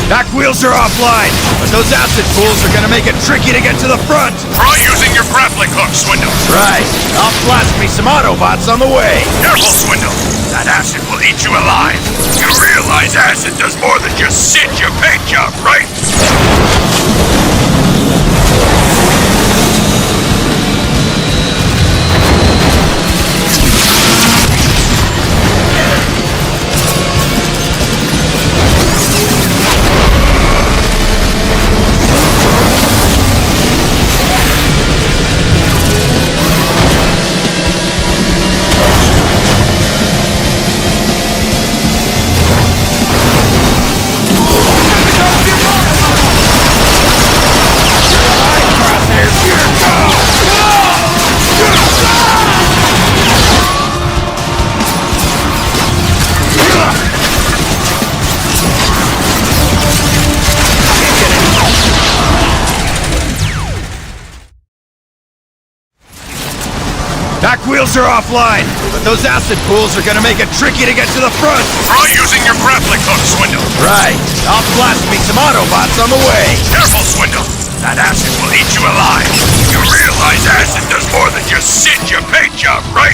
Back wheels are offline, but those acid pools are gonna make it tricky to get to the front! Try using your grappling hook, Swindle! Right, I'll blast me some Autobots on the way! Careful, Swindle! That acid will eat you alive! You realize acid does more than just singe your paint job, right? Back wheels are offline, but those acid pools are gonna make it tricky to get to the front! Try using your grappling hook, Swindle! Right, I'll blast me some Autobots on the way! Careful, Swindle! That acid will eat you alive! You realize acid does more than just singe your paint job, right?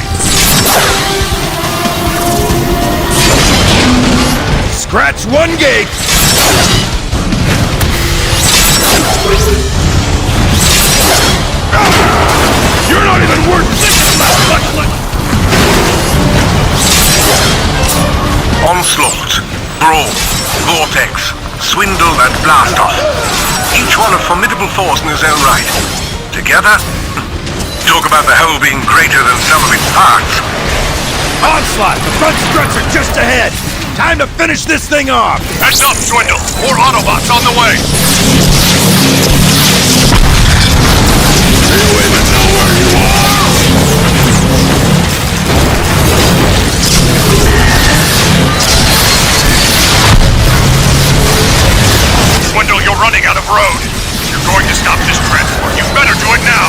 Scratch one gate! You're not even worth thinking about, Fletchlet! Onslaught, Brawl, Vortex, Swindle and Blastoff. Each one a formidable force in his own right. Together, talk about the whole being greater than some of its parts. Onslaught, the front struts are just ahead! Time to finish this thing off! Heads up, Swindle! More Autobots on the way! Swindle, you're running out of road. If you're going to stop this transport, you better do it now.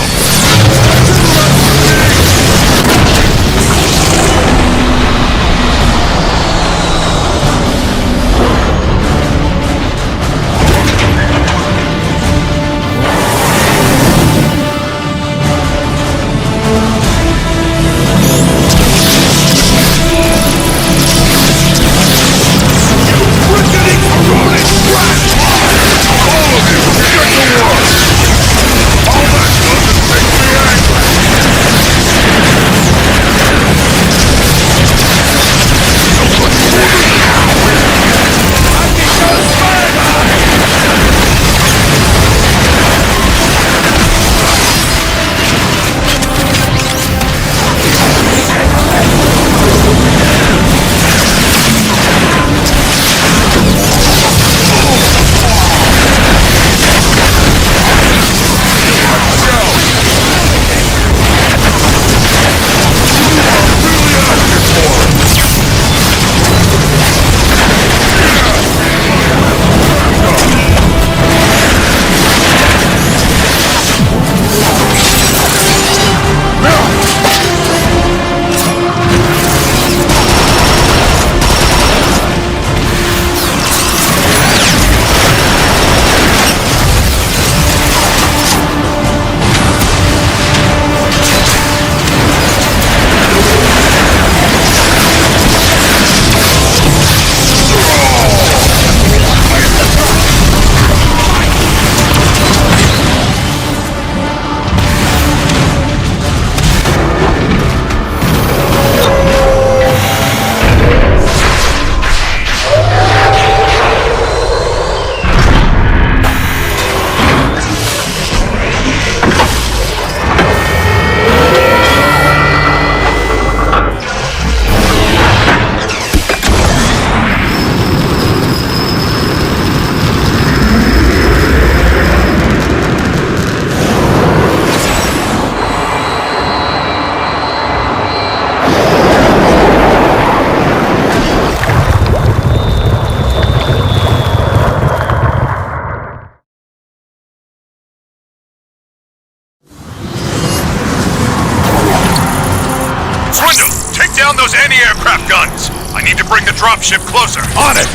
Those anti-aircraft guns! I need to bring the dropship closer. On it!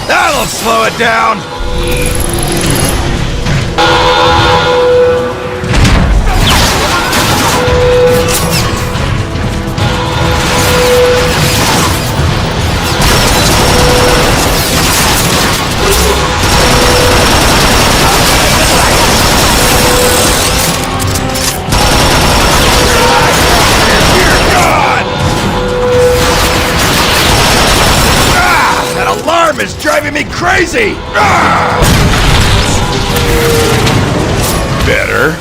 That'll slow it down! Is driving me crazy! Better.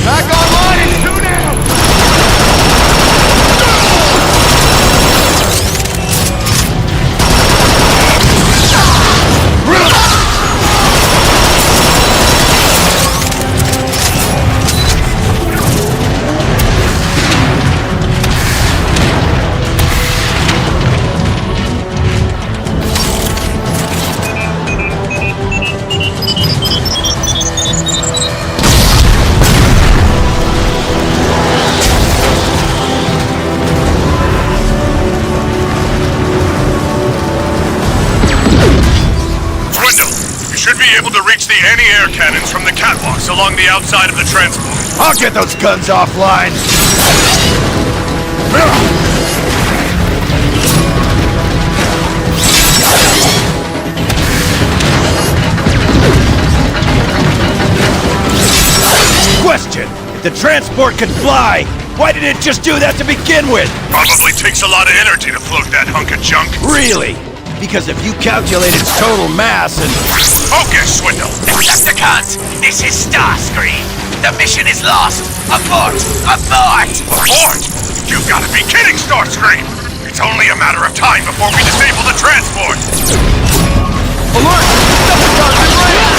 Back online in 2 now! The anti-air cannons from the catwalks along the outside of the transport. I'll get those guns offline! Question! If the transport could fly, Why did it just do that to begin with? Probably takes a lot of energy to float that hunk of junk. Really? Because if you calculate its total mass and... Focus, Swindle! Decepticons, this is Starscream. The mission is lost. Abort! Abort! Abort? You've got to be kidding, Starscream! It's only a matter of time before we disable the transport! Alert! Decepticons in range!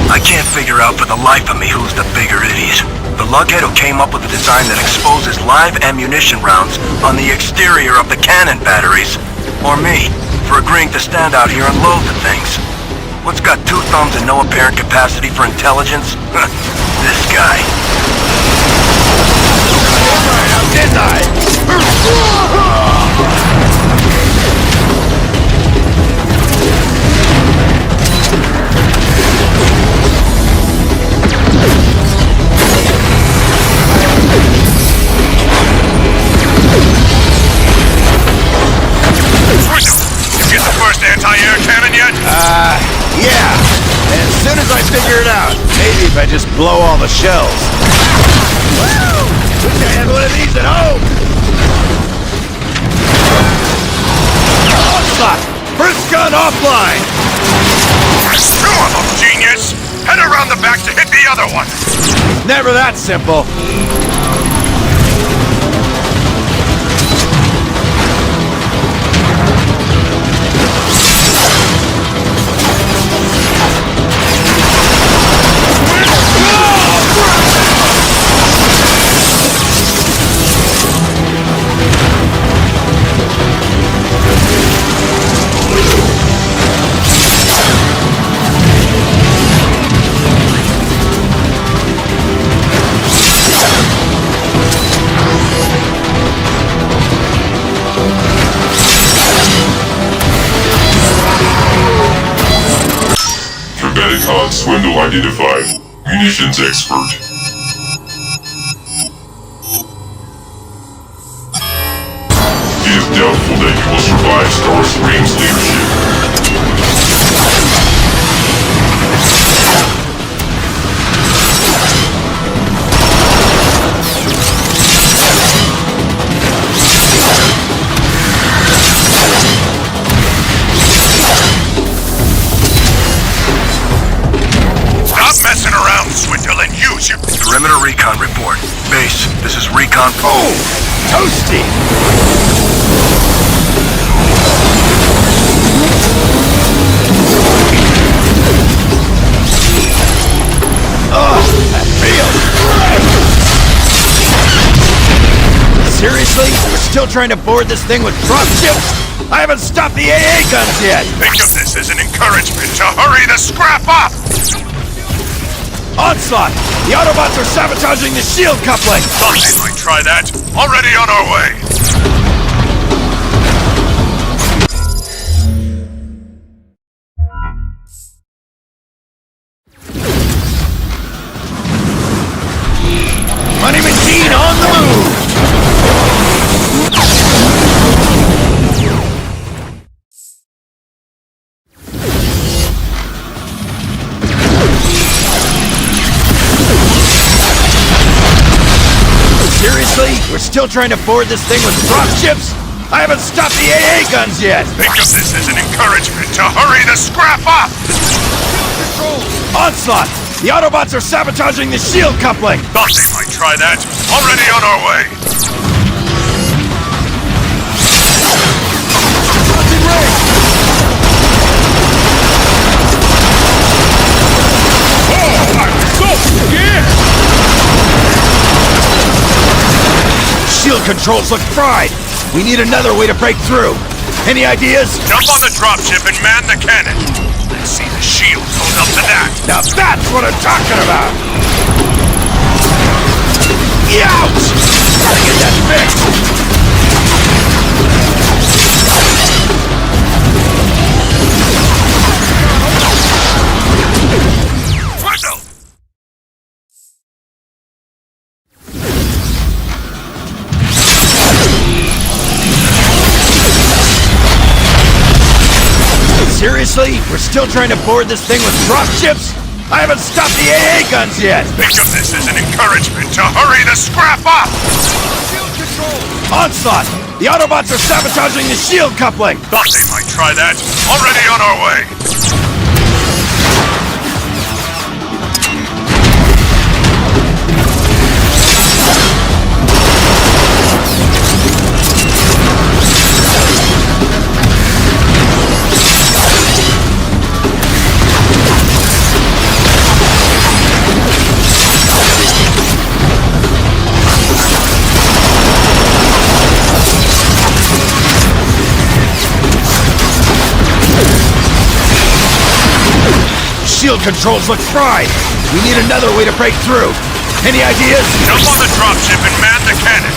I can't figure out for the life of me who's the bigger idiot. The lughead who came up with a design that exposes live ammunition rounds on the exterior of the cannon batteries, or me, for agreeing to stand out here and load the things. What's got two thumbs and no apparent capacity for intelligence? This guy. How did I? You get the first anti-air cannon yet? Yeah. And as soon as I figure it out, maybe if I just blow all the shells. Woo! Wish I had one of these at home! Onslaught! First gun offline! There's two of them, genius! Head around the back to hit the other one! Never that simple. Swindle identified. Munitions expert. It is doubtful that you will survive Starscream's leadership. Messing around, Swindle, and use your... Perimeter recon report. Base, this is recon... Oh! Toasty! Oh, that feels great! Seriously? We're still trying to board this thing with drop ships? I haven't stopped the AA guns yet! Think of this as an encouragement to hurry the scrap up! Onslaught! The Autobots are sabotaging the shield coupling! Thought they might try that. Already on our way. Money Machine on the move! Seriously? We're still trying to board this thing with drop ships? I haven't stopped the AA guns yet! Think of this as an encouragement to hurry the scrap up! Onslaught! The Autobots are sabotaging the shield coupling! Thought they might try that. Already on our way. Oh, I'm so scared! Shield controls look fried! We need another way to break through! Any ideas? Jump on the dropship and man the cannon! Let's see the shield hold up to that! Now that's what I'm talking about! Ouch! Gotta get that fixed! Seriously? We're still trying to board this thing with dropships? I haven't stopped the AA guns yet! Think of this as an encouragement to hurry the scrap up! Shield control! Onslaught! The Autobots are sabotaging the shield coupling! Thought they might try that. Already on our way! Shield controls look fried! We need another way to break through! Any ideas? Jump on the dropship and man the cannon!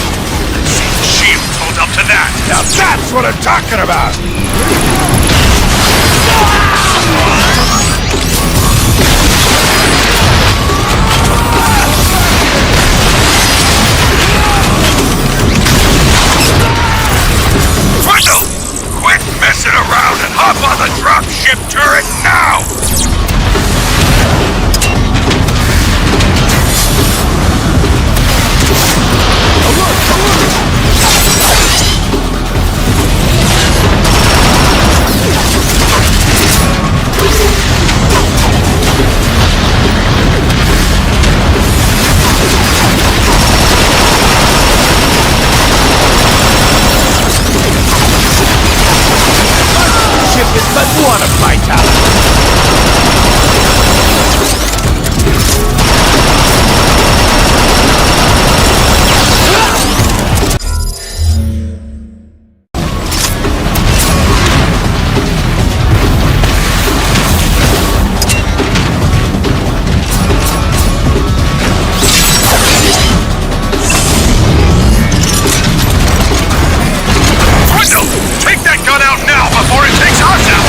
See if the shields hold up to that! Now that's what I'm talking about! Crystal! Quit messing around and hop on the dropship turret now! What a vitality! Crystal! Take that gun out now before it takes us out!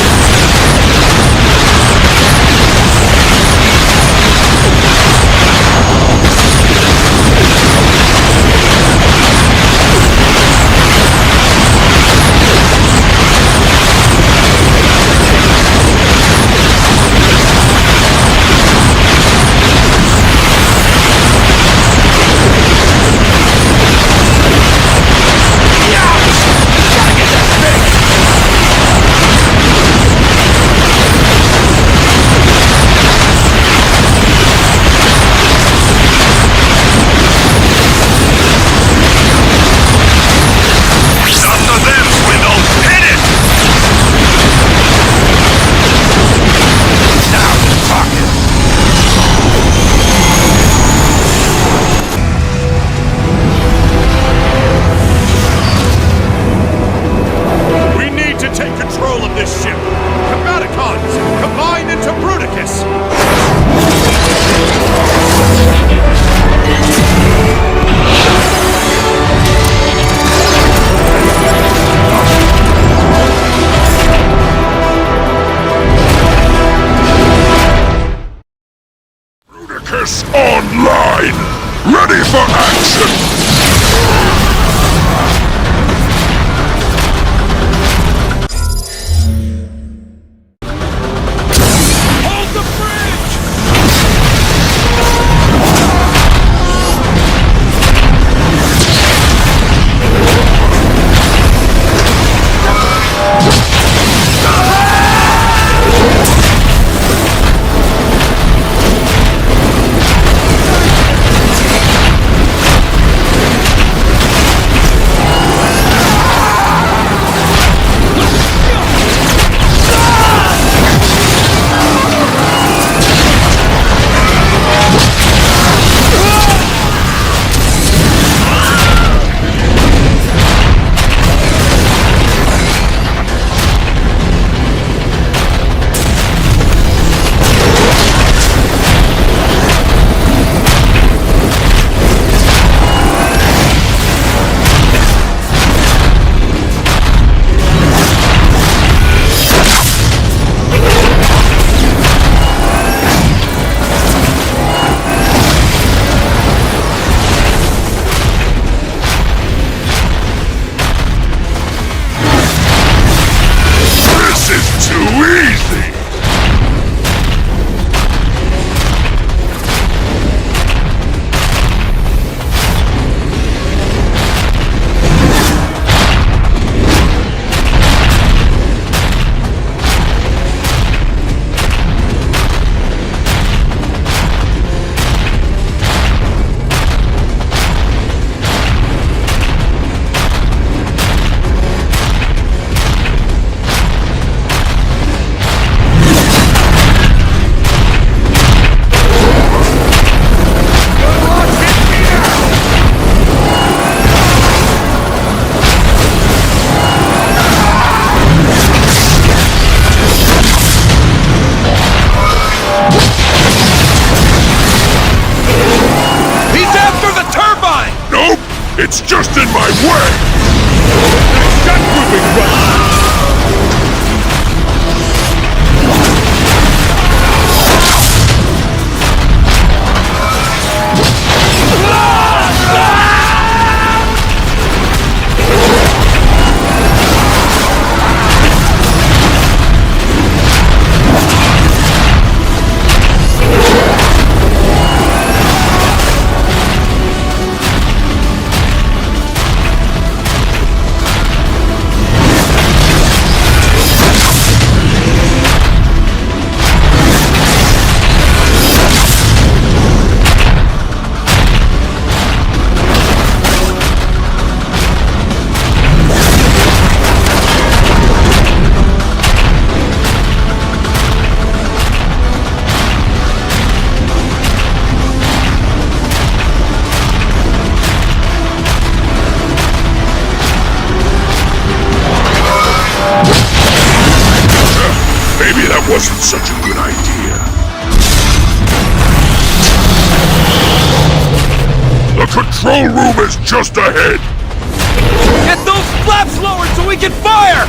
Online! Ready for action! It's just in my way! Shot grouping run! Maybe that wasn't such a good idea. The control room is just ahead! Get those flaps lowered so we can fire!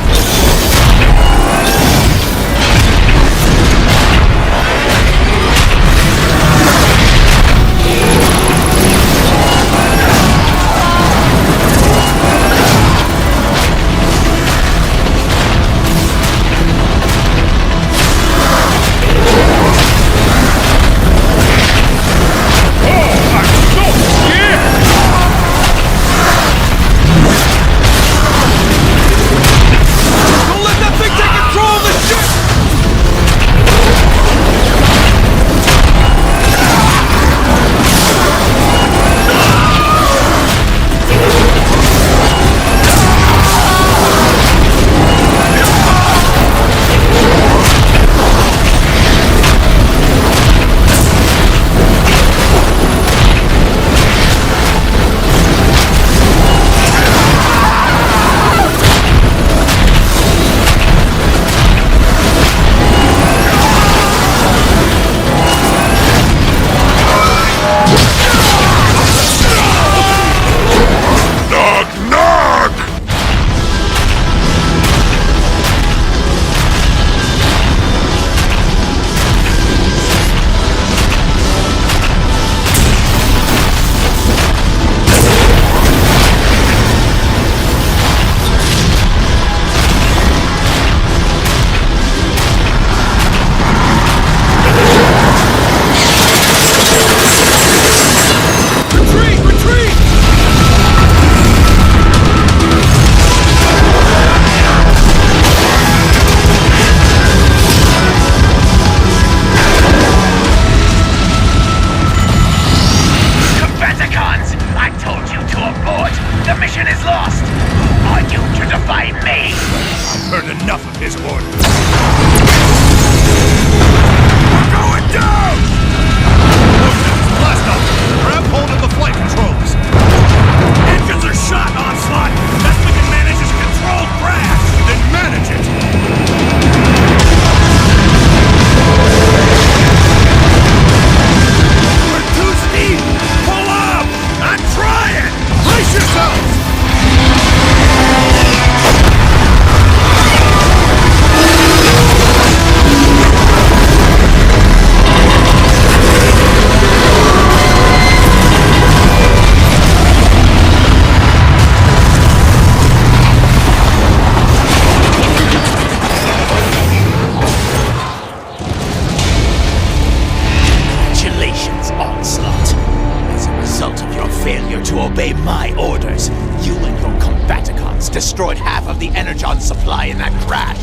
Destroyed half of the energon supply in that crash.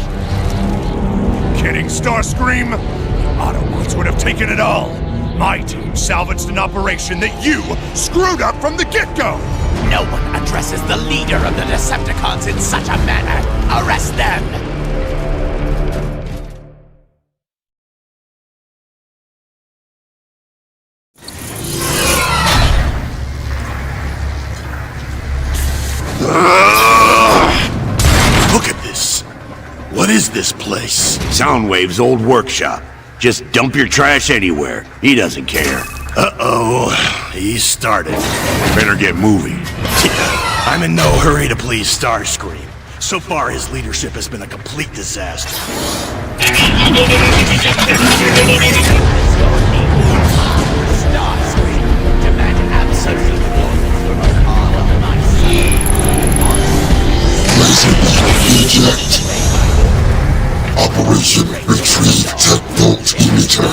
Kidding, Starscream? The Autobots would have taken it all. My team salvaged an operation that you screwed up from the get-go. No one addresses the leader of the Decepticons in such a manner. Arrest them! Look at this. What is this place? Soundwave's old workshop. Just dump your trash anywhere. He doesn't care. Uh-oh. He started. Better get moving. I'm in no hurry to please Starscream. So far, his leadership has been a complete disaster. Eject. Operation Retrieve Tech Volt Emitter.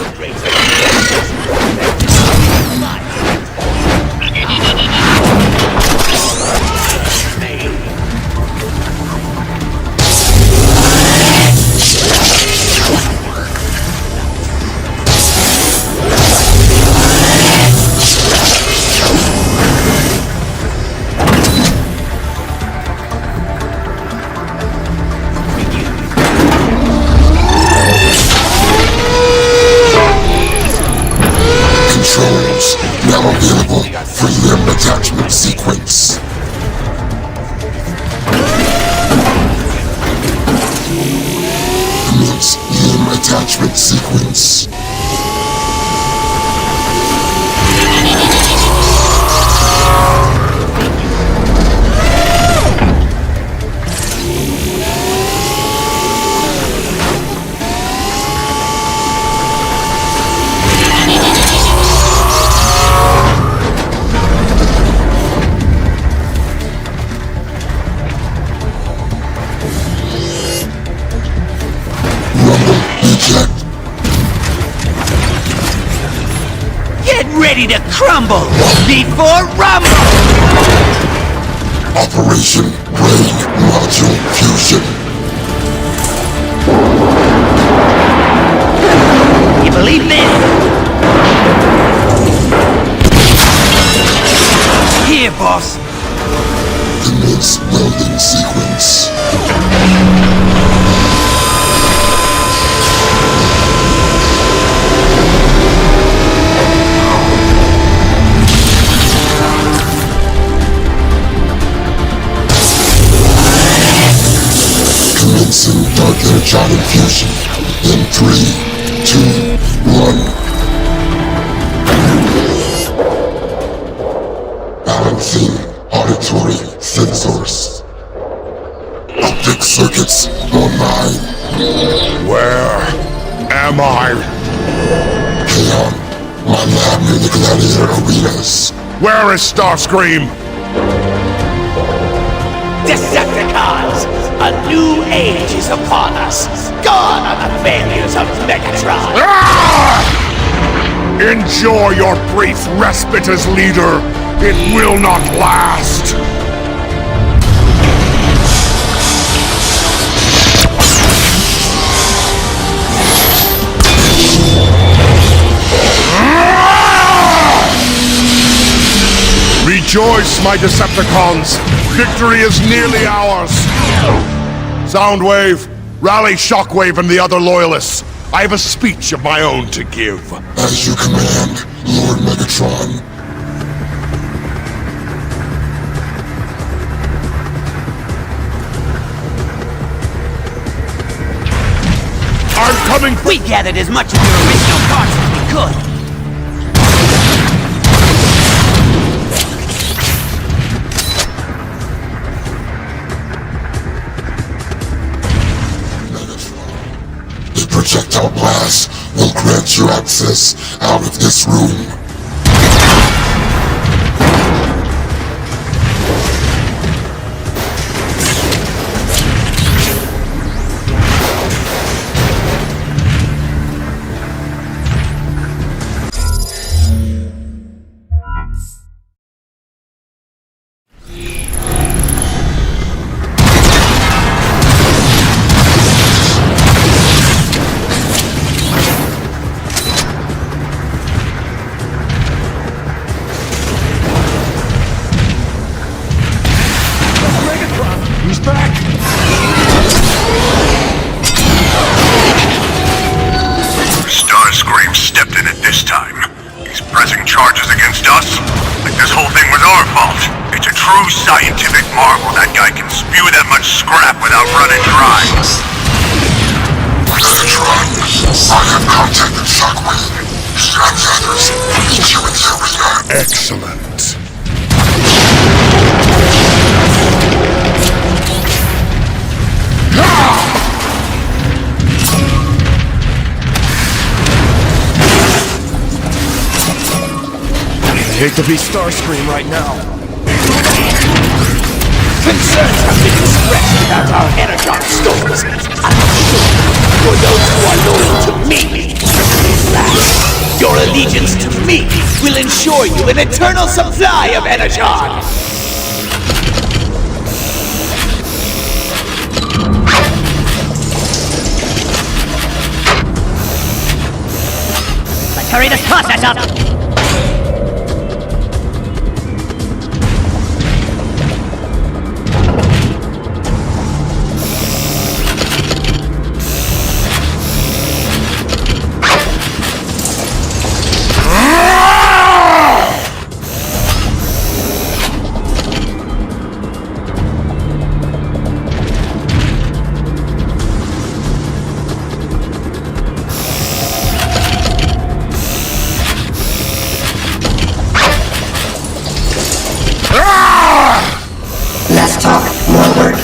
Controls now available for limb attachment sequence. Commence limb attachment sequence. Get ready to crumble before rumble! Operation Brain Module Fusion. You believe this? Here, boss. Commence welding sequence. Commencing Dark Energon Infusion in 3, 2, 1. Balancing auditory sensors. Optic circuits online. Where am I? Kaon, my lab near the Gladiator Arenas. Where is Starscream? Decepticons! A new age is upon us! Gone are the failures of Megatron! Ah! Enjoy your brief respite as leader. It will not last. Rejoice, my Decepticons! Victory is nearly ours! Soundwave, rally Shockwave and the other Loyalists. I have a speech of my own to give. As you command, Lord Megatron. I'm coming! We gathered as much of your original parts as we could. Projectile blast will grant you access out of this room. Starscream stepped in at this time. He's pressing charges against us like this whole thing was our fault. It's a true scientific marvel that guy can spew that much scrap without running dry. Cybertron, I have contacted Shockwave. He and the others will meet you in the arena. Excellent. hate to be Starscream right now. Concerns have been expressed about our energon stores. I'm sure for those who are loyal to me, your allegiance to me will ensure you an eternal supply of energon. Let's hurry this process up! Less talk, more work.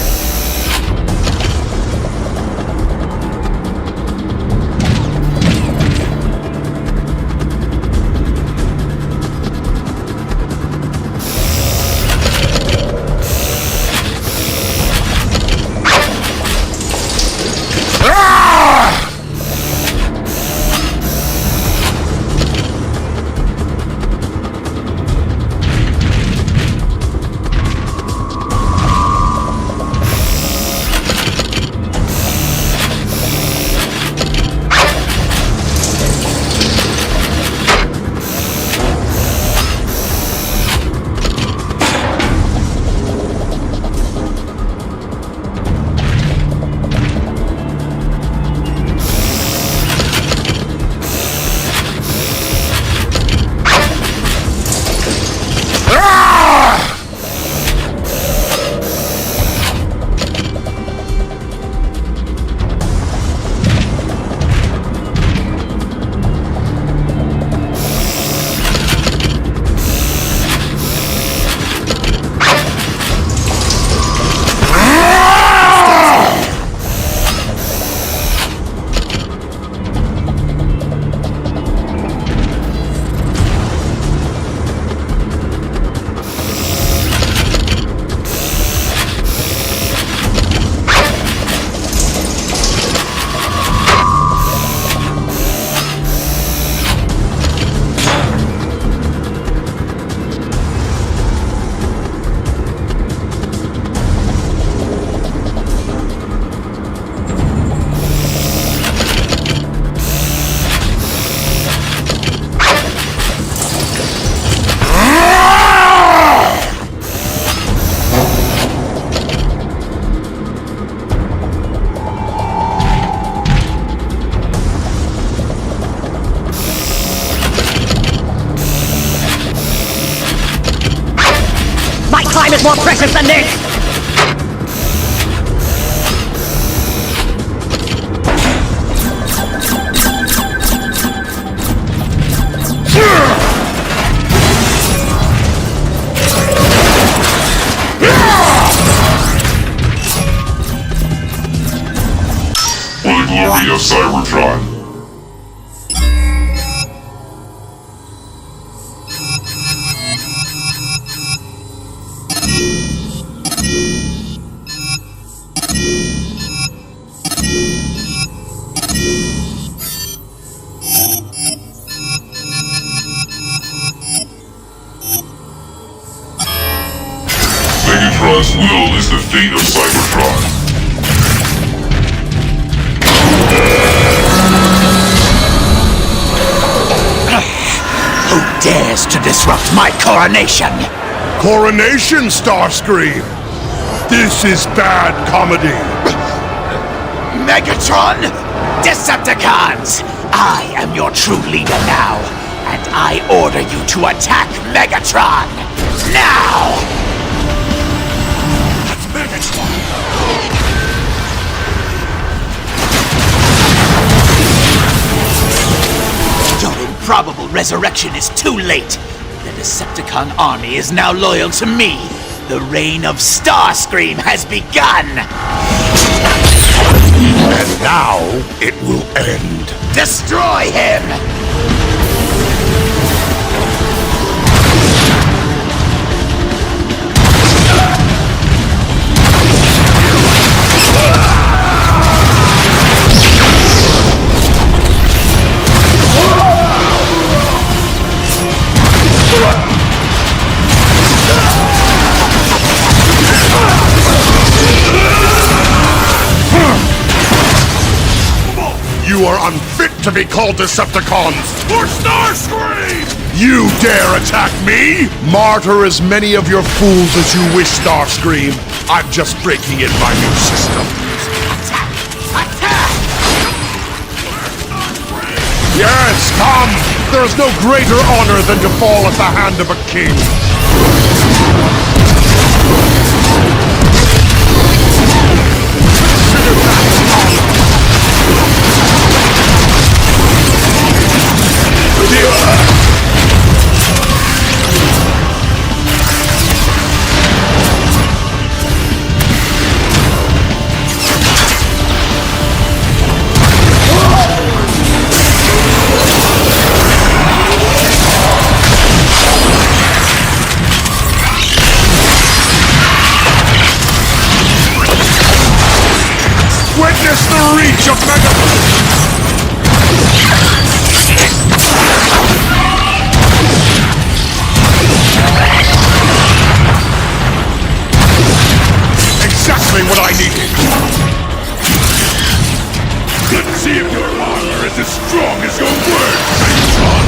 Time is more precious than this! For the glory of Cybertron. Megatron's will is the fate of Cybertron. Who dares to disrupt my coronation? Coronation, Starscream! This is bad comedy! Megatron? Decepticons! I am your true leader now, and I order you to attack Megatron! Now! It's Megatron! Your improbable resurrection is too late! The Decepticon army is now loyal to me! The reign of Starscream has begun! And now, it will end. Destroy him! You are unfit to be called Decepticons! For Starscream! You dare attack me? Martyr as many of your fools as you wish, Starscream. I'm just breaking in my new system. Attack! Yes, come! There is no greater honor than to fall at the hand of a king. Consider that honor. Witness the reach of Exactly what I needed! Let's see if your armor is as strong as your word, Cybertron!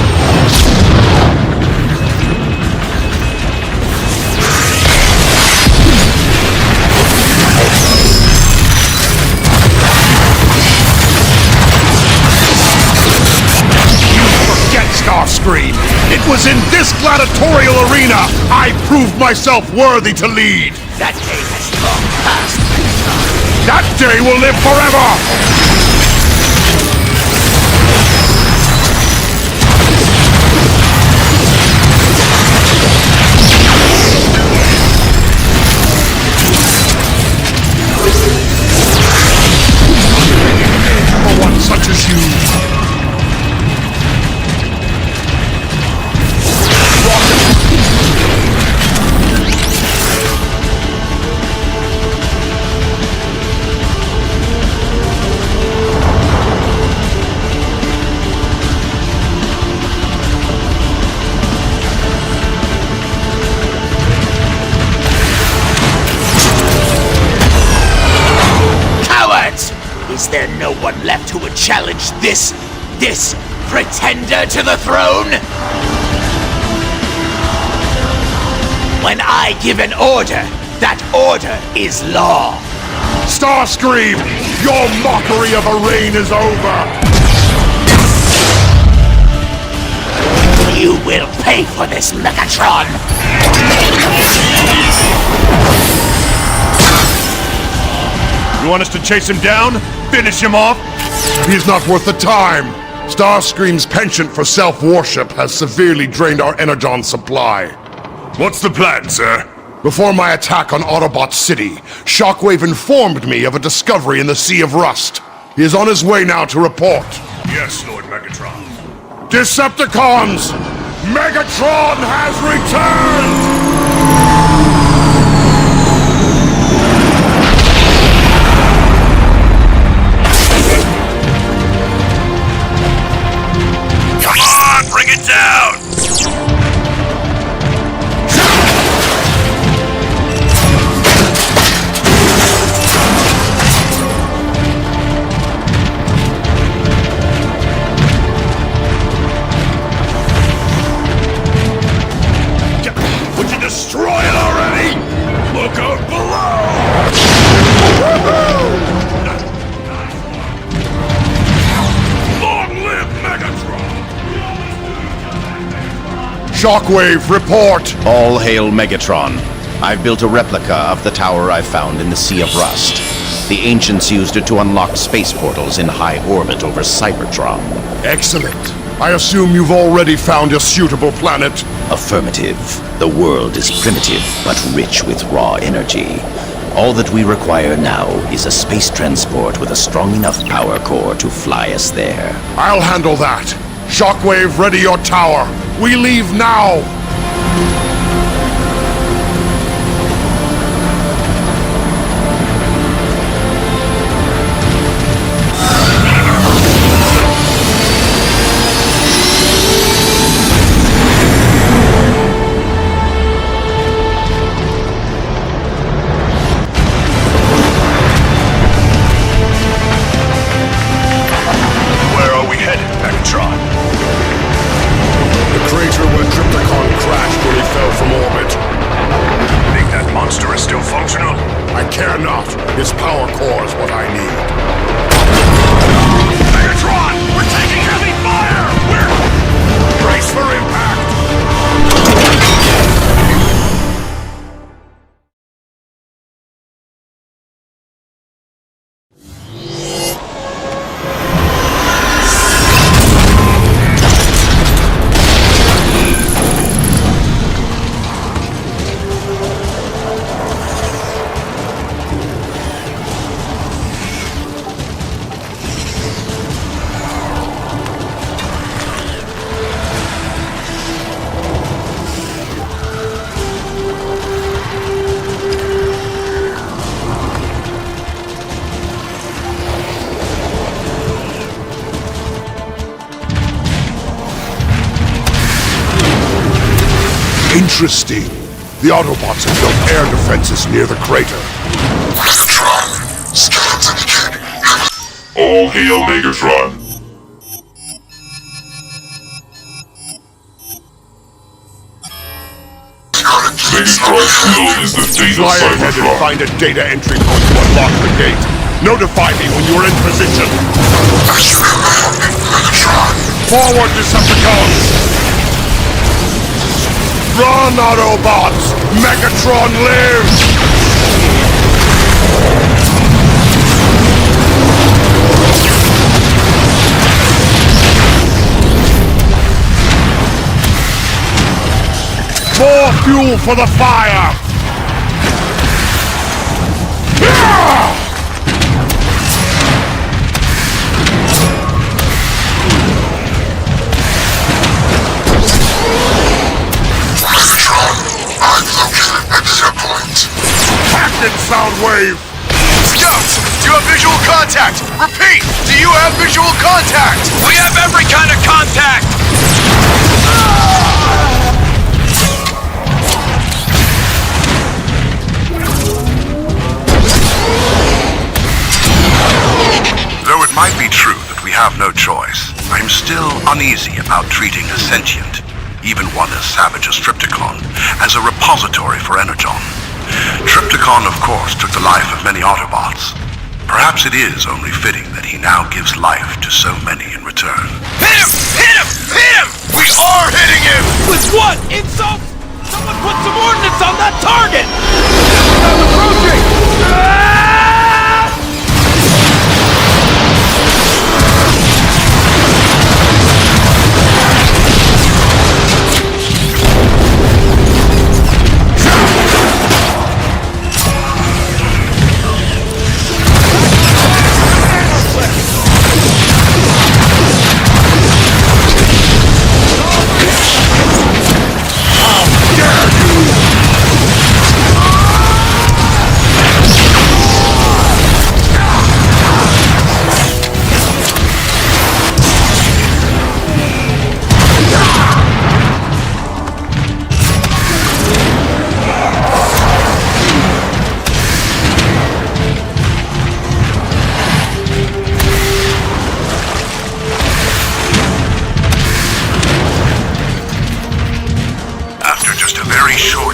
Starscream! It was in this gladiatorial arena I proved myself worthy to lead! That day has long passed. That day will live forever! For one such as you... Is there no one left who would challenge this pretender to the throne? When I give an order, that order is law. Starscream! Your mockery of a reign is over! You will pay for this, Megatron! You want us to chase him down? Finish him off? He's not worth the time! Starscream's penchant for self-worship has severely drained our energon supply. What's the plan, sir? Before my attack on Autobot City, Shockwave informed me of a discovery in the Sea of Rust. He is on his way now to report. Yes, Lord Megatron. Decepticons! Megatron has returned! Bring it down! Would you destroy it already? Look out below! Long live Megatron! Shockwave, report! All hail Megatron. I've built a replica of the tower I found in the Sea of Rust. The ancients used it to unlock space portals in high orbit over Cybertron. Excellent. I assume you've already found a suitable planet? Affirmative. The world is primitive, but rich with raw energy. All that we require now is a space transport with a strong enough power core to fly us there. I'll handle that. Shockwave, ready your tower. We leave now! care not. His power core is what I need. Cybertron! We're taking heavy fire! Brace for impact! Interesting. The Autobots have built air defenses near the crater. Megatron, scans indicating. All hail Megatron. Megatron's will is the fate of Fly ahead and Cybertron. find a data entry point to unlock the gate. Notify me when you're in position. As you command, Megatron. Forward, Decepticons! Run, Autobots! Megatron lives! More fuel for the fire! Captain Soundwave! Scouts, do you have visual contact? Repeat, do you have visual contact? We have every kind of contact! Though it might be true that we have no choice, I'm still uneasy about treating a sentient, even one as savage as Trypticon, as a repository for Energon. Trypticon, of course, took the life of many Autobots. Perhaps it is only fitting that he now gives life to so many in return. Hit him! Hit him! Hit him! We are hitting him! With what? Insult? Someone put some ordnance on that target! I'm approaching!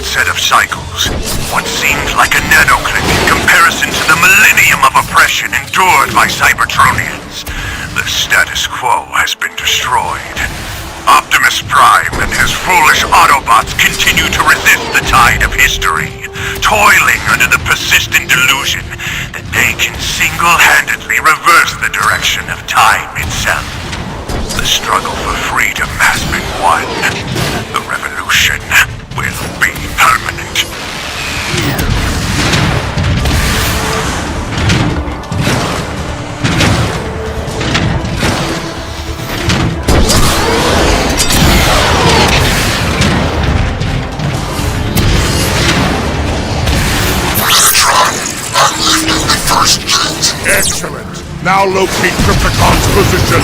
Set of cycles. What seemed like a nanoclick in comparison to the millennium of oppression endured by Cybertronians. The status quo has been destroyed. Optimus Prime and his foolish Autobots continue to resist the tide of history, toiling under the persistent delusion that they can single-handedly reverse the direction of time itself. The struggle for freedom has been won. The revolution will be permanent. Excellent! Now locate Trypticon's position!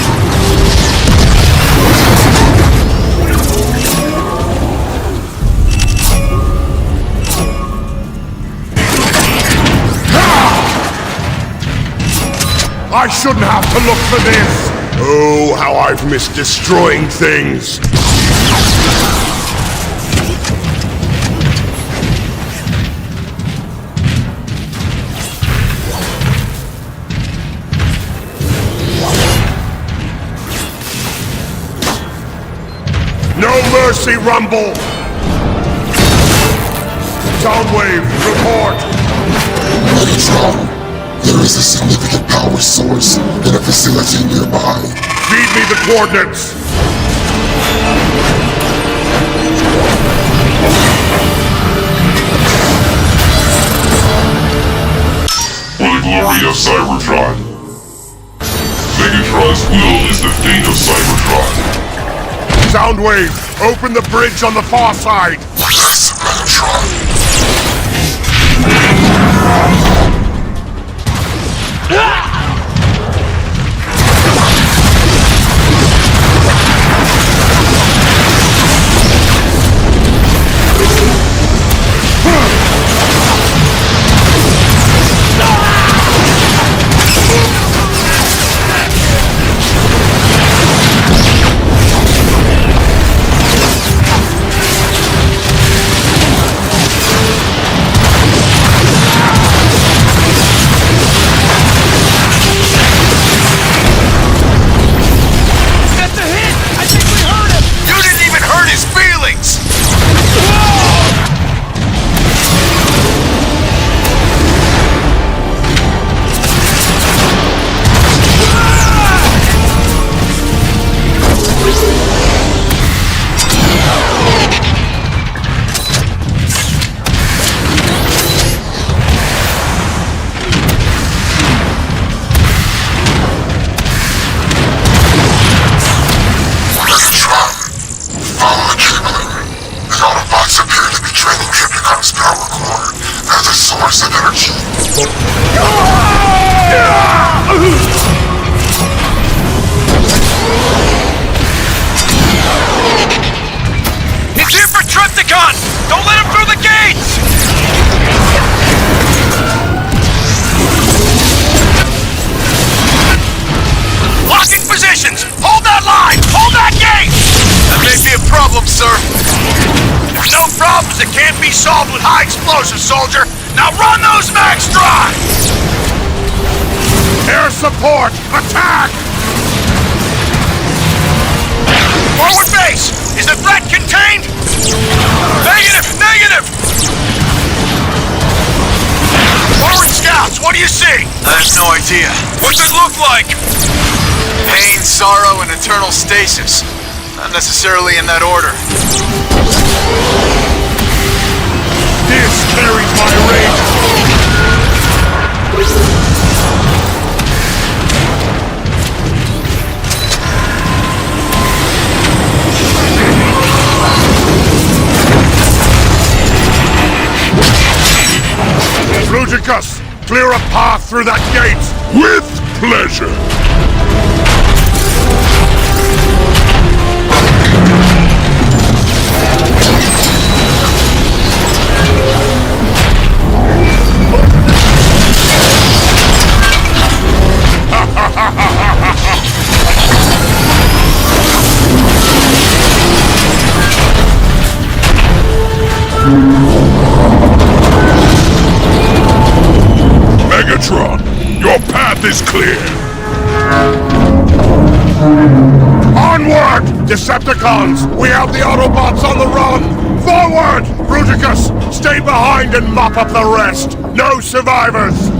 I shouldn't have to look for this! Oh, how I've missed destroying things! mercy rumble! Soundwave, report! Megatron, there is a significant power source in a facility nearby. Feed me the coordinates! For the glory of Cybertron. Megatron's will is the fate of Cybertron. Soundwave, open the bridge on the far side! Yes, Megatron. It's here for Trypticon! Don't let him through the gates! Locking positions! Hold that line! Hold that gate! That may be a problem, sir. There's no problems that can't be solved with high explosives, soldier! Now run those mags dry! Air support! Attack! Forward base! Is the threat contained? Negative! Negative! Forward scouts, what do you see? I have no idea. What's it look like? Pain, sorrow, and eternal stasis. Not necessarily in that order. This carries my rage! Bruticus, clear a path through that gate! With pleasure! Megatron, your path is clear! Onward, Decepticons! We have the Autobots on the run! Forward! Bruticus, stay behind and mop up the rest! No survivors!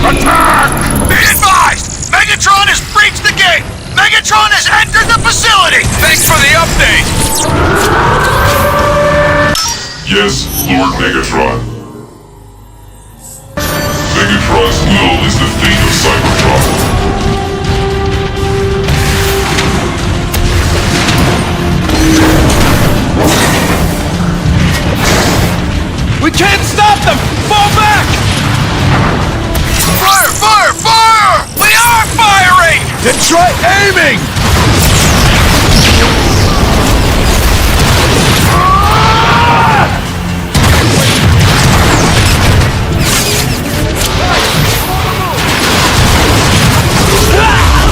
Attack! Be advised! Megatron has breached the gate! Megatron has entered the facility! Thanks for the update! Yes, Lord Megatron. Megatron's will is the fate of Cybertron. We can't stop them! Fall back! Fire! Fire! Fire! We are firing! Then try aiming!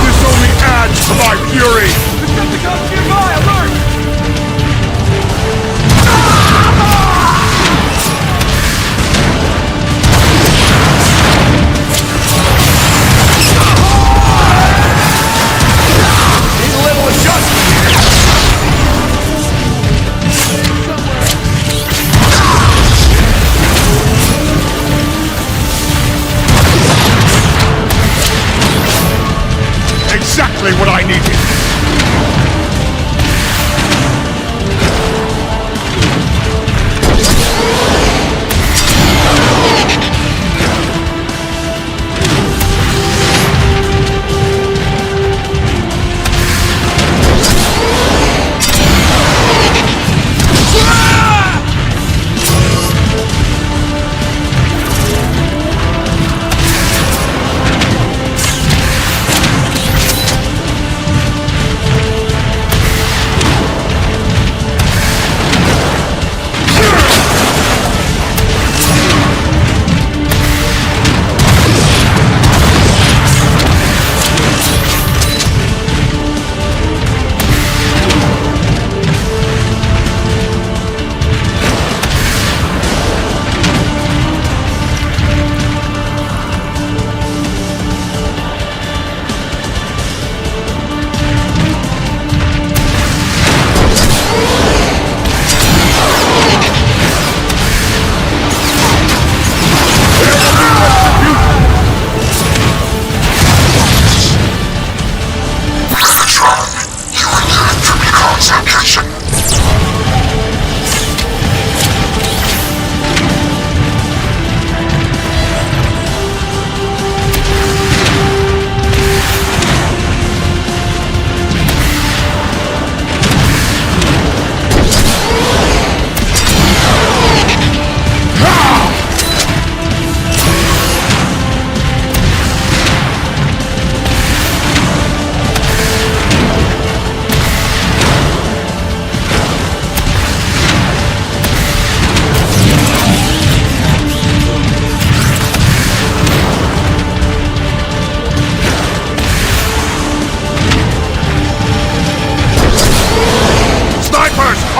This only adds to my fury! Decepticons nearby! Alert!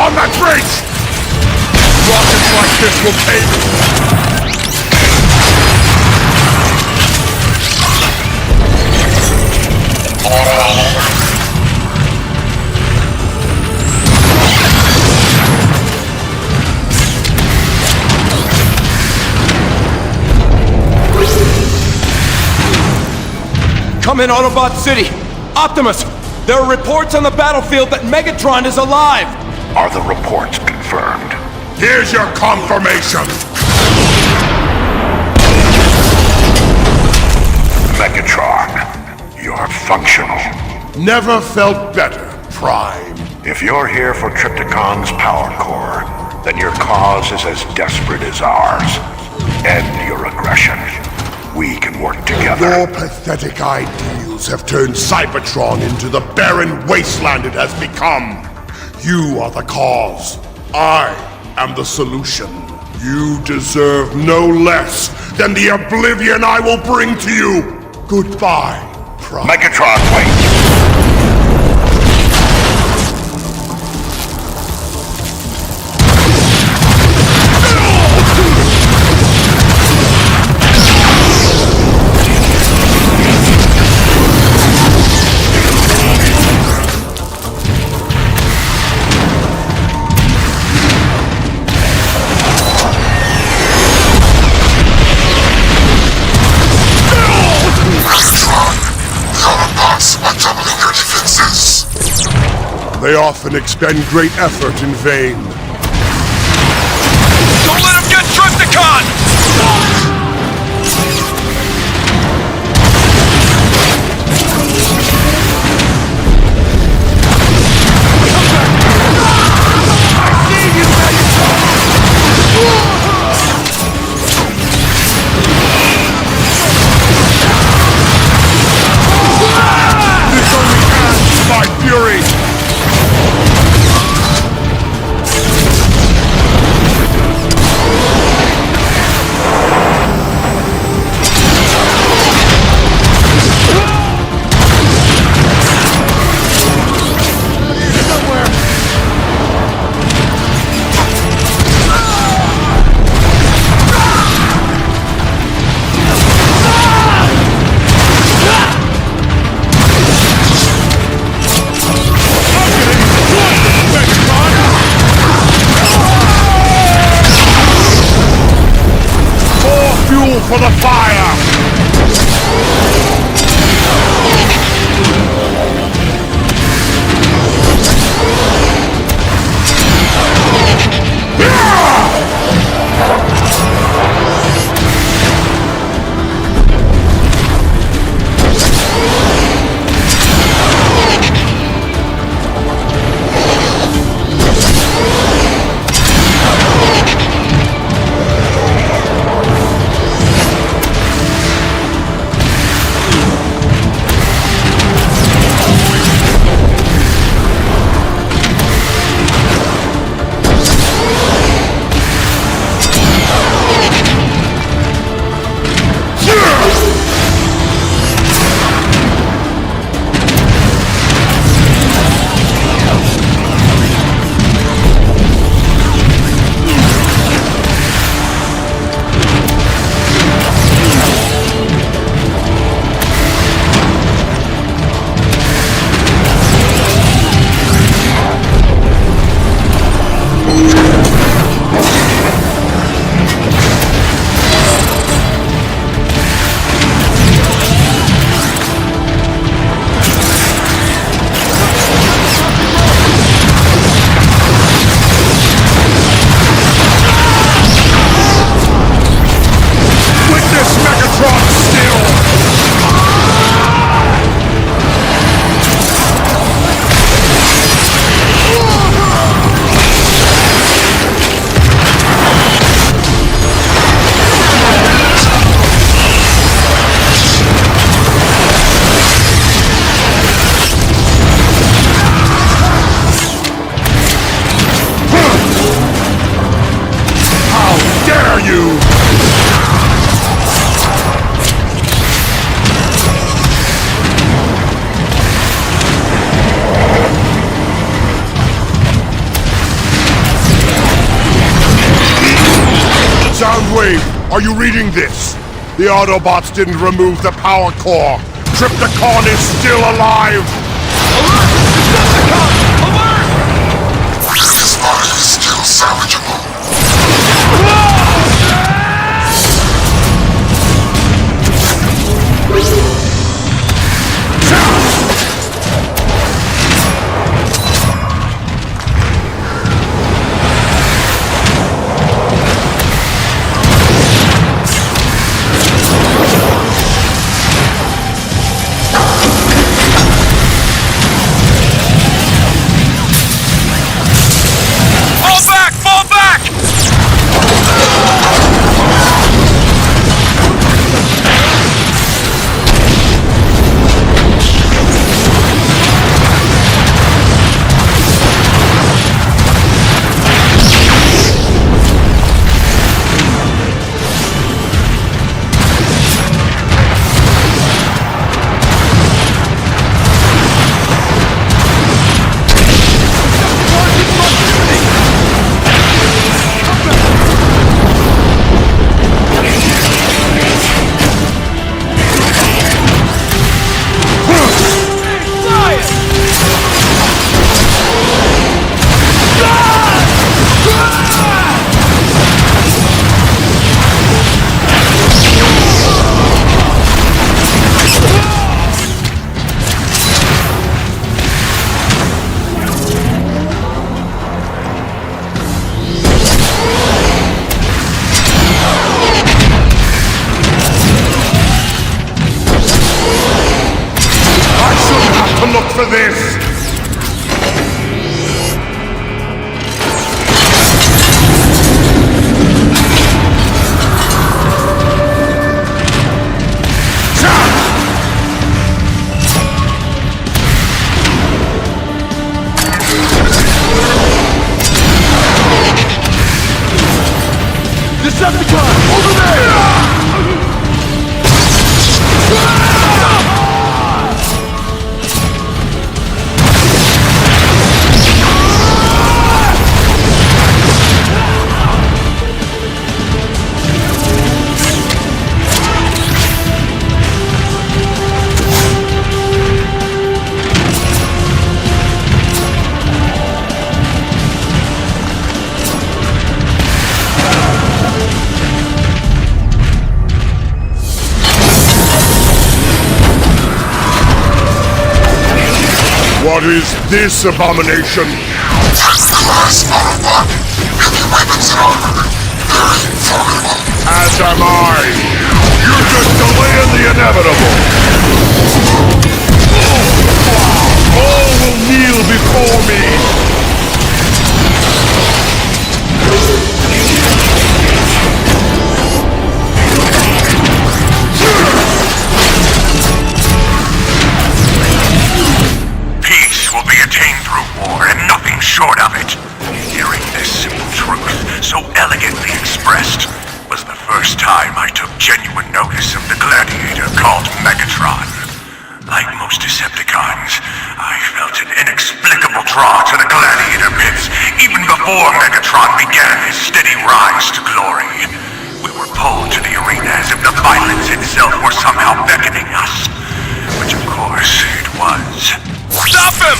on that bridge! Rockets like this will take... Come in, Autobot City! Optimus! There are reports on the battlefield that Megatron is alive! Are the reports confirmed? Here's your confirmation! Megatron, you're functional. Never felt better, Prime. If you're here for Trypticon's power core, then your cause is as desperate as ours. End your aggression. We can work together. Your pathetic ideals have turned Cybertron into the barren wasteland it has become. You are the cause. I am the solution. You deserve no less than the oblivion I will bring to you. Goodbye, Prime. Megatron, wait! They often expend great effort in vain. Don't let him get Trypticon! This only adds to my fury! Soundwave, are you reading this? The Autobots didn't remove the power core. Trypticon is still alive! His body is still salvageable. Fall back! Look for this! Decepticon! Over there! What is this abomination? Glass Autobot. Heavy weapons and armor. Very formidable. As am I. You're just delaying the inevitable. All will kneel before me. Peace will be attained through war, and nothing short of it. Hearing this simple truth, so elegantly expressed, was the first time I took genuine notice of the gladiator called Megatron. Like most Decepticons, I felt an inexplicable draw to the gladiator pits, even before Megatron began his steady rise to glory. We were pulled to the arena as if the violence itself were somehow beckoning us, which of course it was. Stop him!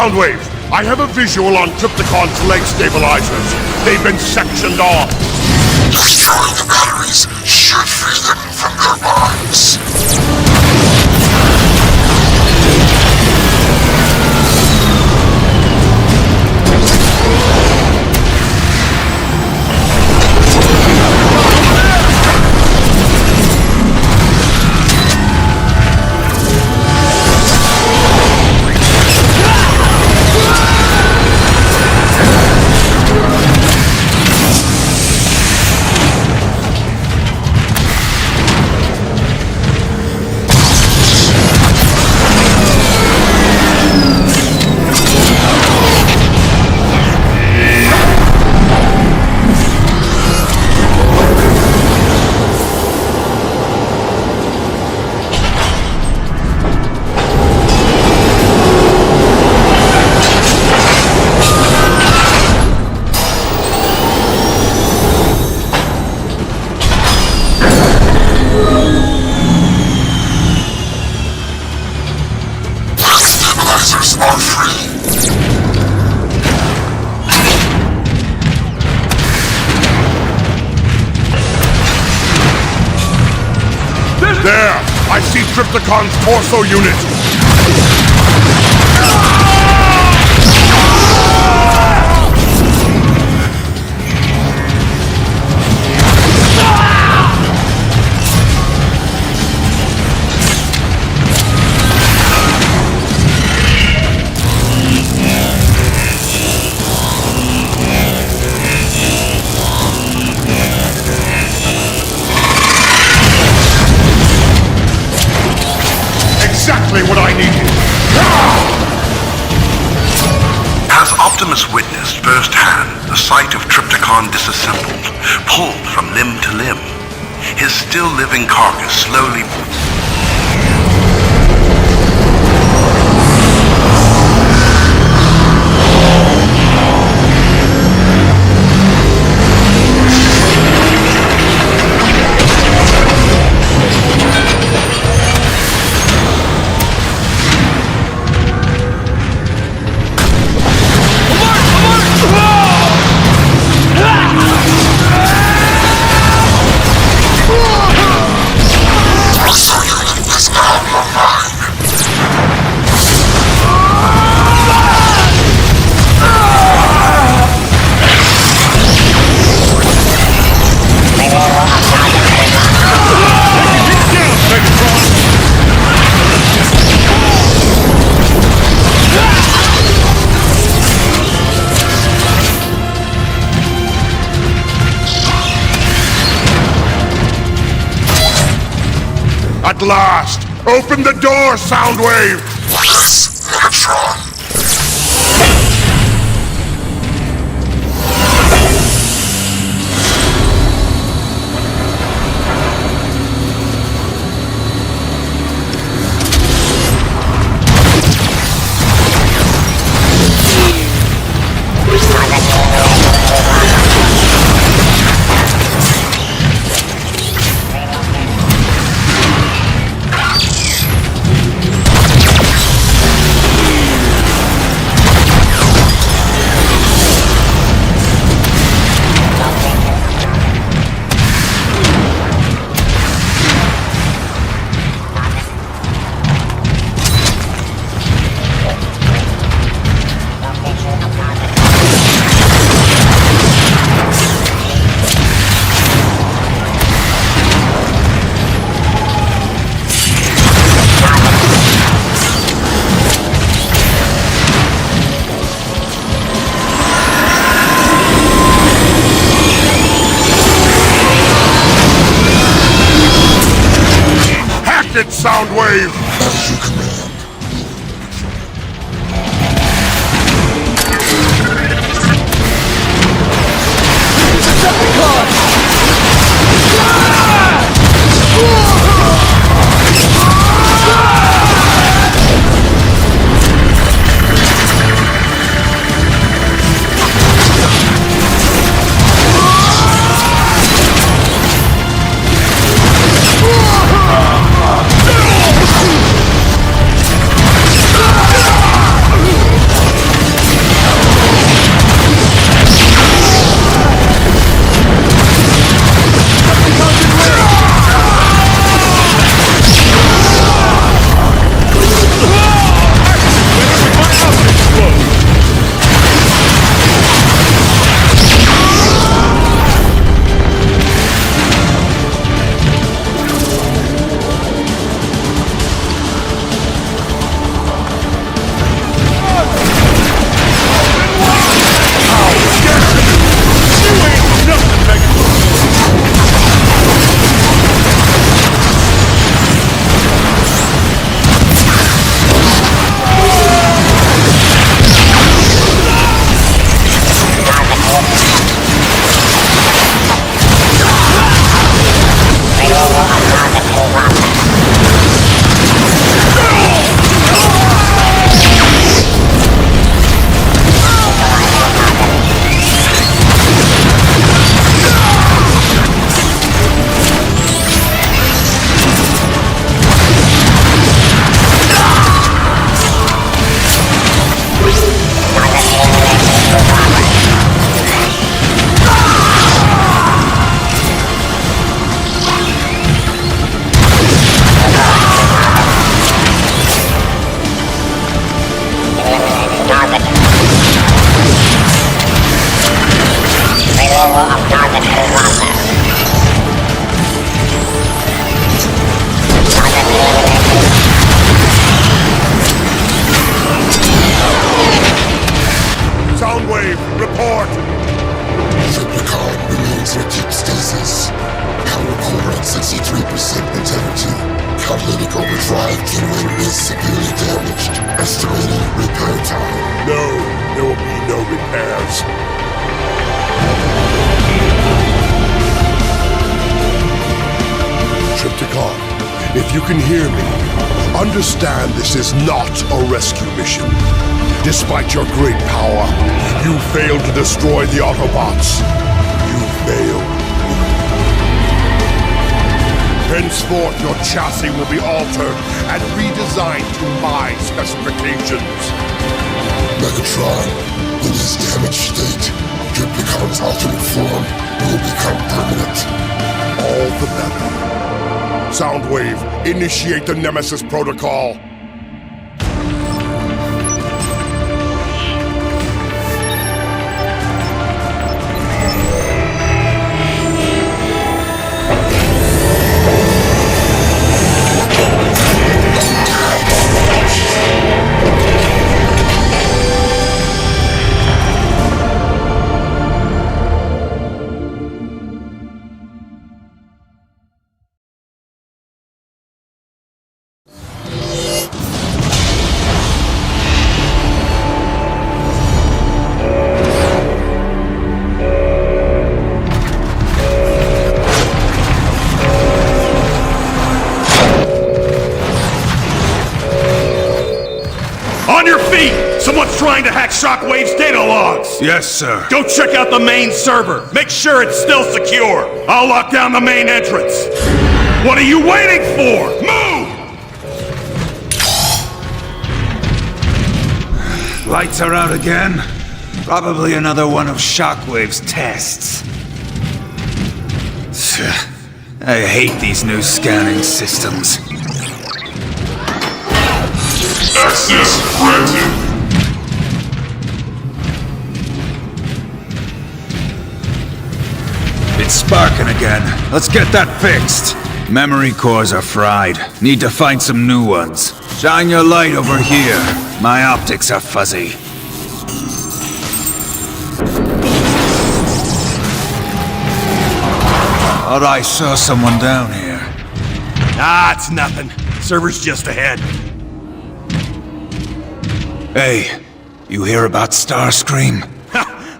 Soundwave, I have a visual on Crypticon's leg stabilizers. They've been sectioned off. Destroying the batteries should free them from their minds. There! I see Crypticon's torso unit! Exactly what I needed! Has Optimus witnessed firsthand the sight of Trypticon disassembled, pulled from limb to limb? His still-living carcass slowly... At last! Open the door, Soundwave! Yes, Megatron. It, Soundwave! As you command. drive generator is severely damaged. Estimated repair time. No, there will be no repairs. Triptychon, if you can hear me, understand this is not a rescue mission. Despite your great power, you failed to destroy the Autobots. You failed. Henceforth, your chassis will be altered and redesigned to my specifications. Megatron, in his damaged state, Triptychon's alternate form will become permanent. All the better. Soundwave, initiate the Nemesis Protocol. On your feet! Someone's trying to hack Shockwave's data logs! Yes, sir. Go check out the main server. Make sure it's still secure. I'll lock down the main entrance. What are you waiting for? Move! Lights are out again. Probably another one of Shockwave's tests. I hate these new scanning systems. Access granted. It's sparking again. Let's get that fixed. Memory cores are fried. Need to find some new ones. Shine your light over here. My optics are fuzzy. Thought I saw someone down here. Ah, it's nothing. Server's just ahead. Hey, you hear about Starscream?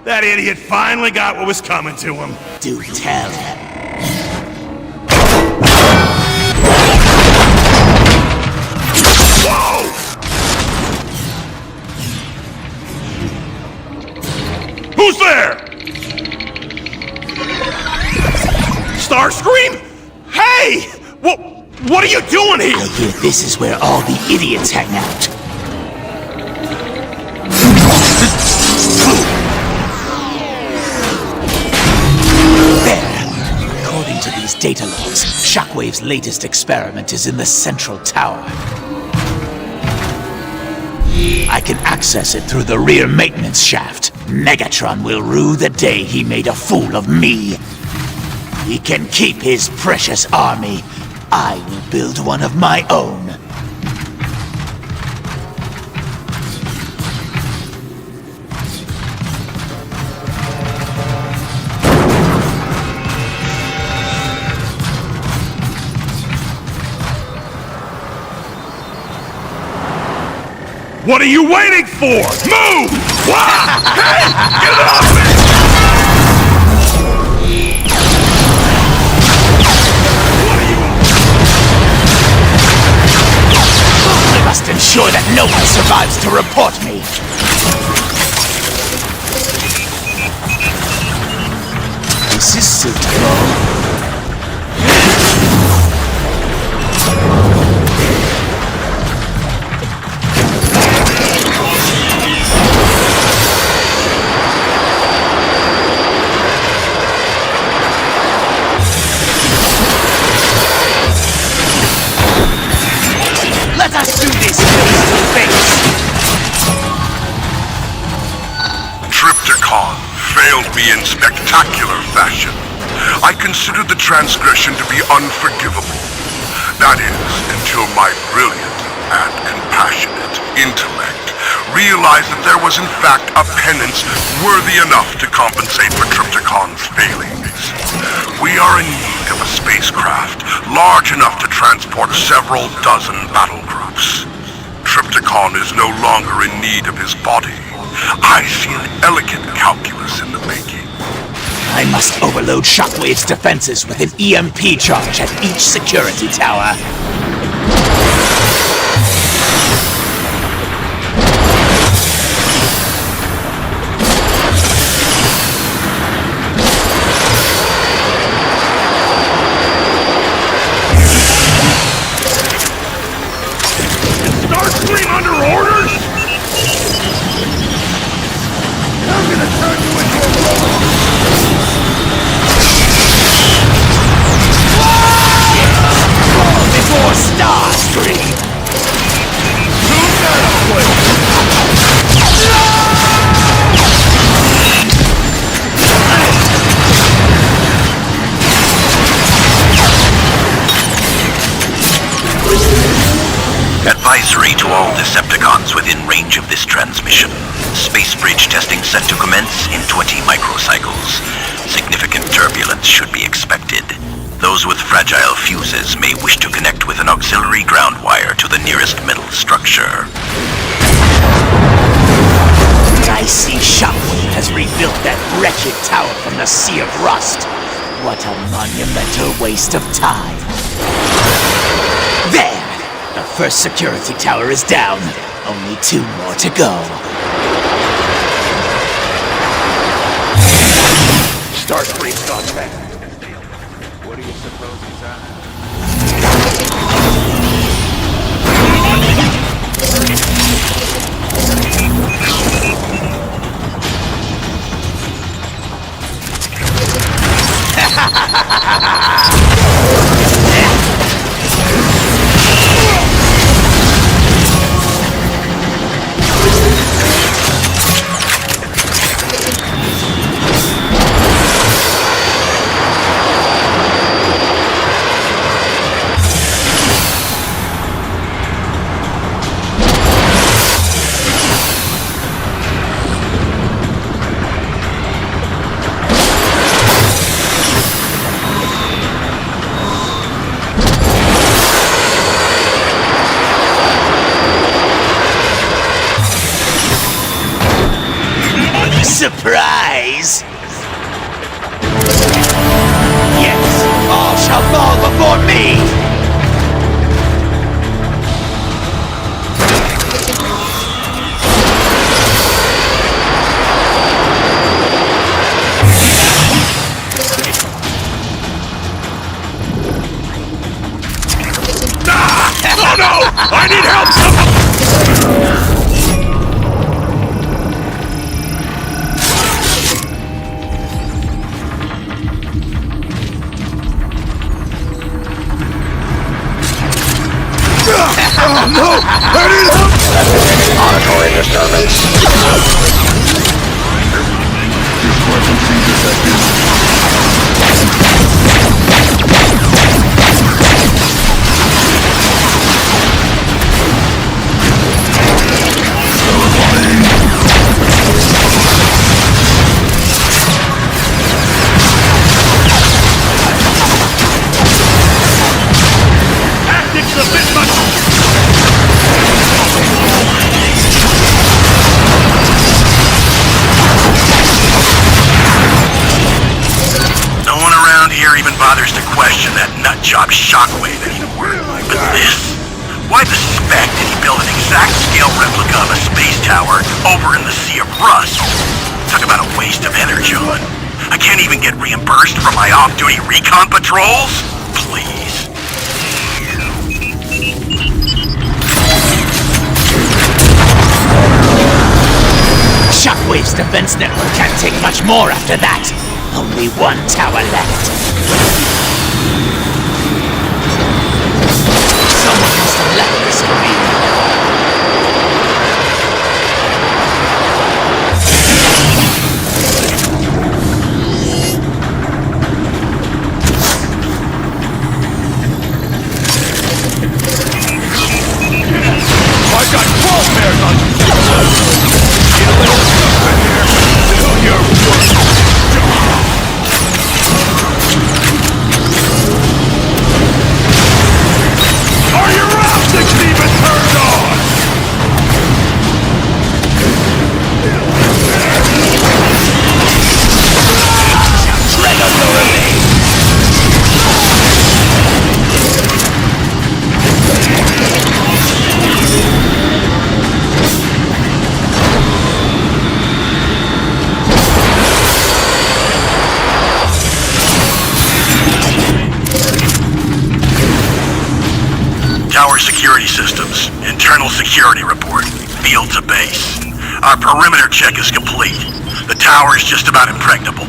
That idiot finally got what was coming to him. Do tell. Whoa! Who's there? Starscream? Hey! What are you doing here? I hear this is where all the idiots hang out. According to these data logs, Shockwave's latest experiment is in the central tower. I can access it through the rear maintenance shaft. Megatron will rue the day he made a fool of me. He can keep his precious army. I will build one of my own. What are you waiting for? Move! Wow! Hey! Get it off me! I must ensure that no one survives to report me. This is suitable. Let us do this face to face! Triptychon failed me in spectacular fashion. I consider the transgression to be unforgivable. That is, until my brilliant and compassionate intellect realized that there was in fact a penance worthy enough to compensate for Triptychon's failings. We are in need of a spacecraft, large enough to transport several dozen battle groups. Trypticon is no longer in need of his body. I see an elegant calculus in the making. I must overload Shockwave's defenses with an EMP charge at each security tower. Starscream under orders? I'm gonna turn you into a robot! Before Starscream! Advisory to all Decepticons within range of this transmission. Space bridge testing set to commence in 20 microcycles. Significant turbulence should be expected. Those with fragile fuses may wish to connect with an auxiliary ground wire to the nearest metal structure. I see Shockwave has rebuilt that wretched tower from the Sea of Rust. What a monumental waste of time. There! The first security tower is down. Only 2 more to go. Starscream's gone back. What do you suppose he's at? Surprise! Yes, all shall fall before me! Oh no! I need help! Oh no! I need help! Auditory disturbance. Your frequency detected. Tactics a bit much! No one around here even bothers to question that nutjob Shockwave anymore. But this? Why the spec did he build an exact scale replica of a space tower over in the Sea of Rust? Talk about a waste of energon. I can't even get reimbursed for my off-duty recon patrols? Please. Shockwave's defense network can't take much more after that. Only 1 tower left. Someone must have left this for me. I've got 12 bears on you! Need a little equipment here. Do your work! security systems. Internal security report. Field to base. Our perimeter check is complete. The tower is just about impregnable.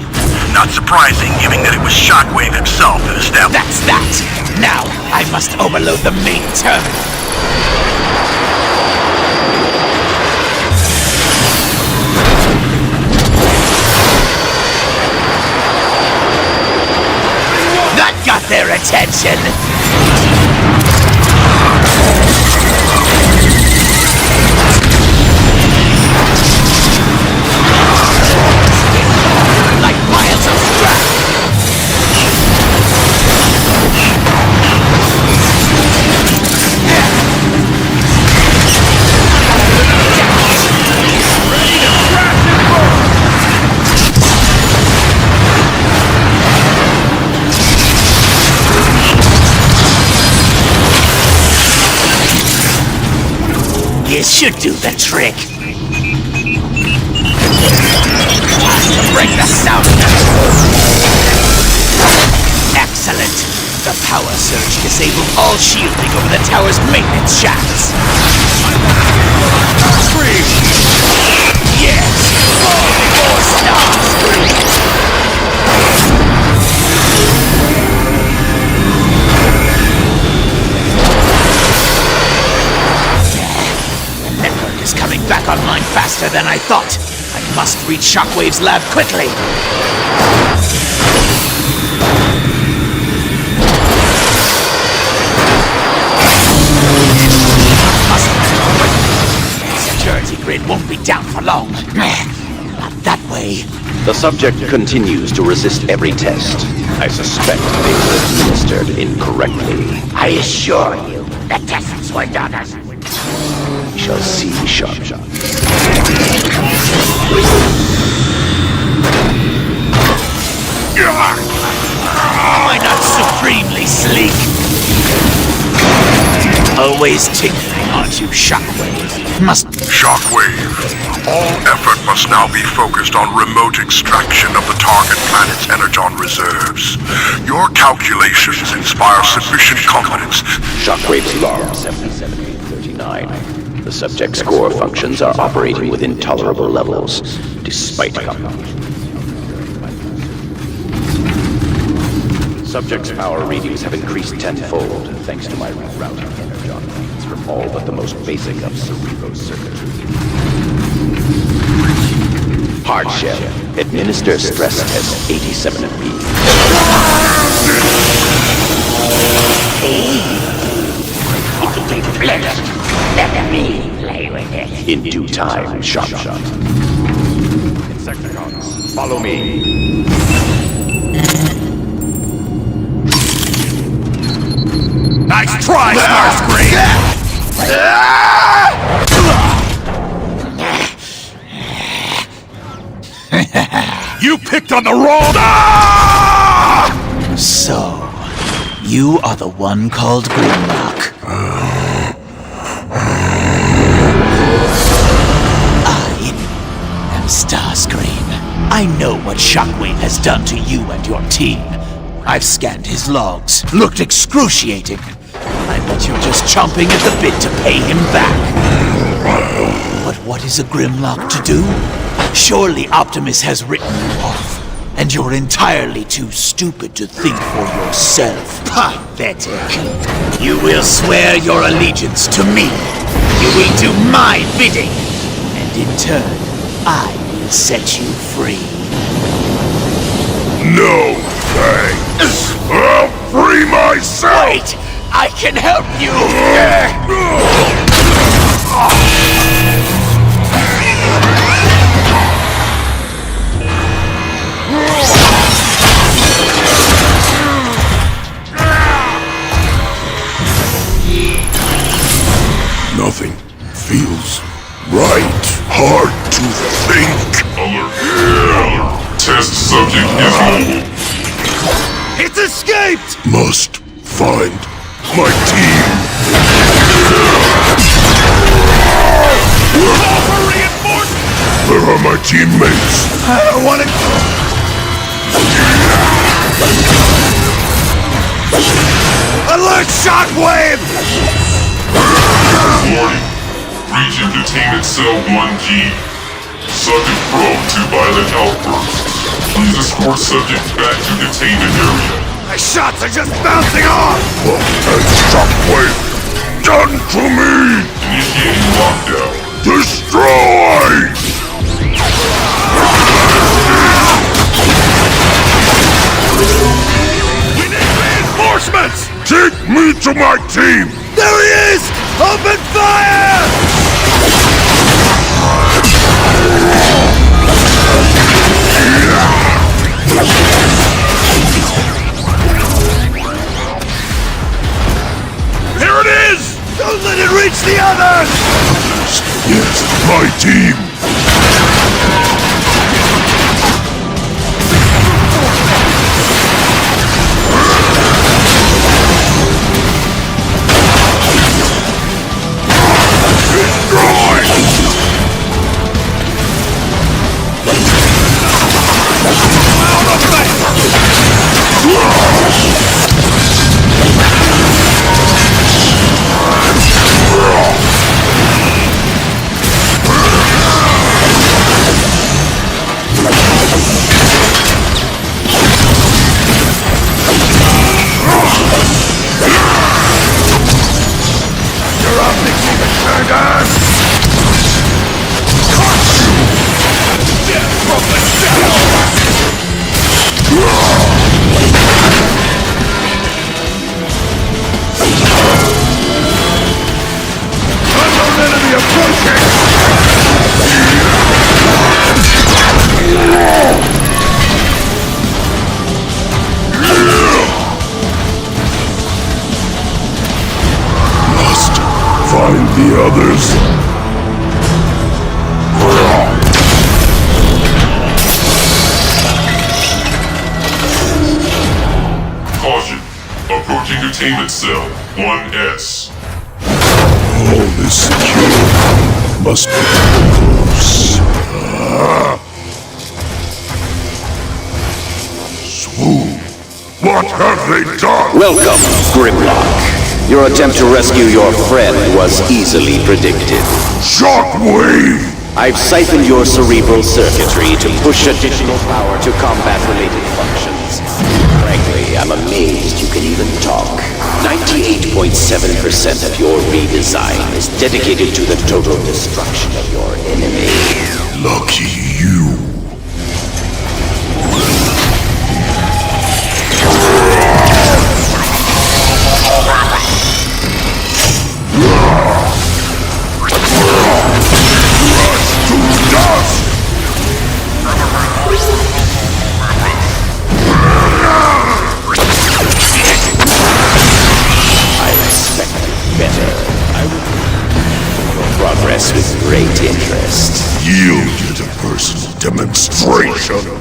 Not surprising, given that it was Shockwave himself that established... That's that! Now, I must overload the main terminal. That got their attention! Like miles of scrap! This should do the trick. Time to break the sound. Excellent. The power surge disabled all shielding over the tower's maintenance shafts. Scream! Yes! More stars! Is coming back online faster than I thought. I must reach Shockwave's lab quickly. Security grid won't be down for long. Not that way. The subject continues to resist every test. I suspect they were administered incorrectly. I assure you, the tests were done as... We shall see, Sharp. Am I not supremely sleek? Always tinkering, aren't you, Shockwave? Must... Shockwave. All effort must now be focused on remote extraction of the target planet's energon reserves. Your calculations inspire sufficient confidence. Shockwave's log 7739. The subject's core functions are operating within tolerable levels, despite Subject's power readings have increased tenfold, thanks to my rerouting energon feeds from all but the most basic of cerebro circuitry. Hard shell. Administer stress test 87B. Let me play with it. In due time, Sharp. Insecticons, follow me. Nice try, Starscream! You picked on the wrong... So, you are the one called Grimlock. I am Starscream. I know what Shockwave has done to you and your team. I've scanned his logs. Looked excruciating. I bet you're just chomping at the bit to pay him back. But what is a Grimlock to do? Surely Optimus has written you off. And you're entirely too stupid to think for yourself. Pathetic. You will swear your allegiance to me. You will do my bidding. And in turn, I will set you free. No thanks. I'll free myself. Wait! I can help you! Nothing feels right. Hard to think. Alert. Test subject is mobile. It's escaped! Must find my team. Call for reinforcements! Where are my teammates? I don't want to... Alert Shockwave! Warning. Breach in containment cell 1G. Subject prone to violent outbursts. Please escort subject back to containment area. My shots are just bouncing off! That shockwave! Done to me! Initiating lockdown. Destroy! We need reinforcements! Take me to my team! There he is! Open fire! Here it is! Don't let it reach the others! Yes, my team! Find the others. Caution. Approaching containment cell 1S. All is secure. Must be close. Swoon. What have they done? Welcome, Grimlock. Your attempt to rescue your friend was easily predicted. Shockwave! I've siphoned your cerebral circuitry to push additional power to combat-related functions. Frankly, I'm amazed you can even talk. 98.7% of your redesign is dedicated to the total destruction of your enemy. Lucky you. Progress with great interest. Yield to personal demonstration.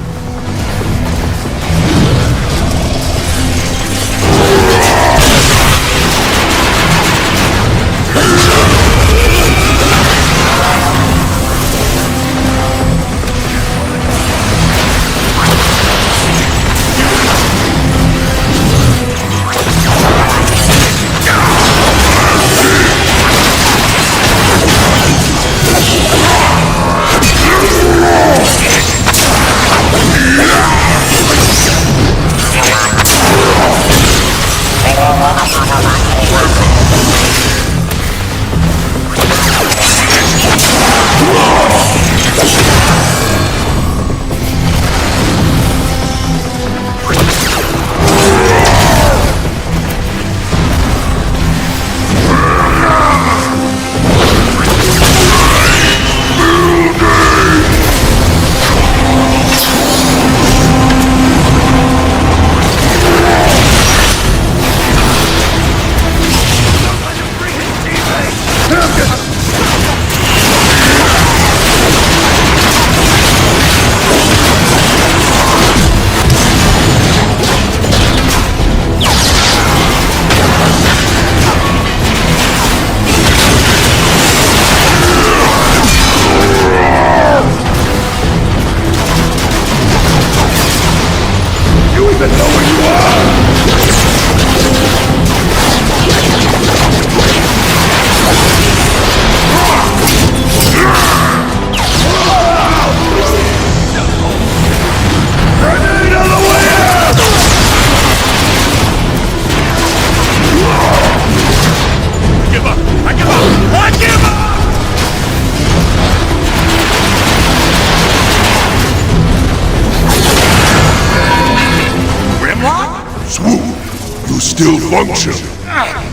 still function.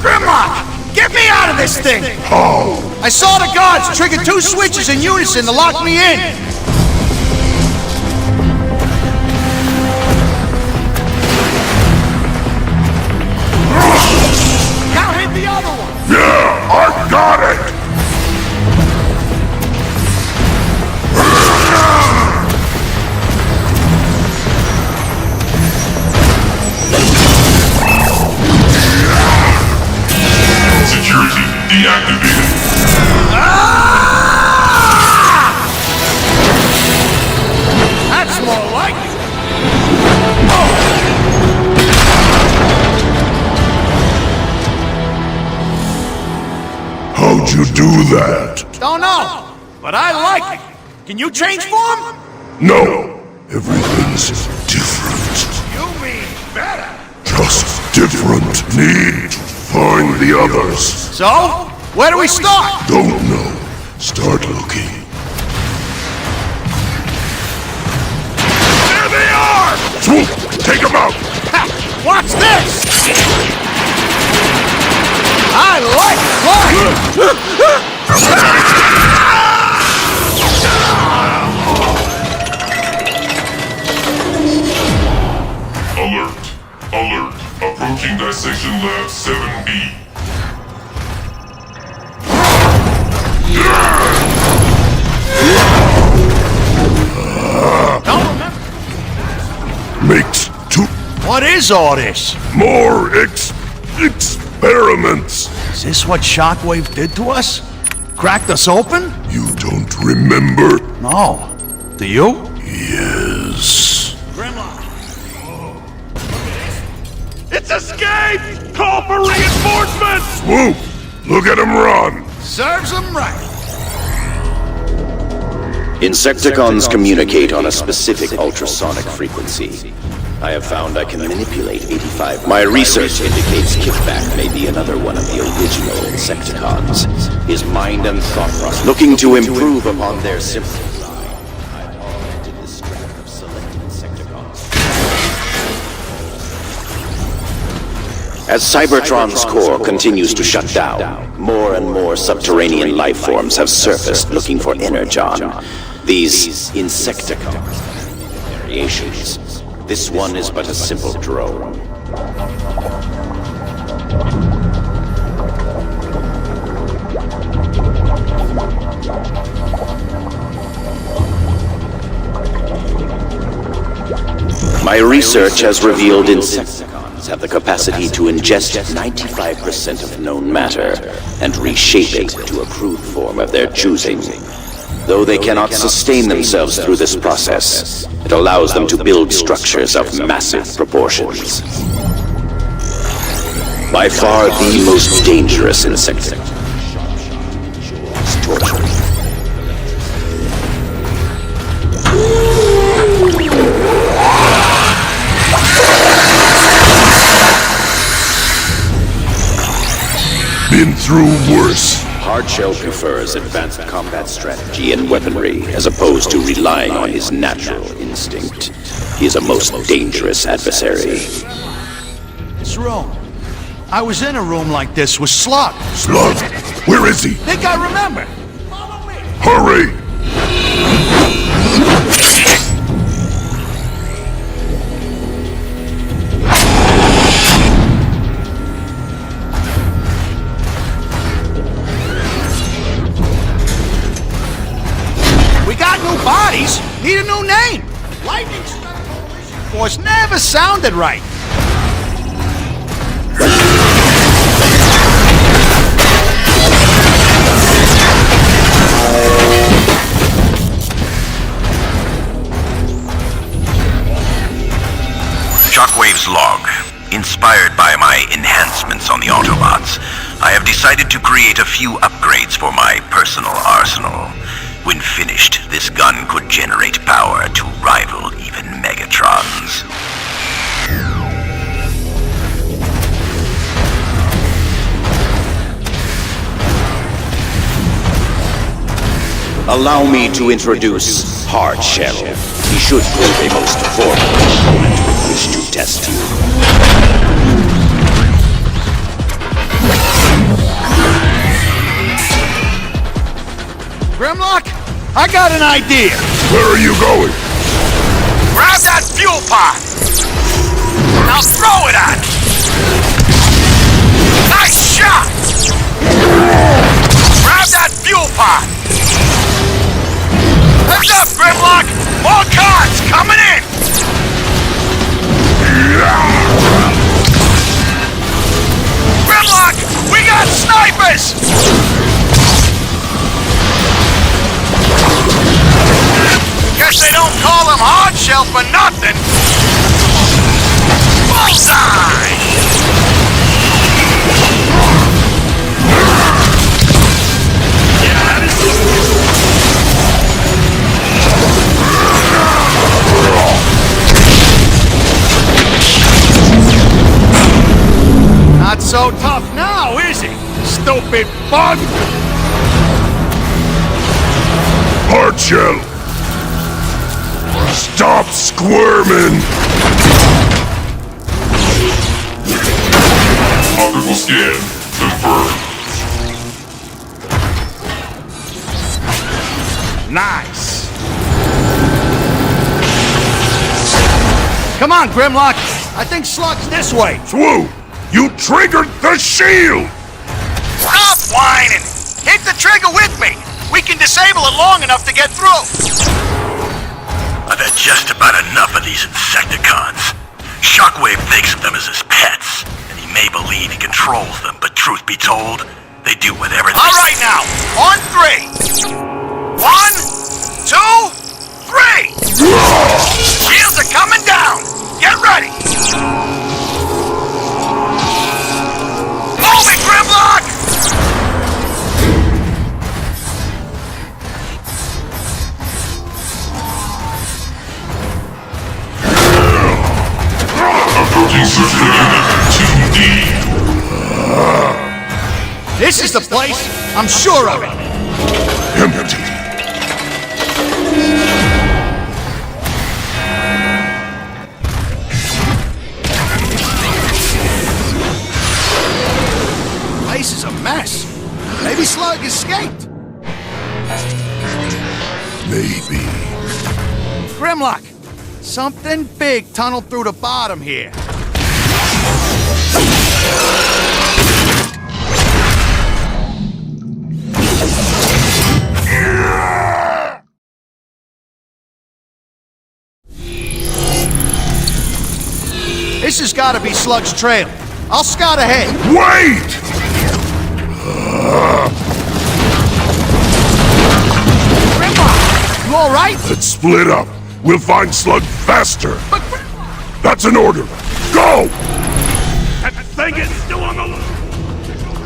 Grimlock! Get me out of this thing! How? I saw the guards trigger 2 switches in unison to lock me in! Now hit the other one! Yeah, I got it! Security deactivated. That's more like it! How'd you do that? Don't know, but I like it. Can you change form? No, everything's different. You mean better? Just different. Need to find the others. So, where do we start? Don't know. Start looking. There they are! Swoop! Take them out! Ha! Watch this! I like flying! Alert. Alert. Approaching Dissection Lab 7B. Don't remember. Makes 2 What is all this? more experiments. Is this what Shockwave did to us? Cracked us open? You don't remember? No. Do you? Yes. It's escaped! Call for reinforcements! Swoop! Look at him run! Serves them right. Insecticons communicate on a specific ultrasonic frequency. I have found I can manipulate 85. My research indicates Kickback may be another one of the original Insecticons. His mind and thought process. Looking to improve upon their simple design, I've augmented the strength of selected Insecticons. As Cybertron's core continues to shut down, more and more subterranean life forms have surfaced looking for Energon. These Insecticons have variations. This one is but a simple drone. My research has revealed Insecticons have the capacity to ingest 95% of known matter and reshape it to a crude form of their choosing. Though they cannot sustain themselves through this process, it allows them to build structures of massive proportions. By far the most dangerous insect is torture. Been through worse. Hardshell prefers advanced combat strategy and weaponry as opposed to relying on his natural instinct. He is a most dangerous adversary. This room. I was in a room like this with Slug. Slug? Where is he? Think I remember. Hurry! Bodies need a new name. Lightning Strike Collision Force never sounded right. Shockwave's log. Inspired by my enhancements on the Autobots, I have decided to create a few upgrades for my personal arsenal. When finished, this gun could generate power to rival even Megatron's. Allow me to introduce Hardshell. He should prove a most formidable opponent with which to test you. I got an idea. Where are you going? Grab that fuel pod! Now throw it at him! Nice shot! Grab that fuel pod! Heads up, Grimlock! More cars coming in! Grimlock! We got snipers! Guess they don't call them hard shell for nothing! Bullseye! Not so tough now, is he? Stupid bug! Hard shell! Stop squirming! Optical scan confirmed. Nice! Come on, Grimlock! I think Slug's this way! Swoop! You triggered the shield! Stop whining! Hit the trigger with me! We can disable it long enough to get through! I've had just about enough of these Insecticons. Shockwave thinks of them as his pets, and he may believe he controls them, but truth be told, they do whatever they... All right now, on 3. 1, 2, 3! Shields are coming down! Get ready! Move it, Grimlock! Approaching security 2D. This is the place! I'm sure of it! Empty. Place is a mess. Maybe Slug escaped. Maybe. Grimlock, something big tunneled through the bottom here. This has got to be Slug's trail. I'll scout ahead. Wait! Grimlock, you all right? Let's split up. We'll find Slug faster. That's an order. Go! That thing is still on the...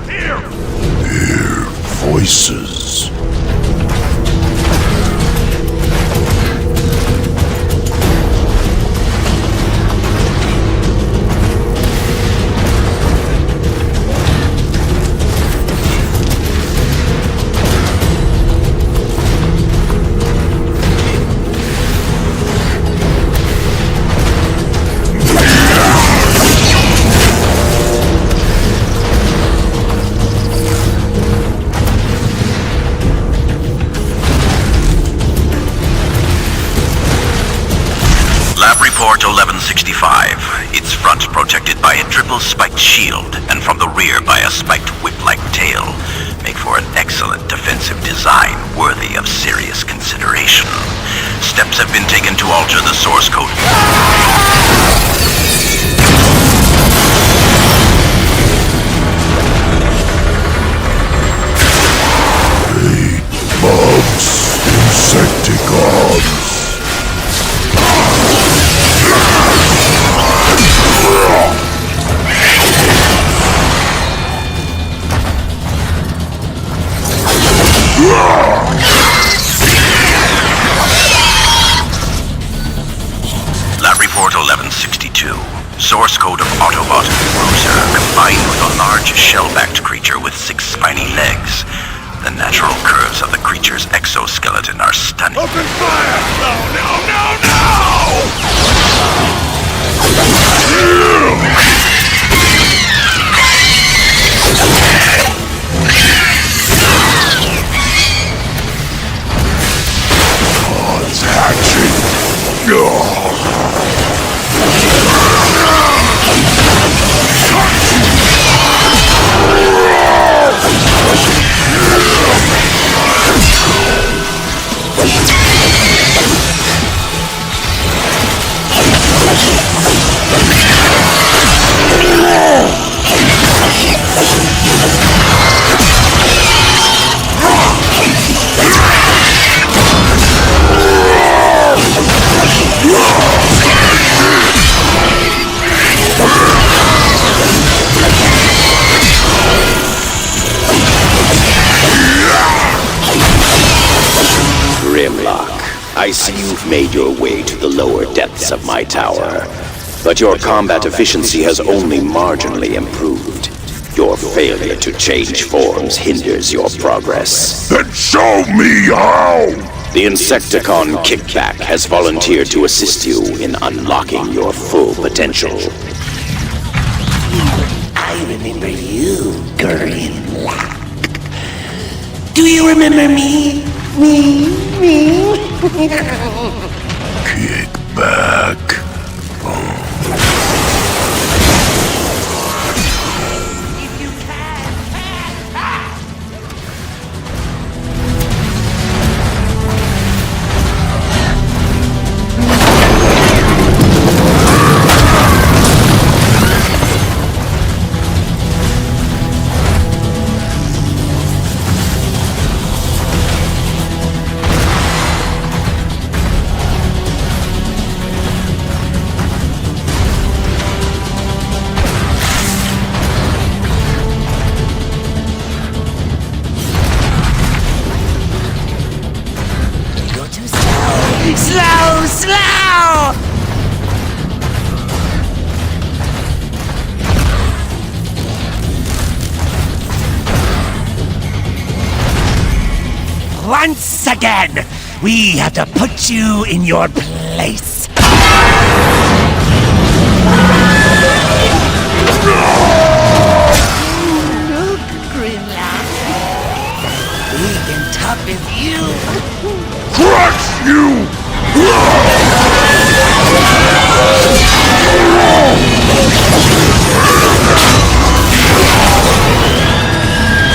Here! Hear voices. Report 1165. Its front protected by a triple spiked shield, and from the rear by a spiked whip-like tail, make for an excellent defensive design worthy of serious consideration. Steps have been taken to alter the source code. Bugs, Insecticons. Lab report 1162. Source code of Autobot Bruiser combined with a large shell-backed creature with 6 spiny legs. The natural curves of the creature's exoskeleton are stunning. Open fire! No, no, no, no! I see you've made your way to the lower depths of my tower, but your combat efficiency has only marginally improved. Your failure to change forms hinders your progress. Then show me how! The Insecticon Kickback has volunteered to assist you in unlocking your full potential. I remember you, Grimlock. Do you remember me? Me? Kickback. Slow! Once again, we have to put you in your place. Look, Grimlock. Big and tough as you. Crush you!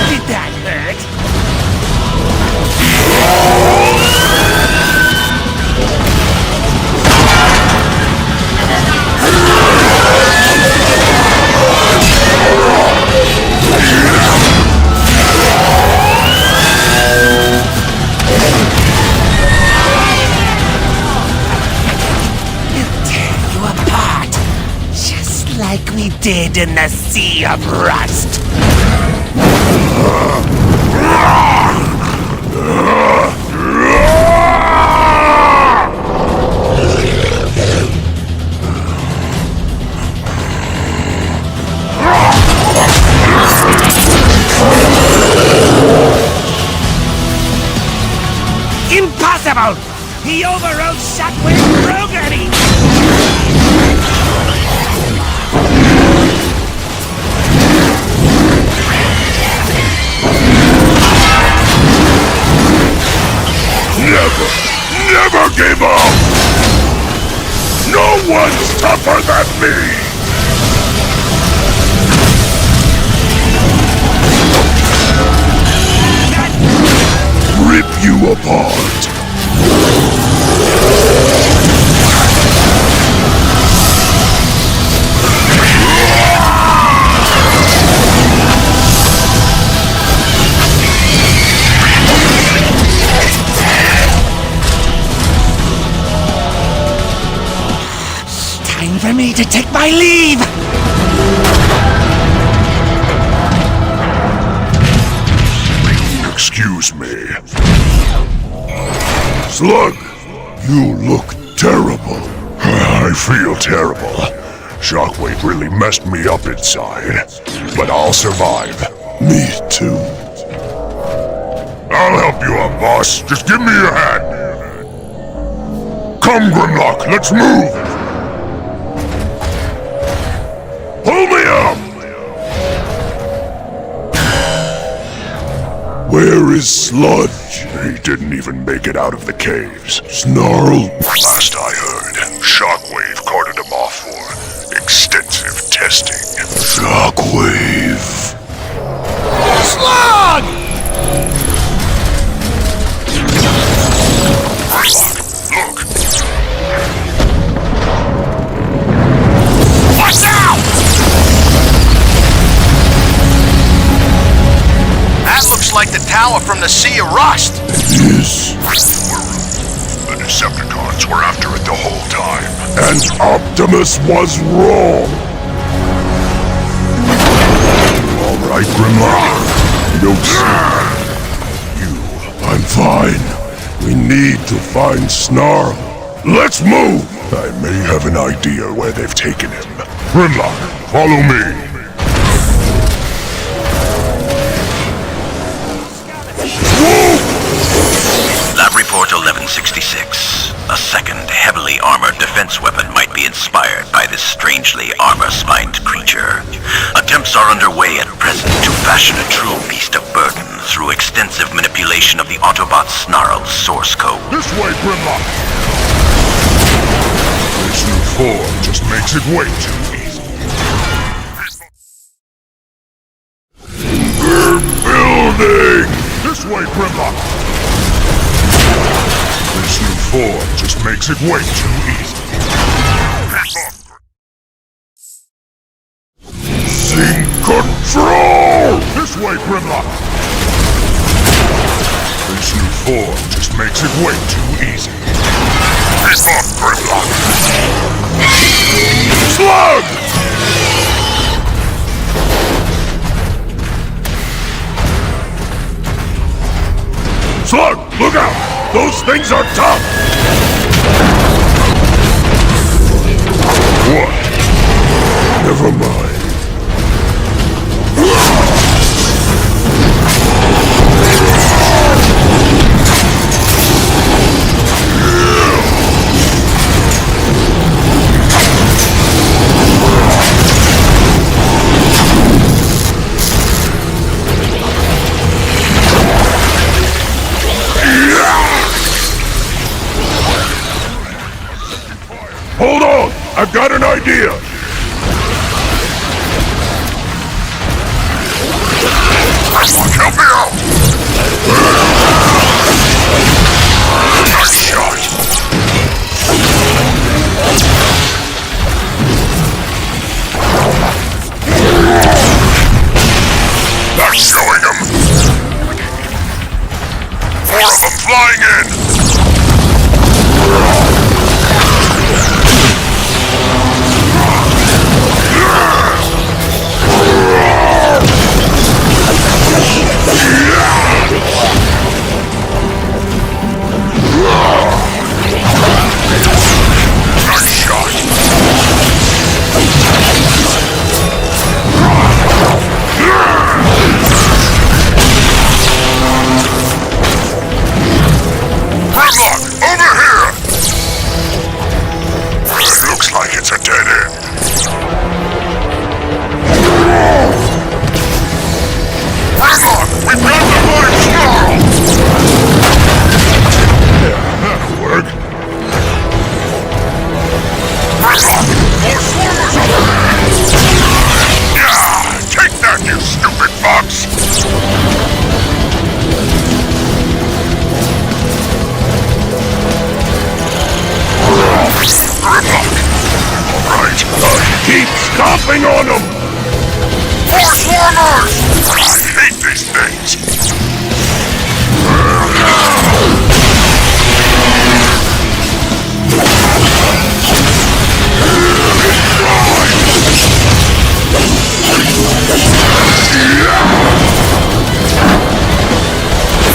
Did that hurt? Like we did in the Sea of Rust. Impossible! He overrode Shockwave programming! Never give up! No one's tougher than me! Rip you apart! For me to take my leave! Excuse me. Slug, you look terrible. I feel terrible. Shockwave really messed me up inside. But I'll survive. Me too. I'll help you up, boss. Just give me your hand. Come, Grimlock, let's move! Pull me up! Where is Sludge? He didn't even make it out of the caves. Snarl? Last I heard, Shockwave carted him off for extensive testing. Shockwave. Slug! Look! Watch out! That looks like the tower from the Sea of Rust. It is. The Decepticons were after it the whole time. And Optimus was wrong. All right, Grimlock. You don't see. I'm fine. We need to find Snarl. Let's move! I may have an idea where they've taken him. Grimlock, follow me. Lab report 1166. A second heavily armored defense weapon might be inspired by this strangely armor-spined creature. Attempts are underway at present to fashion a true beast of burden through extensive manipulation of the Autobot Snarl's source code. This way, Grimlock! This new form just makes it way too easy. We're building! This way, Grimlock! This new form just makes it way too easy. Sync control! This way, Grimlock! This new form just makes it way too easy. This up, Grimlock! Slug! Slug, look out! Those things are tough! What? Never mind. Hold on! I've got an idea! Help me out! Nice shot! That's showing him! 4 of them flying in! Stomping on them! Force warmers! I hate these things!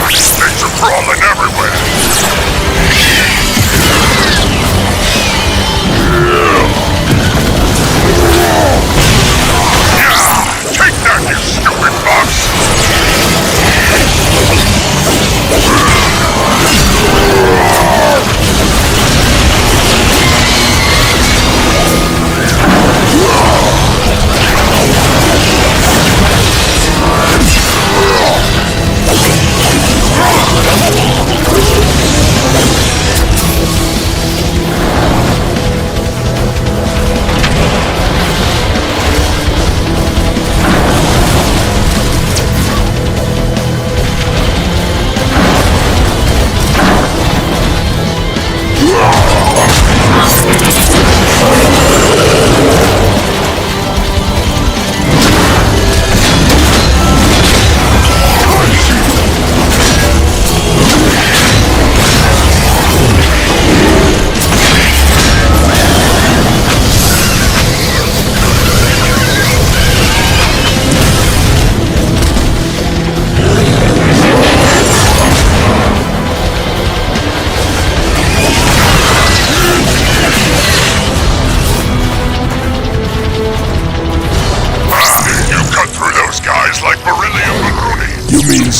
These things are crawling everywhere! Take that, you stupid bugs!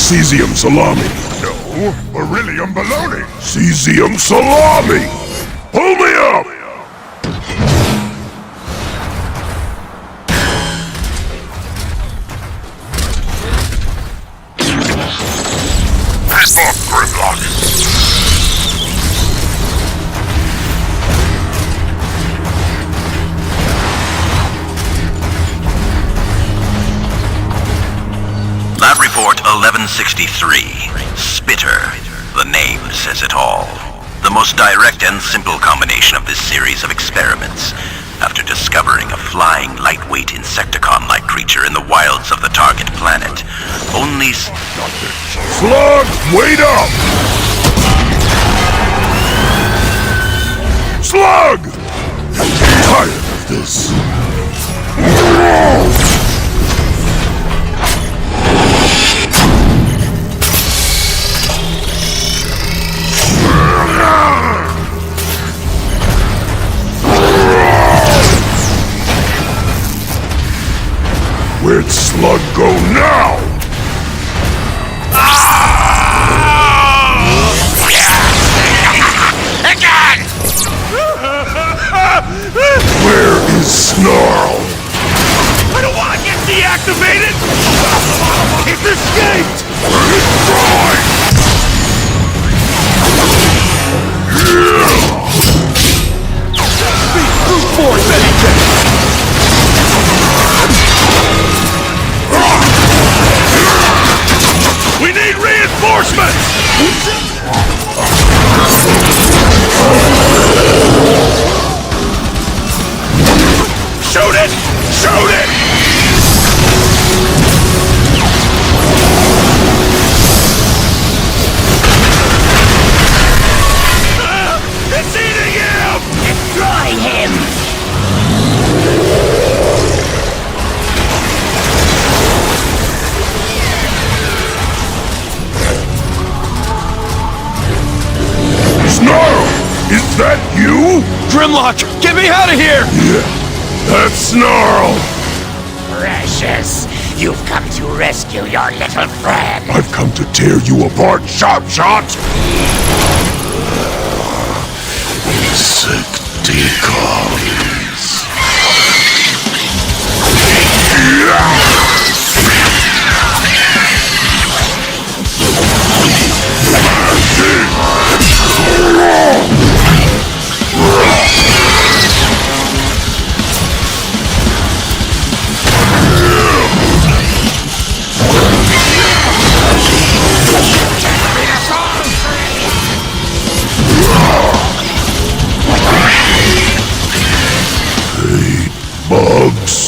cesium salami. No, beryllium bologna. Cesium salami. Pull me up! Piss off, Grimlock! Lab report 1163. Spitter. The name says it all. The most direct and simple combination of this series of experiments. After discovering a flying, lightweight Insecticon-like creature in the wilds of the target planet, only... Slug, wait up! Slug! I'm tired of this. Where'd Slug go now? Where is Snarl? I don't want to get deactivated! It's escaped! Destroy! Brute force, anything! We need reinforcements! Shoot it! Shoot it! It's eating him! Destroy him! Snarl! Is that you? Grimlock, get me out of here! Yeah, that's Snarl! Precious, you've come to rescue your little friend. I've come to tear you apart, Sharp Shot! Insecticons. Bugs.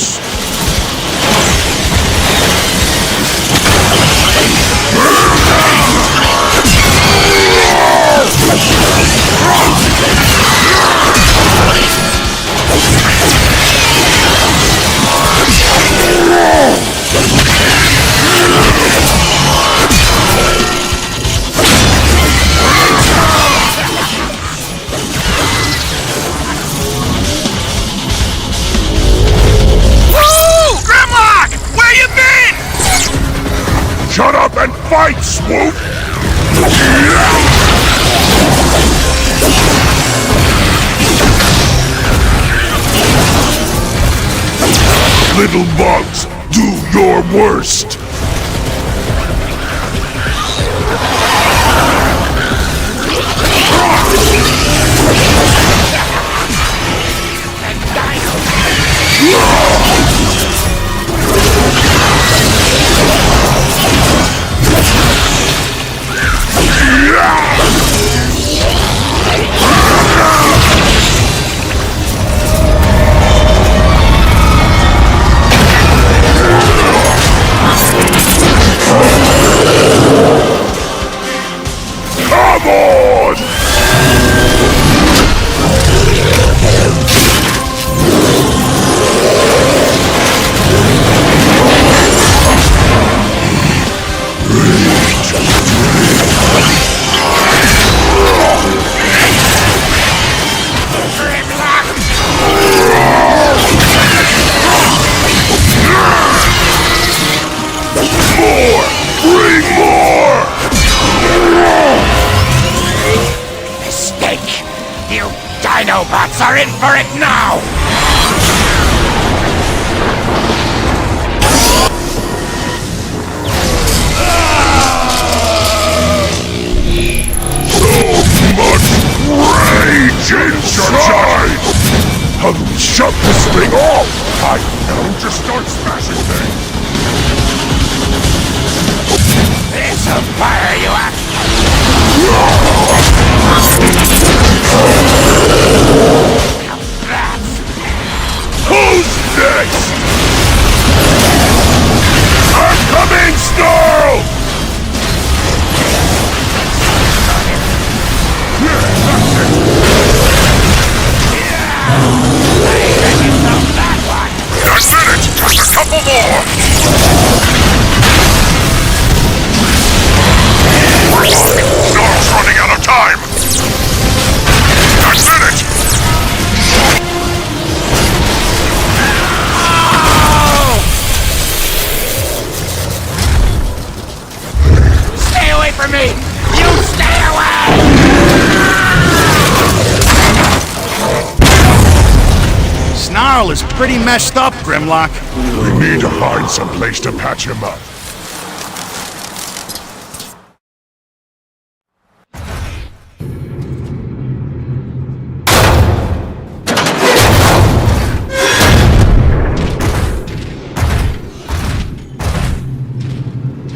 Shut up and fight, Swoop! Little bugs, do your worst! Come on! More! Bring more! Autobots are in for it now! Rage inside! How do we shut this thing off? I don't just start smashing things! It's a fire, you act! Who's next? I'm coming, Snarl! Just a minute! Just a couple more! Snarl's running out of time! Just a minute! Stay away from me! You stay away! Snarl is pretty messed up, Grimlock. We need to find some place to patch him up.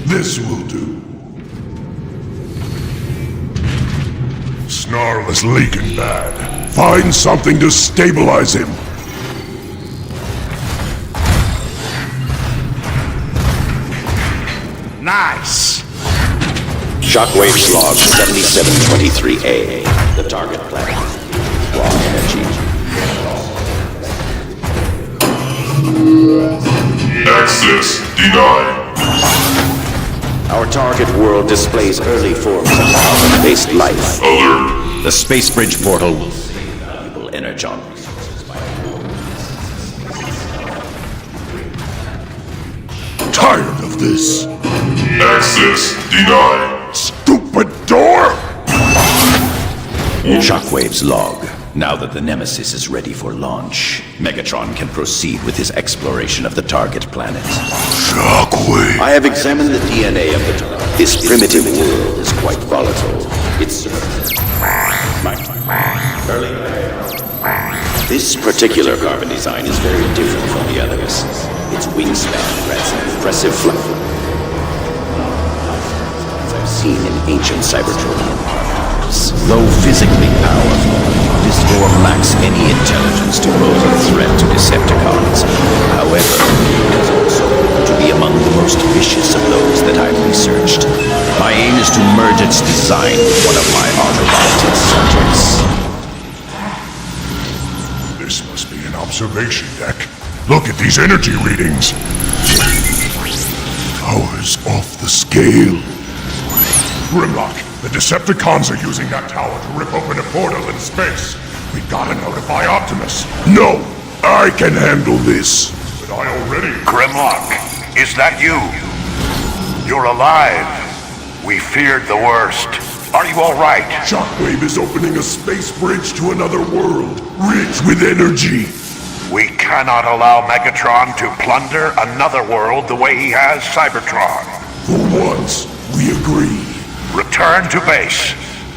This will do. Snarl is leaking bad. Find something to stabilize him. Nice. Shockwave's log 7723A. The target planet. Raw energy. Access denied. Our target world displays early forms of carbon-based life. Alert. The space bridge portal will save valuable energon resources by... Tired of this. Access denied. Stupid door! Shockwave's log. Now that the Nemesis is ready for launch, Megatron can proceed with his exploration of the target planet. Shockwave! I have examined the DNA of the target. This primitive world is quite volatile. It's... This particular carbon design is very different from the others. Its wingspan grants an impressive flight. As I've seen in ancient Cybertronian particles. Though physically powerful, this form lacks any intelligence to pose a threat to Decepticons. However, it is also to be among the most vicious of those that I've researched. My aim is to merge its design with one of my Autobot subjects. This must be an observation deck. Look at these energy readings. Power's off the scale. Grimlock, the Decepticons are using that tower to rip open a portal in space. We gotta notify Optimus. No, I can handle this. But I already... Grimlock, is that you? You're alive. We feared the worst. Are you all right? Shockwave is opening a space bridge to another world, rich with energy. We cannot allow Megatron to plunder another world the way he has Cybertron. For once, we agree. Return to base.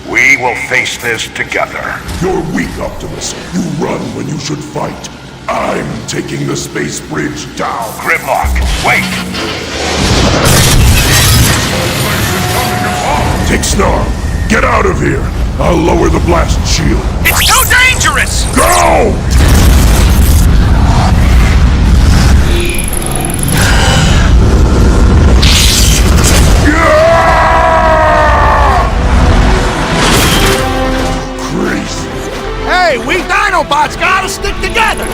We will face this together. You're weak, Optimus. You run when you should fight. I'm taking the space bridge down. Grimlock, wait! Take Snarl. Get out of here. I'll lower the blast shield. It's too dangerous! Go! Hey, we Dinobots gotta stick together!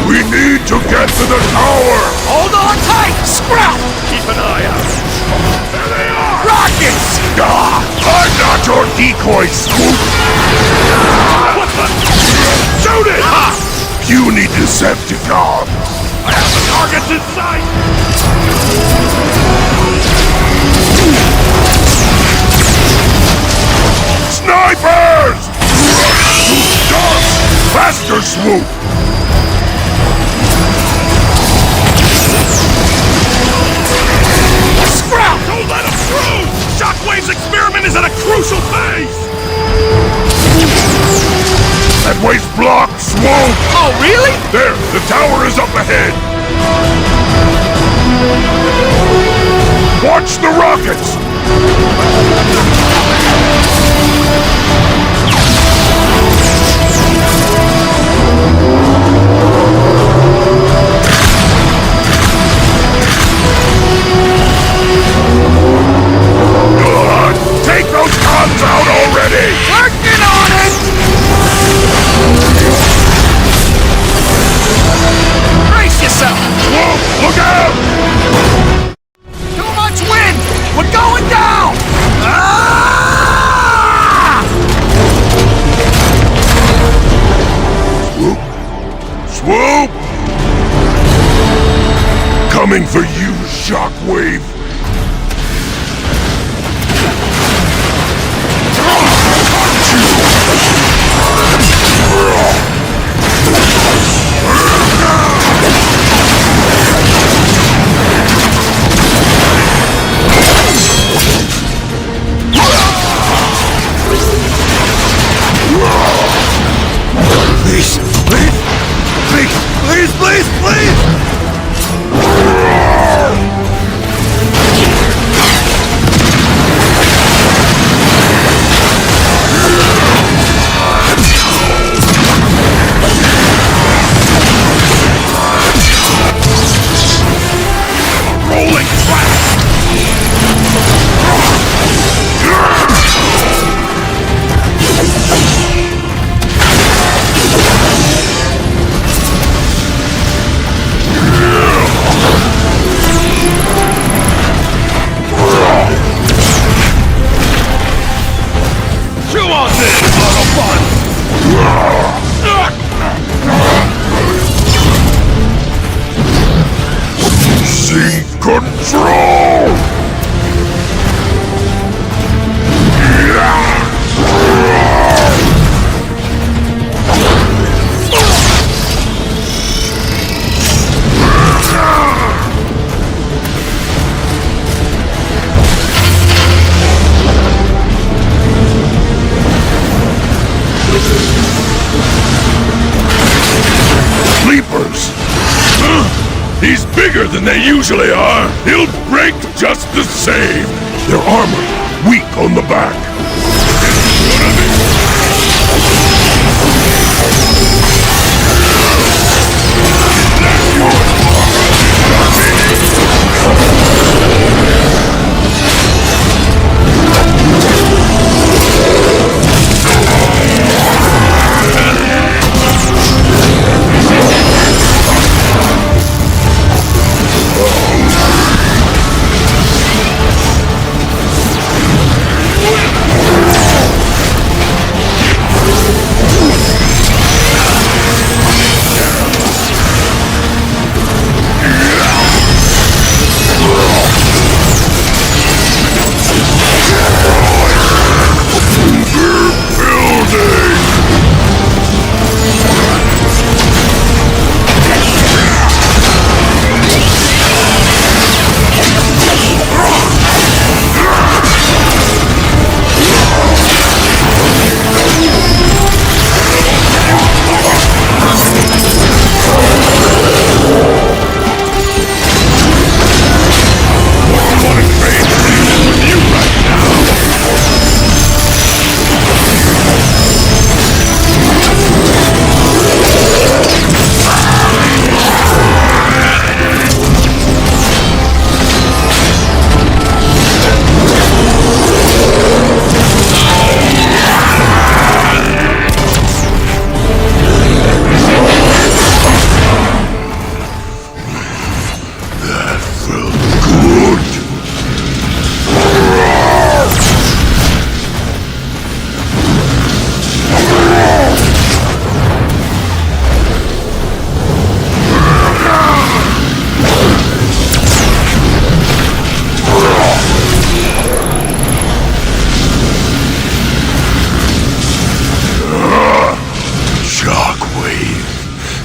We need to get to the tower! Hold on tight, Sprout! Keep an eye out. There they are! Rockets! I'm not your decoy, Swoop! What the? Shoot it! Ha! Puny Decepticon! I have the targets in sight! Snipers! tower is up ahead! Watch the rockets! Take those cons out already! Working on it! Brace yourself! Whoa, look out! Too much wind! We're going down! Swoop! Coming for you, Shockwave! Please, please, please, please, please! Rolling Chew on this, Autobot! Seize control! Sleepers! He's bigger than they usually are. He'll break just the same. Their armor weak on the back.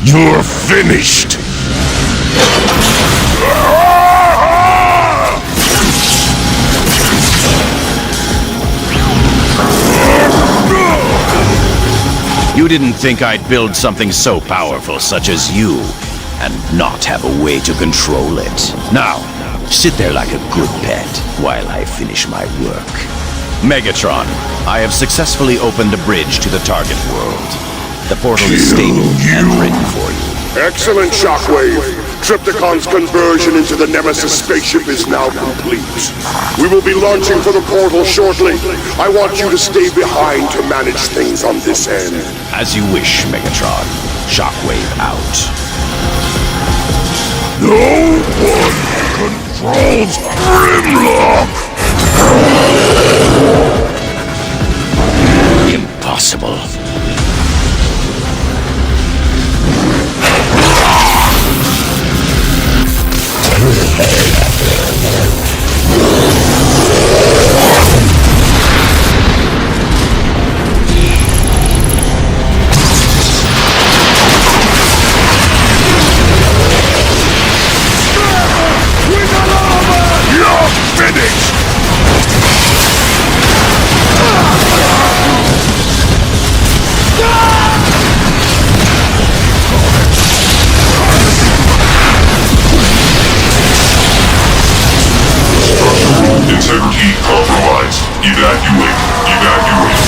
You're finished! You didn't think I'd build something so powerful such as you and not have a way to control it. Now, sit there like a good pet while I finish my work. Megatron, I have successfully opened a bridge to the target world. The portal is stable and ready for you. Excellent, Shockwave. Trypticon's conversion into the Nemesis spaceship is now complete. We will be launching for the portal shortly. I want you to stay behind to manage things on this end. As you wish, Megatron. Shockwave out. No one controls Grimlock! Impossible. You're finished! Integrity compromised. Evacuate. Evacuate.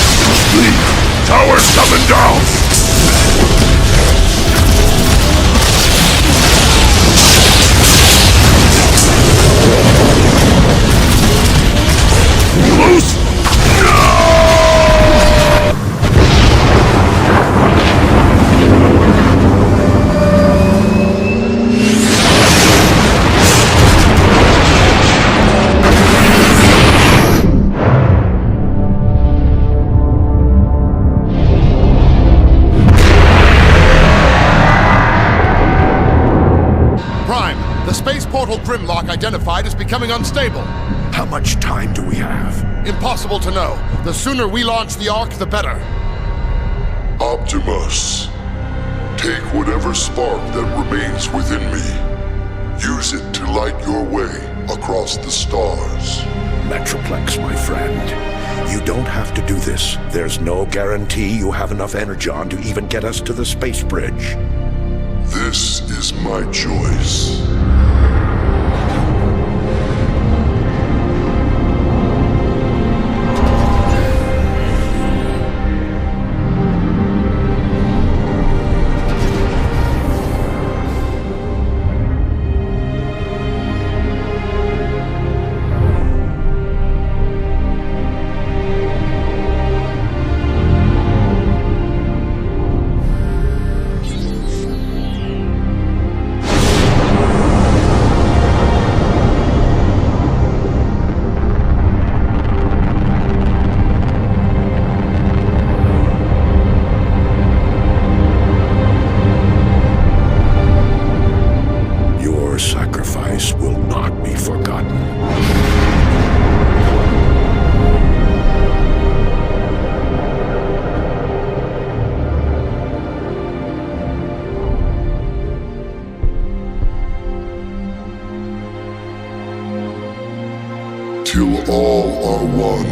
Leave. Tower summoned down! Loose! Portal Grimlock identified as becoming unstable. How much time do we have? Impossible to know. The sooner we launch the Ark, the better. Optimus, take whatever spark that remains within me. Use it to light your way across the stars. Metroplex, my friend. You don't have to do this. There's no guarantee you have enough energon to even get us to the space bridge. This is my choice. Till all are one.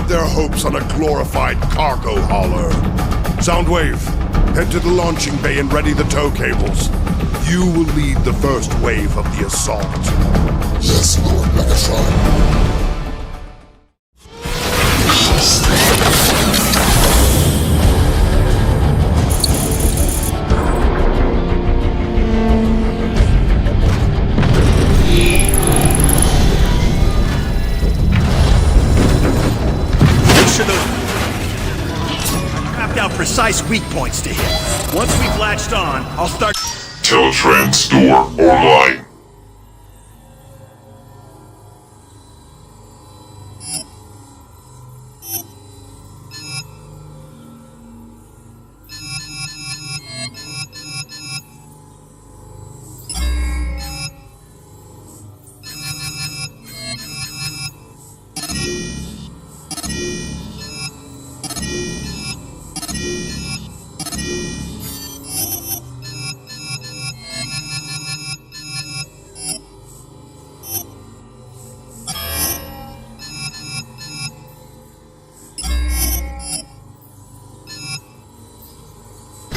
Their hopes on a glorified cargo hauler. Soundwave, head to the launching bay and ready the tow cables. You will lead the first wave of the assault. Yes, Lord Megatron. Precise weak points to hit. Once we've latched on, I'll start... Teletrans door online.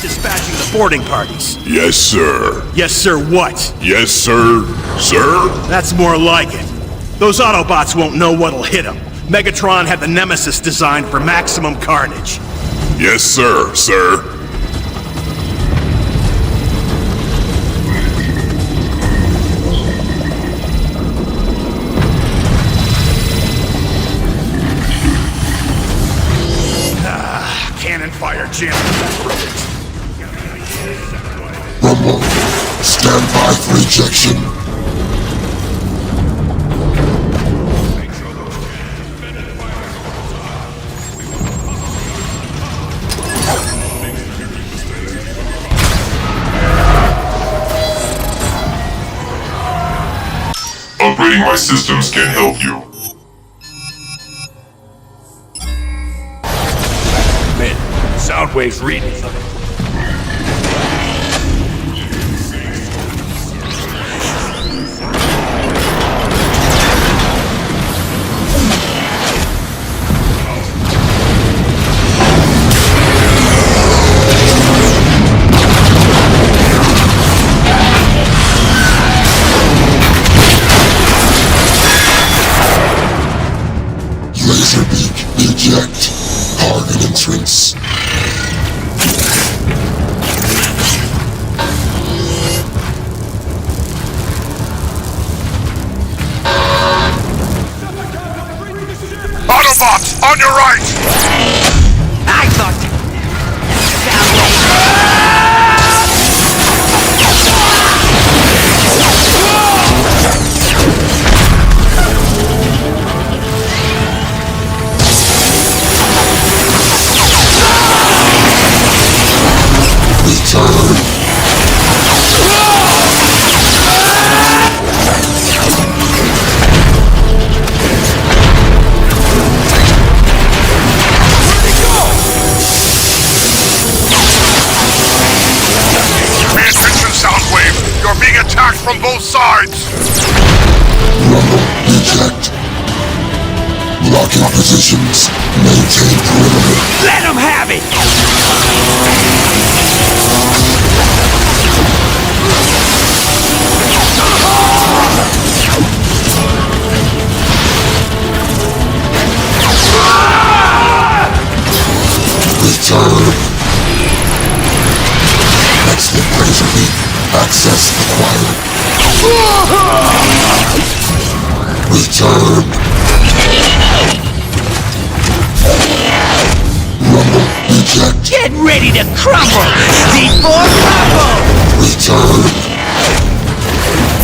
Dispatching the boarding parties. Yes, sir. Yes, sir, what? Yes, sir. Sir? That's more like it. Those Autobots won't know what'll hit them. Megatron had the Nemesis designed for maximum carnage. Yes, sir, sir. Cannon fire jammed. Rumble. Stand by for ejection. Upgrading my systems can help you. Soundwave's reading. Laser beak. Eject. Target entrance. Autobots, on your right! I thought... From both sides! Rumble, eject. Blocking positions. Maintain perimeter. Let him have it! Return. Exit laser beam. Access acquired. Return. Rumble, eject. Get ready to crumble! D4 crumble! Return.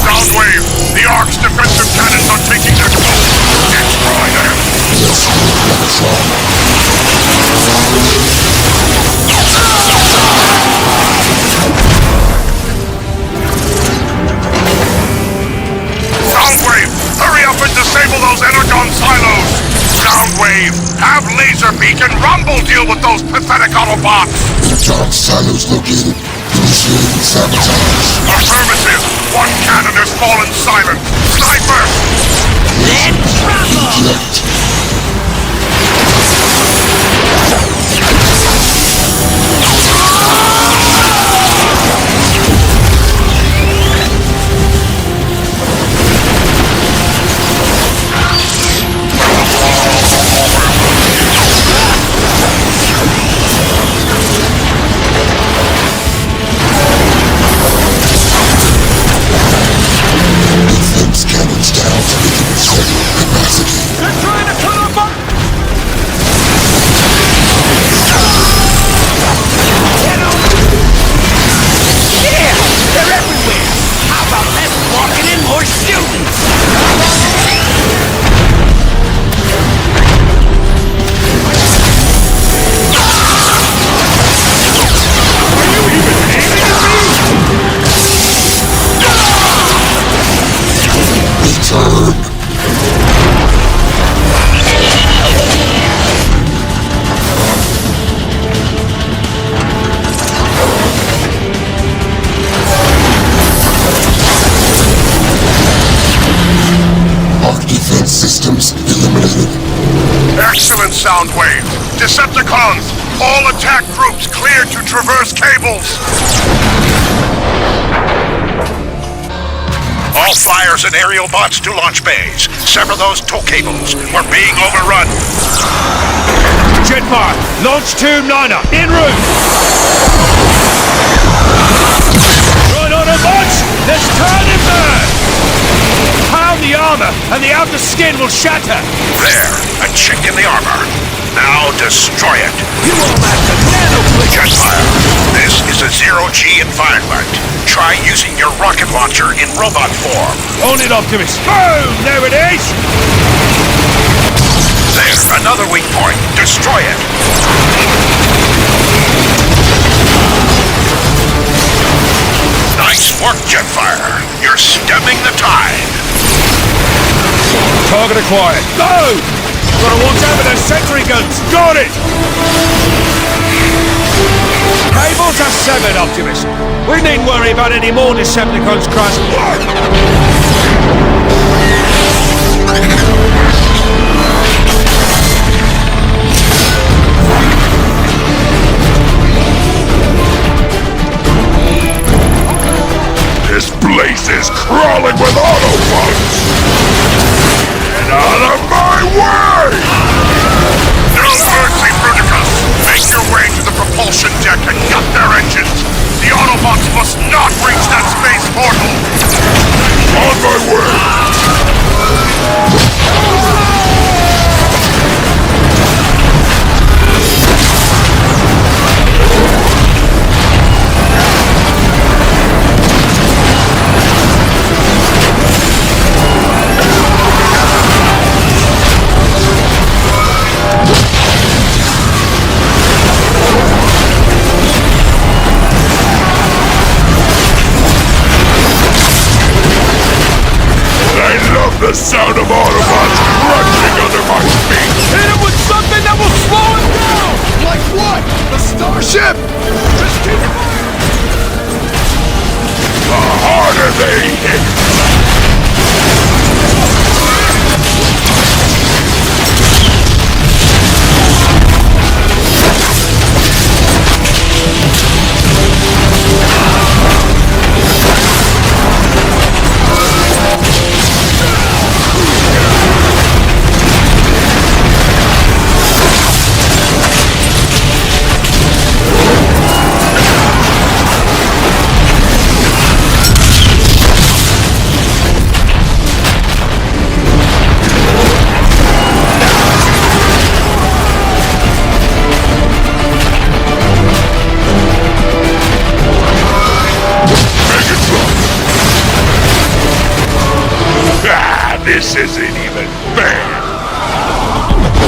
Soundwave, the Ark's defensive cannons are taking their toll. Destroy them! Yes, Megatron. Soundwave, hurry up and disable those energon silos! Soundwave, have Laserbeak and Rumble deal with those pathetic Autobots! Energon silos located. Initiating sabotage. Affirmative! One cannon has fallen silent! Sniper! Let Rumble! Eject. Defense cannons down. movement, Soundwave. Decepticons, all attack groups cleared to traverse cables. All flyers and aerial bots to launch bays. Sever those tow cables. We're being overrun. Jetfire, launch Tomb Niner, en route! Right on a march! Let's turn him there! Pound the armor, and the outer skin will shatter! There, a chink in the armor. Now destroy it. You all have to Jetfire, this is a zero-G environment. Try using your rocket launcher in robot form. On it, Optimus! Boom! There it is! There's another weak point. Destroy it. Nice work, Jetfire. You're stemming the tide. Target acquired. Go! Gotta watch out for those sentry guns. Got it! Cables are severed, Optimus. We needn't worry about any more Decepticons crossing. This place is crawling with Autobots! Get out of my way! No mercy, Bruticus! Make your way to the propulsion deck and gut their engines! The Autobots must not reach that space portal! On my way! The sound of Autobots crunching under my feet! Hit him with something that will slow him down! Like what? The starship? Just keep firing! The harder they hit! This isn't even fair!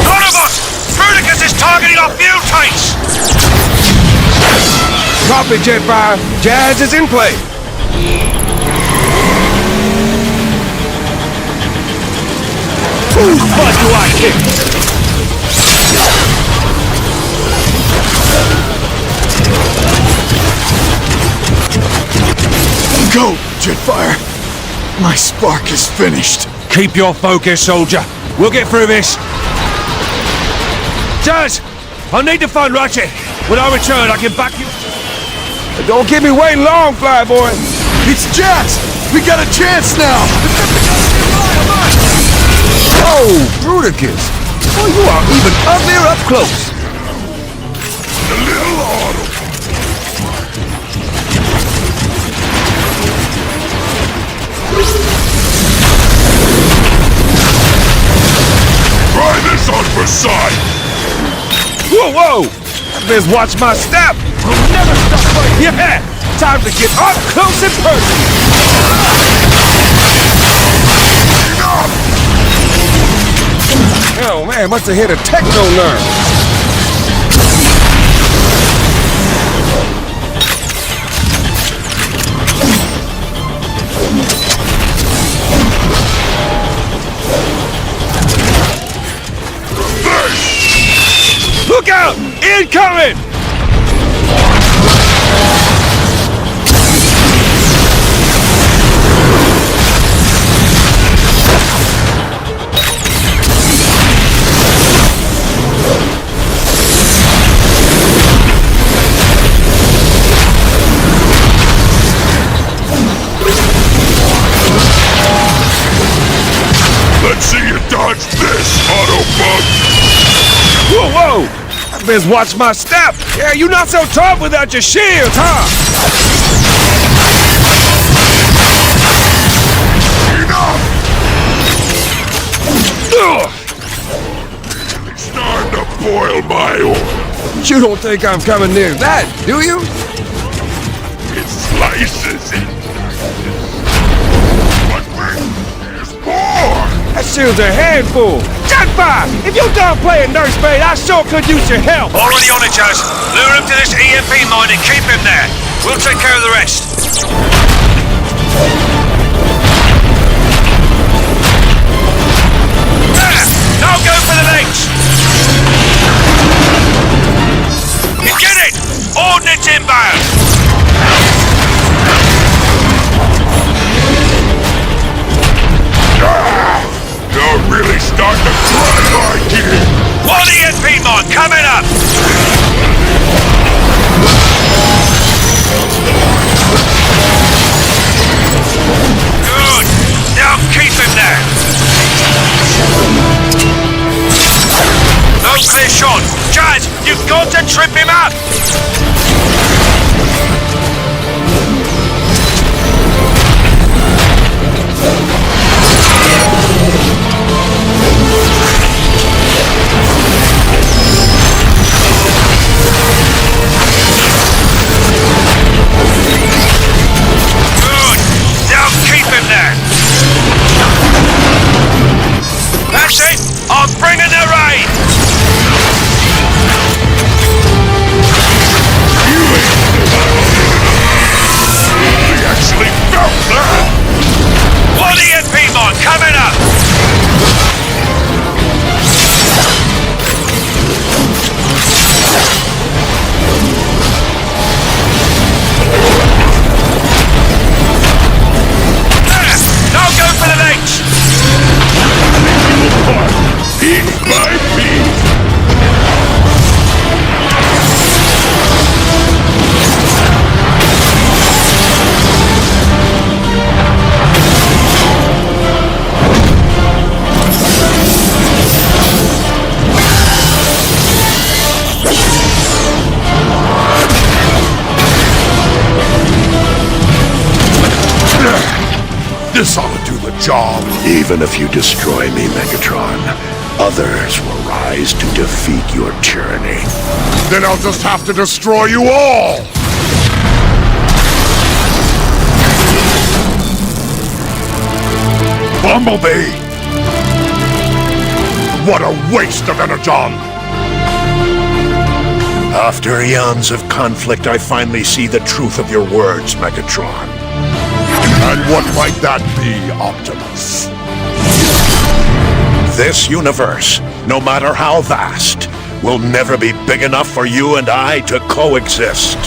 Autobots! Bruticus is targeting our fuel tanks! Copy, Jetfire. Jazz is in play. Whose butt do I kick? Go, Jetfire. My spark is finished. Keep your focus, soldier. We'll get through this. Jazz, I need to find Ratchet. When I return, I can back you. Don't keep me waiting long, Flyboy. It's Jazz. We got a chance now. Oh, Bruticus. Oh, you are even uglier up close. The little Auto. Try this on for sight! Whoa, whoa! Let's watch my step! I'll never stop fighting! Yeah! Time to get up close and personal! Oh man, must have hit a techno nerve! Look out! Incoming! Let's see you dodge this, Autobot! Whoa, whoa! I best watch my step! Yeah, you're not so tough without your shield, huh? Enough! It's starting to boil my oil. You don't think I'm coming near that, do you? It slices it. But wait, there's more! That shield's a handful! Jetfire! If you're done playing nursemaid, I sure could use your help! Already on it, Jazz. Lure him to this EMP mine and keep him there. We'll take care of the rest. There! Now go for the legs! You get it! Ordnance inbound! You're really starting to cry hard here! One EMP mine coming up! Good! Now keep him there! No clear shot! Jazz, you've got to trip him up! Good! Now keep him there! That's it! I'm bringing the rain! I actually felt that! One EMP mine coming up! There! Now go for the legs! Piece by piece! This ought to do the job. Even if you destroy me, Megatron, others will rise to defeat your tyranny. Then I'll just have to destroy you all! Bumblebee! What a waste of energon! After eons of conflict, I finally see the truth of your words, Megatron. And what might that be, Optimus? This universe, no matter how vast, will never be big enough for you and I to coexist.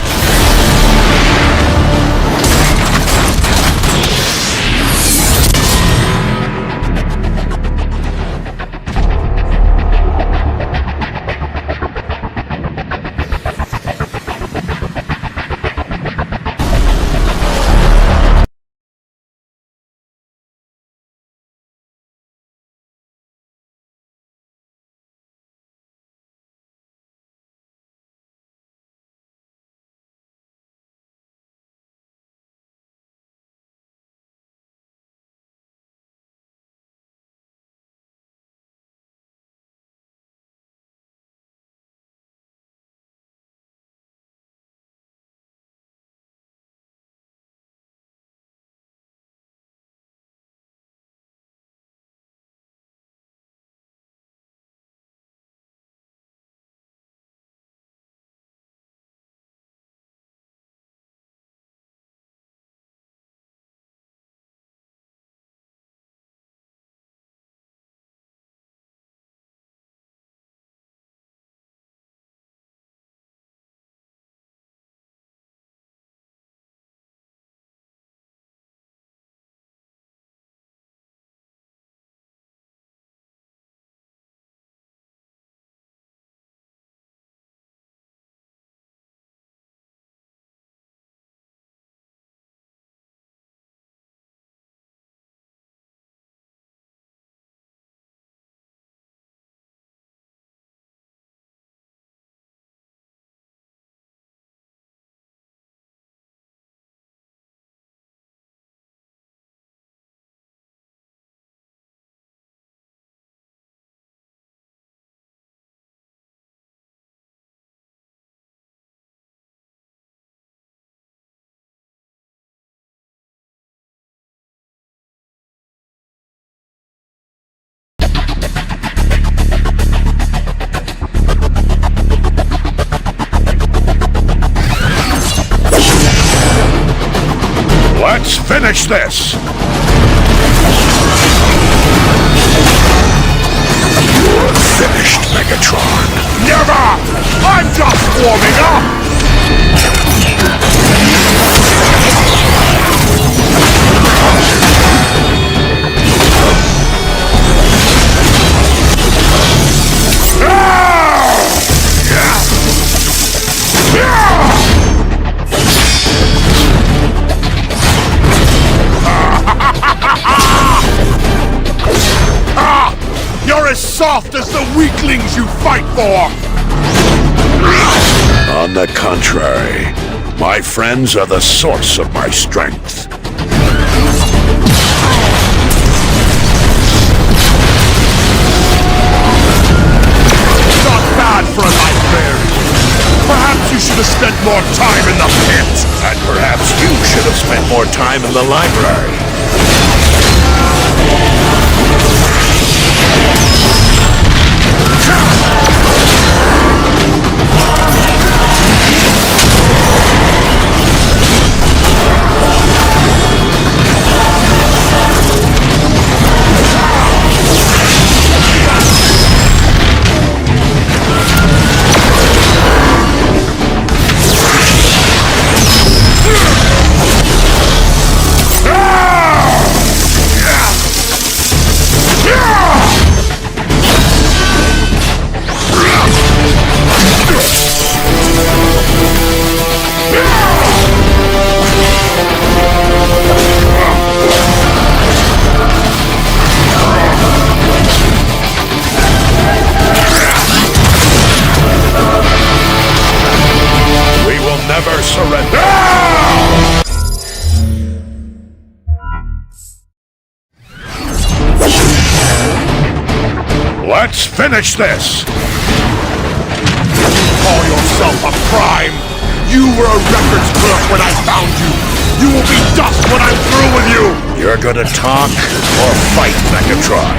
finish this! You're finished, Megatron. Never! I'm just warming up! You're as soft as the weaklings you fight for! On the contrary, my friends are the source of my strength. Not bad for a librarian. Perhaps you should have spent more time in the pit. And perhaps you should have spent more time in the library. Never surrender! Let's finish this! Call yourself a prime! You were a records clerk when I found you! You will be dust when I'm through with you! You're gonna talk or fight, Megatron?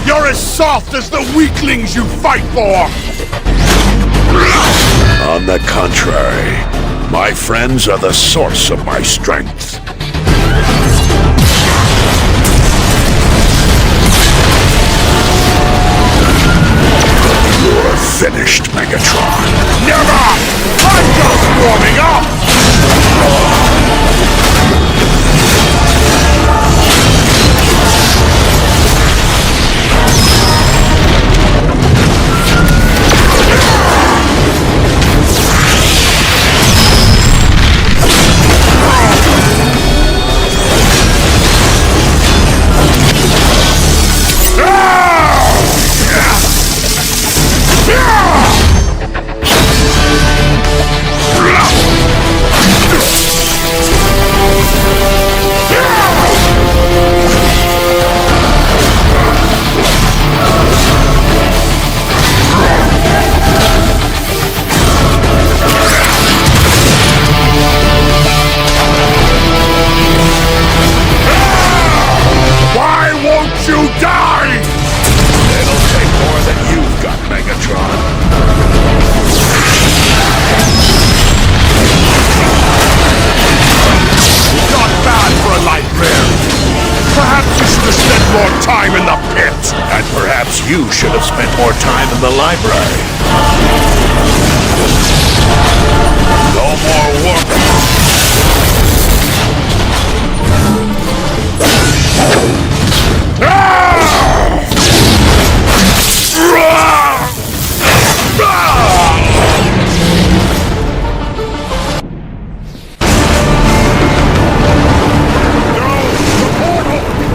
You're as soft as the weaklings you fight for! On the contrary, my friends are the source of my strength. You're finished, Megatron. Never! I'm just warming up! You should have spent more time in the library. No more work.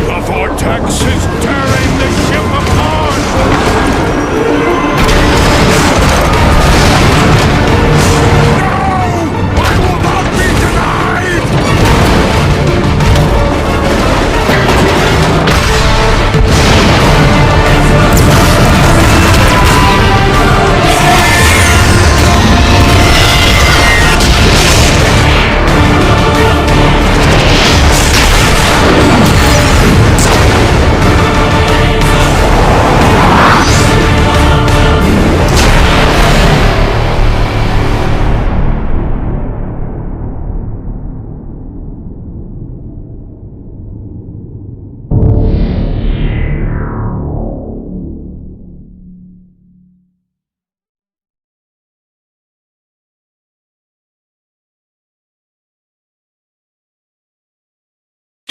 The vortex is tearing the ship apart! No! I will not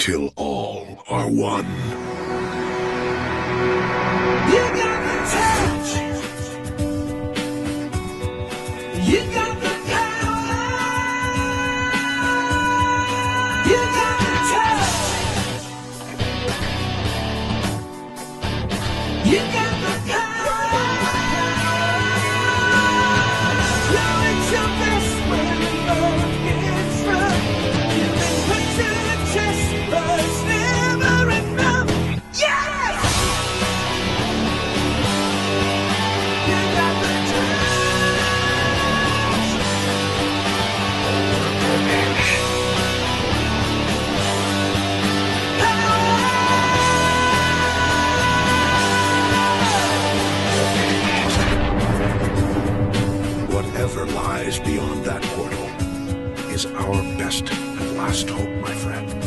till all are one. You got the touch. You got the power. You got the touch. You got the power. Now it's your best when love gets rough. You've been put to the test, but it's never enough. Yes! You got the Whatever lies beyond that portal is our best and last hope, my friend.